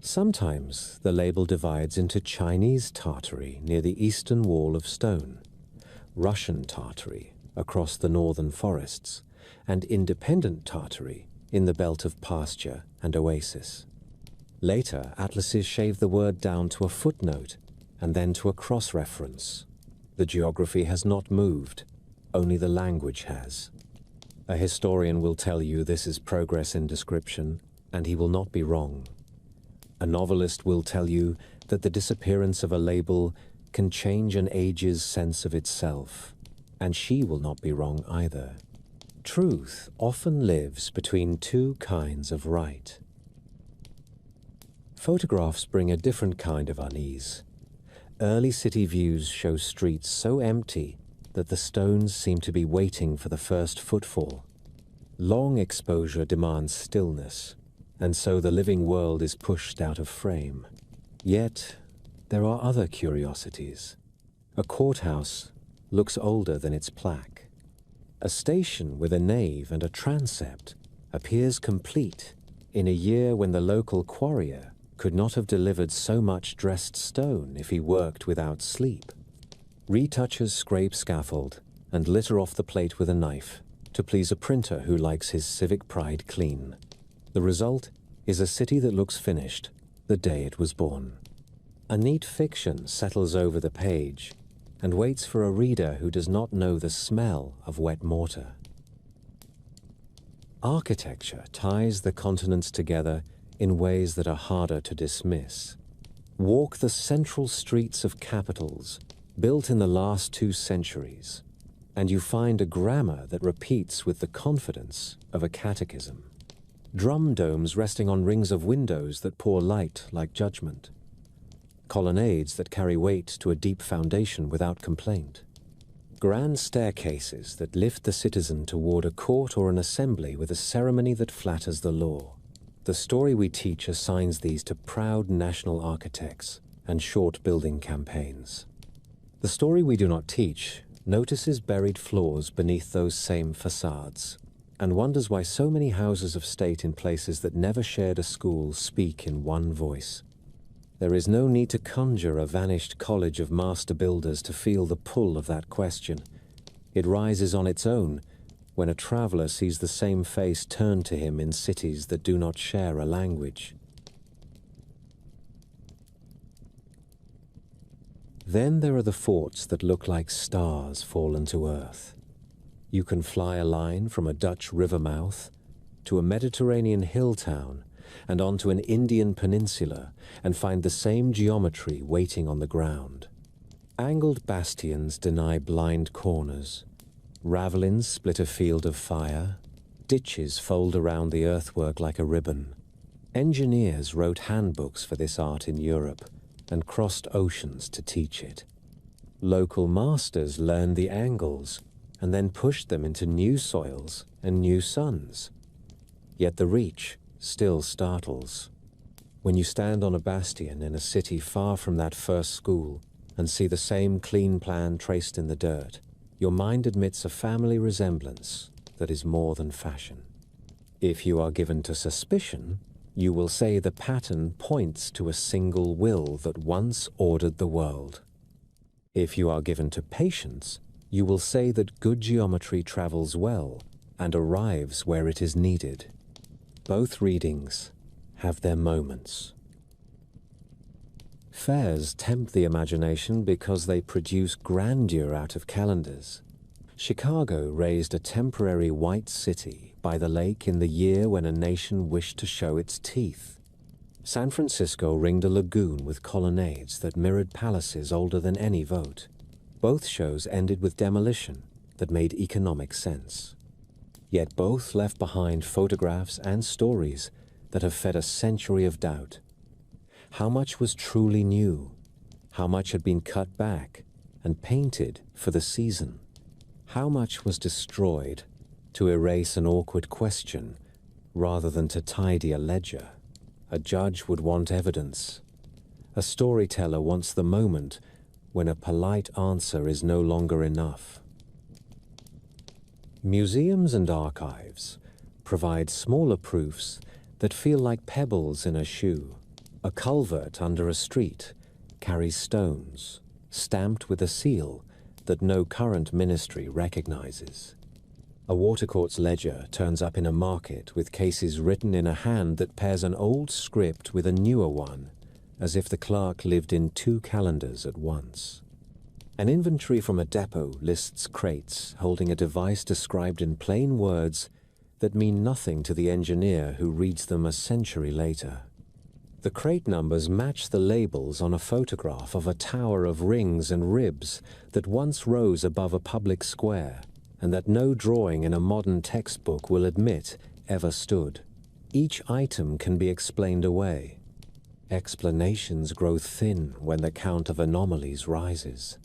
Sometimes the label divides into Chinese Tartary near the eastern wall of stone, Russian Tartary across the northern forests, and independent Tartary in the belt of pasture and oasis. Later, atlases shave the word down to a footnote and then to a cross-reference. The geography has not moved, only the language has. A historian will tell you this is progress in description, and he will not be wrong. A novelist will tell you that the disappearance of a label can change an age's sense of itself, and she will not be wrong either. Truth often lives between two kinds of right. Photographs bring a different kind of unease. Early city views show streets so empty that the stones seem to be waiting for the first footfall. Long exposure demands stillness, and so the living world is pushed out of frame. Yet, there are other curiosities. A courthouse looks older than its plaque. A station with a nave and a transept appears complete in a year when the local quarrier could not have delivered so much dressed stone if he worked without sleep. Retouchers scrape scaffold and litter off the plate with a knife to please a printer who likes his civic pride clean. The result is a city that looks finished the day it was born. A neat fiction settles over the page and waits for a reader who does not know the smell of wet mortar. Architecture ties the continents together in ways that are harder to dismiss. Walk the central streets of capitals built in the last 2 centuries, and you find a grammar that repeats with the confidence of a catechism. Drum domes resting on rings of windows that pour light like judgment. Colonnades that carry weight to a deep foundation without complaint. Grand staircases that lift the citizen toward a court or an assembly with a ceremony that flatters the law. The story we teach assigns these to proud national architects and short building campaigns. The story we do not teach notices buried flaws beneath those same facades, and wonders why so many houses of state in places that never shared a school speak in one voice. There is no need to conjure a vanished college of master builders to feel the pull of that question. It rises on its own when a traveler sees the same face turned to him in cities that do not share a language. Then there are the forts that look like stars fallen to earth. You can fly a line from a Dutch river mouth to a Mediterranean hill town and onto an Indian peninsula and find the same geometry waiting on the ground. Angled bastions deny blind corners. Ravelins split a field of fire. Ditches fold around the earthwork like a ribbon. Engineers wrote handbooks for this art in Europe and crossed oceans to teach it. Local masters learned the angles and then pushed them into new soils and new suns. Yet the reach still startles. When you stand on a bastion in a city far from that first school and see the same clean plan traced in the dirt, your mind admits a family resemblance that is more than fashion. If you are given to suspicion, you will say the pattern points to a single will that once ordered the world. If you are given to patience, you will say that good geometry travels well and arrives where it is needed. Both readings have their moments. Fairs tempt the imagination because they produce grandeur out of calendars. Chicago raised a temporary white city by the lake in the year when a nation wished to show its teeth. San Francisco ringed a lagoon with colonnades that mirrored palaces older than any vote. Both shows ended with demolition that made economic sense. Yet both left behind photographs and stories that have fed a century of doubt. How much was truly new? How much had been cut back and painted for the season? How much was destroyed to erase an awkward question rather than to tidy a ledger? A judge would want evidence. A storyteller wants the moment when a polite answer is no longer enough. Museums and archives provide smaller proofs that feel like pebbles in a shoe. A culvert under a street carries stones, stamped with a seal that no current ministry recognizes. A watercourt's ledger turns up in a market with cases written in a hand that pairs an old script with a newer one, as if the clerk lived in two calendars at once. An inventory from a depot lists crates holding a device described in plain words that mean nothing to the engineer who reads them a century later. The crate numbers match the labels on a photograph of a tower of rings and ribs that once rose above a public square, and that no drawing in a modern textbook will admit ever stood. Each item can be explained away. Explanations grow thin when the count of anomalies rises.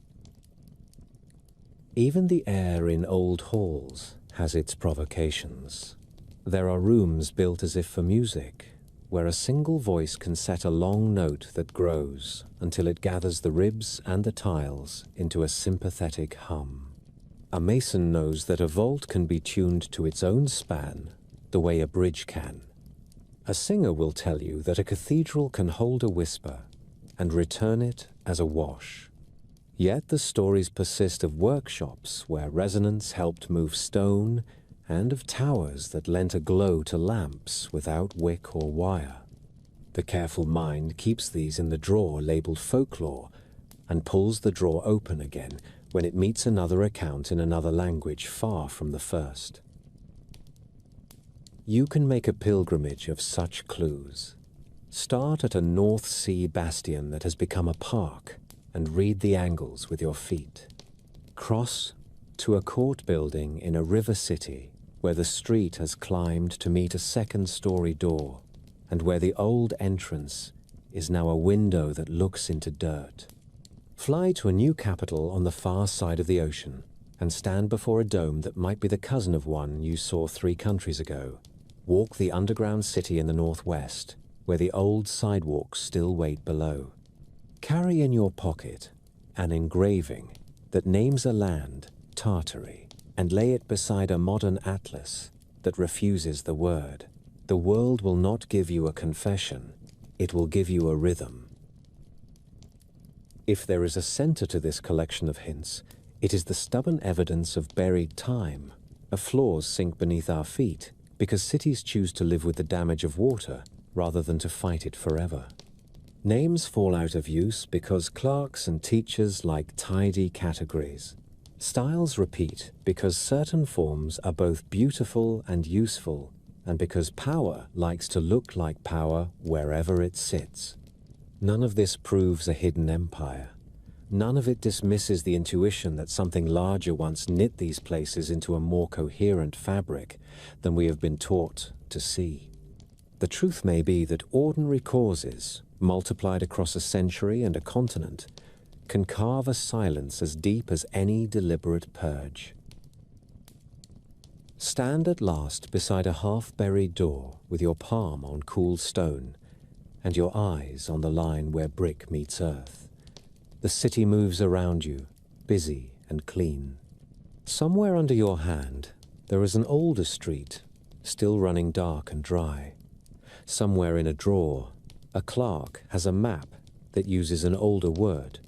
Even the air in old halls has its provocations. There are rooms built as if for music, where a single voice can set a long note that grows until it gathers the ribs and the tiles into a sympathetic hum. A mason knows that a vault can be tuned to its own span the way a bridge can. A singer will tell you that a cathedral can hold a whisper and return it as a wash. Yet the stories persist of workshops where resonance helped move stone, and of towers that lent a glow to lamps without wick or wire. The careful mind keeps these in the drawer labeled folklore and pulls the drawer open again when it meets another account in another language far from the first. You can make a pilgrimage of such clues. Start at a North Sea bastion that has become a park and read the angles with your feet. Cross to a court building in a river city where the street has climbed to meet a second-story door, and where the old entrance is now a window that looks into dirt. Fly to a new capital on the far side of the ocean, and stand before a dome that might be the cousin of one you saw 3 countries ago. Walk the underground city in the northwest, where the old sidewalks still wait below. Carry in your pocket an engraving that names a land, Tartary, and lay it beside a modern atlas that refuses the word. The world will not give you a confession, it will give you a rhythm. If there is a center to this collection of hints, it is the stubborn evidence of buried time. Our floors sink beneath our feet because cities choose to live with the damage of water rather than to fight it forever. Names fall out of use because clerks and teachers like tidy categories. Styles repeat because certain forms are both beautiful and useful, and because power likes to look like power wherever it sits. None of this proves a hidden empire. None of it dismisses the intuition that something larger once knit these places into a more coherent fabric than we have been taught to see. The truth may be that ordinary causes, multiplied across a century and a continent, can carve a silence as deep as any deliberate purge. Stand at last beside a half-buried door with your palm on cool stone and your eyes on the line where brick meets earth. The city moves around you, busy and clean. Somewhere under your hand, there is an older street, still running dark and dry. Somewhere in a drawer, a clerk has a map that uses an older word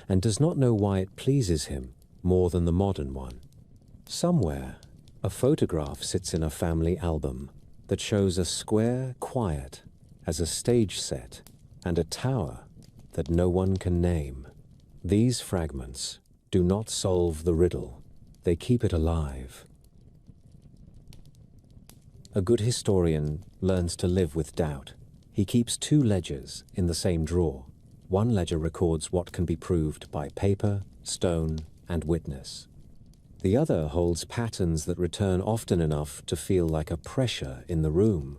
and does not know why it pleases him more than the modern one. Somewhere, a photograph sits in a family album that shows a square quiet as a stage set and a tower that no one can name. These fragments do not solve the riddle, they keep it alive. A good historian learns to live with doubt. He keeps 2 ledgers in the same drawer. One ledger records what can be proved by paper, stone, and witness. The other holds patterns that return often enough to feel like a pressure in the room.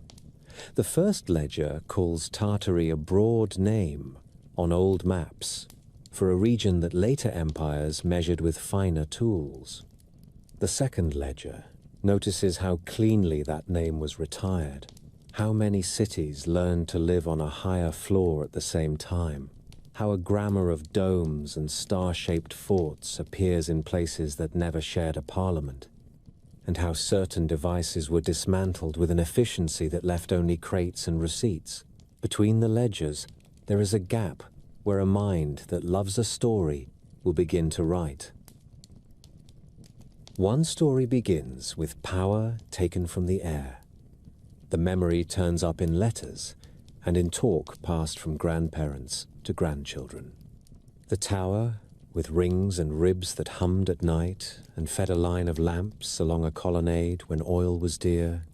The first ledger calls Tartary a broad name on old maps for a region that later empires measured with finer tools. The second ledger notices how cleanly that name was retired, how many cities learned to live on a higher floor at the same time. how a grammar of domes and star-shaped forts appears in places that never shared a parliament, and how certain devices were dismantled with an efficiency that left only crates and receipts. Between the ledgers, there is a gap where a mind that loves a story will begin to write. One story begins with power taken from the air. The memory turns up in letters and in talk passed from grandparents to grandchildren. The tower, with rings and ribs that hummed at night and fed a line of lamps along a colonnade when oil was dear.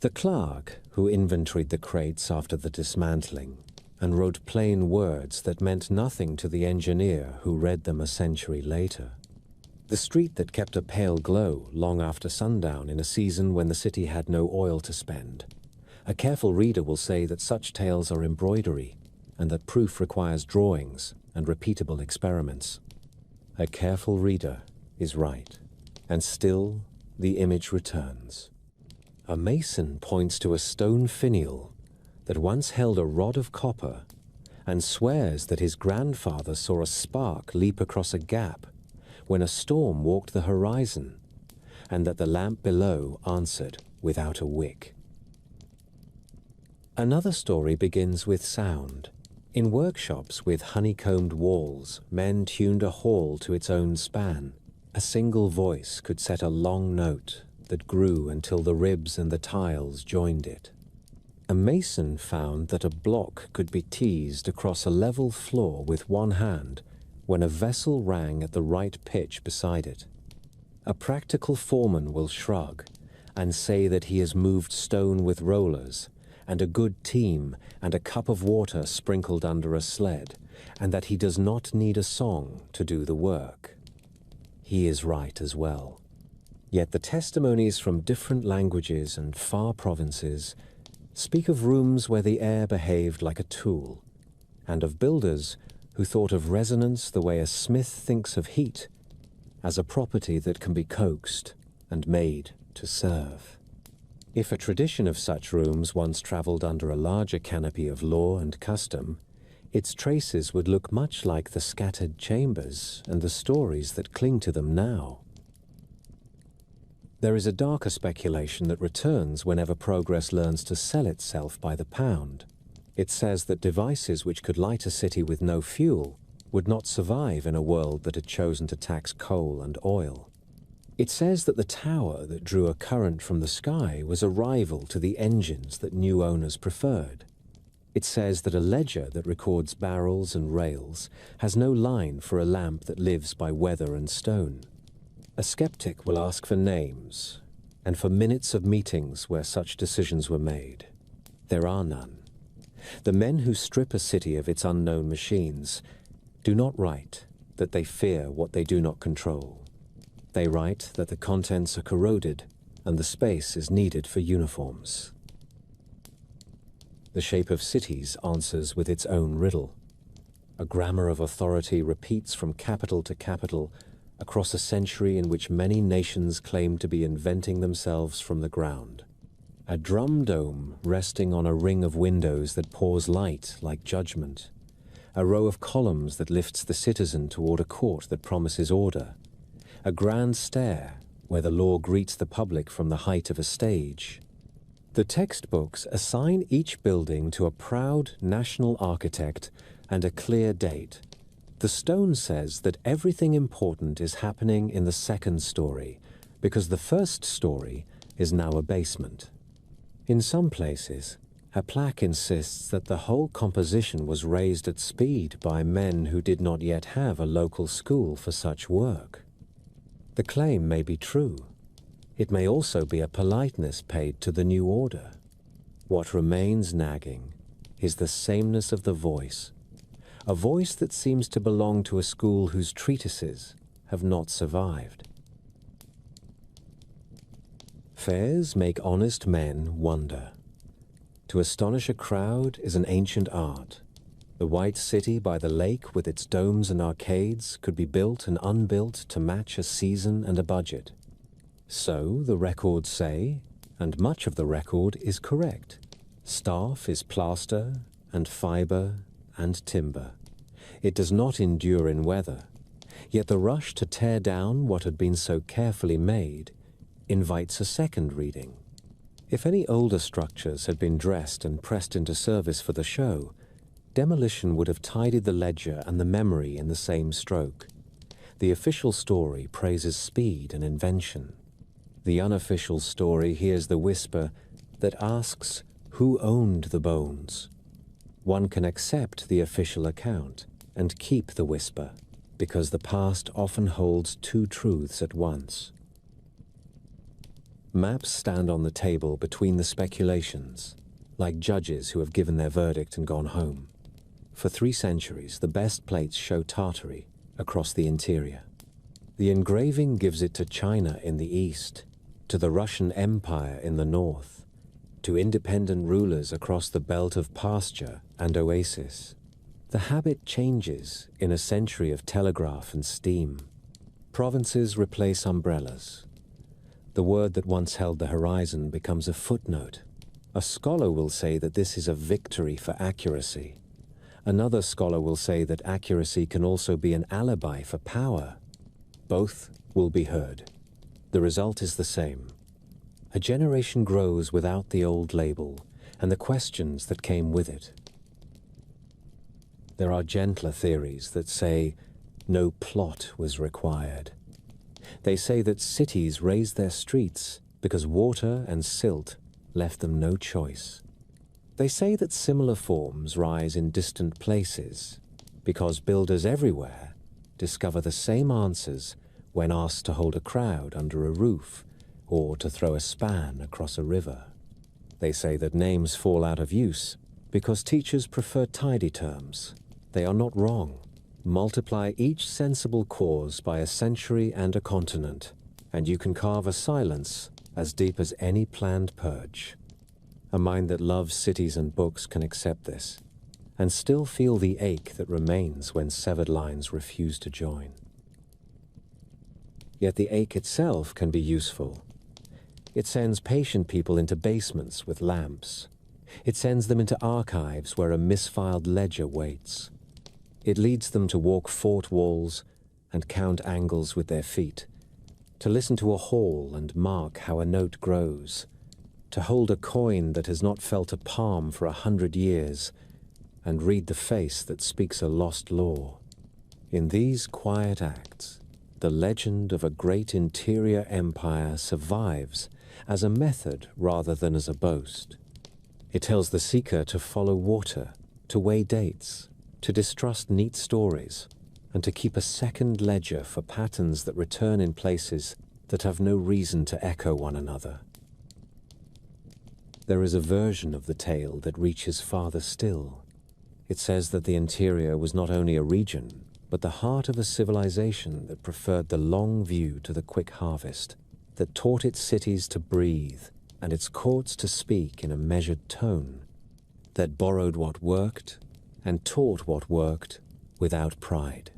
The clerk who inventoried the crates after the dismantling and wrote plain words that meant nothing to the engineer who read them a century later. The street that kept a pale glow long after sundown in a season when the city had no oil to spend. A careful reader will say that such tales are embroidery and that proof requires drawings and repeatable experiments. A careful reader is right, and still the image returns. A mason points to a stone finial that once held a rod of copper and swears that his grandfather saw a spark leap across a gap when a storm walked the horizon, and that the lamp below answered without a wick. Another story begins with sound. In workshops with honeycombed walls, men tuned a hall to its own span. A single voice could set a long note that grew until the ribs and the tiles joined it. A mason found that a block could be teased across a level floor with one hand when a vessel rang at the right pitch beside it. A practical foreman will shrug and say that he has moved stone with rollers and a good team and a cup of water sprinkled under a sled, and that he does not need a song to do the work. He is right as well. Yet the testimonies from different languages and far provinces speak of rooms where the air behaved like a tool, and of builders who thought of resonance the way a smith thinks of heat, as a property that can be coaxed and made to serve. If a tradition of such rooms once traveled under a larger canopy of law and custom, its traces would look much like the scattered chambers and the stories that cling to them now. There is a darker speculation that returns whenever progress learns to sell itself by the pound. It says that devices which could light a city with no fuel would not survive in a world that had chosen to tax coal and oil. It says that the tower that drew a current from the sky was a rival to the engines that new owners preferred. It says that a ledger that records barrels and rails has no line for a lamp that lives by weather and stone. A skeptic will ask for names and for minutes of meetings where such decisions were made. There are none. The men who strip a city of its unknown machines do not write that they fear what they do not control. They write that the contents are corroded and the space is needed for uniforms. The shape of cities answers with its own riddle. A grammar of authority repeats from capital to capital across a century in which many nations claim to be inventing themselves from the ground. A drum dome resting on a ring of windows that pours light like judgment. A row of columns that lifts the citizen toward a court that promises order. A grand stair where the law greets the public from the height of a stage. The textbooks assign each building to a proud national architect and a clear date. The stone says that everything important is happening in the second story because the first story is now a basement. In some places, a plaque insists that the whole composition was raised at speed by men who did not yet have a local school for such work. The claim may be true. It may also be a politeness paid to the new order. What remains nagging is the sameness of the voice, a voice that seems to belong to a school whose treatises have not survived. Fairs make honest men wonder. To astonish a crowd is an ancient art. The white city by the lake with its domes and arcades could be built and unbuilt to match a season and a budget. So the records say, and much of the record is correct. Staff is plaster and fiber and timber. It does not endure in weather, yet the rush to tear down what had been so carefully made invites a second reading. If any older structures had been dressed and pressed into service for the show, demolition would have tidied the ledger and the memory in the same stroke. The official story praises speed and invention. The unofficial story hears the whisper that asks who owned the bones. One can accept the official account and keep the whisper, because the past often holds two truths at once. Maps stand on the table between the speculations, like judges who have given their verdict and gone home. For 3 centuries, the best plates show Tartary across the interior. The engraving gives it to China in the east, to the Russian Empire in the north, to independent rulers across the belt of pasture and oasis. The habit changes in a century of telegraph and steam. Provinces replace umbrellas. The word that once held the horizon becomes a footnote. A scholar will say that this is a victory for accuracy. Another scholar will say that accuracy can also be an alibi for power. Both will be heard. The result is the same. A generation grows without the old label and the questions that came with it. There are gentler theories that say no plot was required. They say that cities raised their streets because water and silt left them no choice. They say that similar forms rise in distant places because builders everywhere discover the same answers when asked to hold a crowd under a roof or to throw a span across a river. They say that names fall out of use because teachers prefer tidy terms. They are not wrong. Multiply each sensible cause by a century and a continent, and you can carve a silence as deep as any planned purge. A mind that loves cities and books can accept this, and still feel the ache that remains when severed lines refuse to join. Yet the ache itself can be useful. It sends patient people into basements with lamps. It sends them into archives where a misfiled ledger waits. It leads them to walk fort walls and count angles with their feet, to listen to a hall and mark how a note grows, to hold a coin that has not felt a palm for 100 years, and read the face that speaks a lost law. In these quiet acts, the legend of a great interior empire survives as a method rather than as a boast. It tells the seeker to follow water, to weigh dates, to distrust neat stories, and to keep a second ledger for patterns that return in places that have no reason to echo one another. There is a version of the tale that reaches farther still. It says that the interior was not only a region, but the heart of a civilization that preferred the long view to the quick harvest, that taught its cities to breathe and its courts to speak in a measured tone, that borrowed what worked and taught what worked without pride.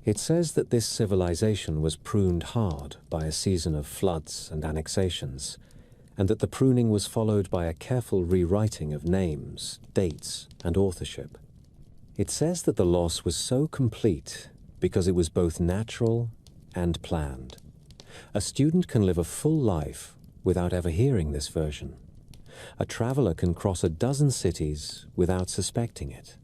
It says that this civilization was pruned hard by a season of floods and annexations, and that the pruning was followed by a careful rewriting of names, dates, and authorship. It says that the loss was so complete because it was both natural and planned. A student can live a full life without ever hearing this version. A traveler can cross a dozen cities without suspecting it.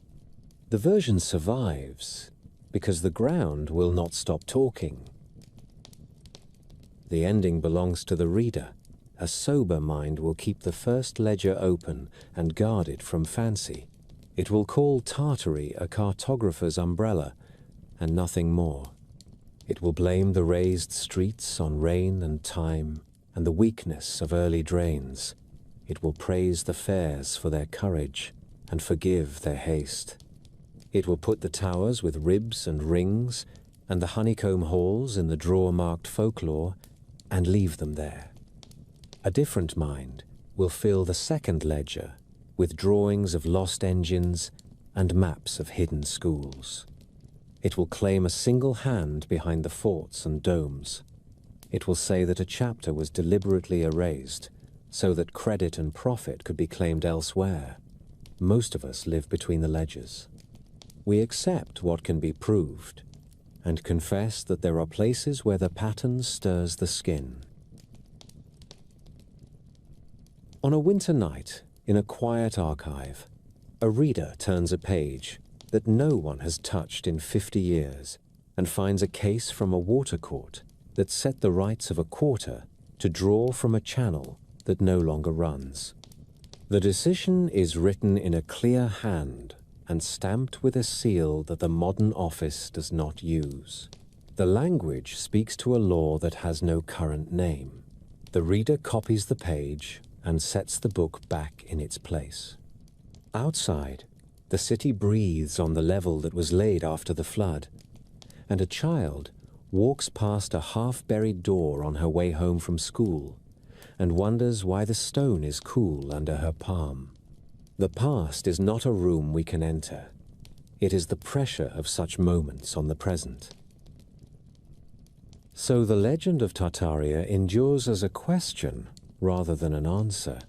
The version survives because the ground will not stop talking. The ending belongs to the reader. A sober mind will keep the first ledger open and guard it from fancy. It will call Tartary a cartographer's umbrella and nothing more. It will blame the raised streets on rain and time and the weakness of early drains. It will praise the fairs for their courage and forgive their haste. It will put the towers with ribs and rings and the honeycomb halls in the drawer-marked folklore and leave them there. A different mind will fill the second ledger with drawings of lost engines and maps of hidden schools. It will claim a single hand behind the forts and domes. It will say that a chapter was deliberately erased so that credit and profit could be claimed elsewhere. Most of us live between the ledgers. we accept what can be proved and confess that there are places where the pattern stirs the skin. On a winter night, in a quiet archive, a reader turns a page that no one has touched in 50 years and finds a case from a water court that set the rights of a quarter to draw from a channel that no longer runs. The decision is written in a clear hand and stamped with a seal that the modern office does not use. The language speaks to a law that has no current name. The reader copies the page and sets the book back in its place. Outside, the city breathes on the level that was laid after the flood, and a child walks past a half-buried door on her way home from school and wonders why the stone is cool under her palm. The past is not a room we can enter. It is the pressure of such moments on the present. So the legend of Tartaria endures as a question rather than an answer.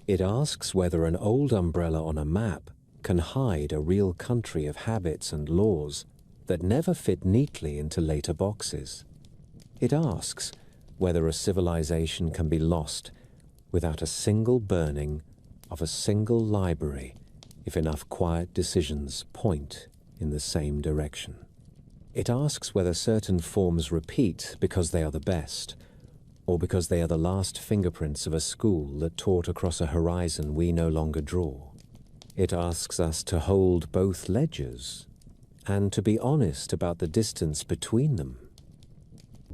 It asks whether an old umbrella on a map can hide a real country of habits and laws that never fit neatly into later boxes. It asks whether a civilization can be lost without a single burning of a single library if enough quiet decisions point in the same direction. It asks whether certain forms repeat because they are the best, or because they are the last fingerprints of a school that taught across a horizon we no longer draw. It asks us to hold both ledgers and to be honest about the distance between them.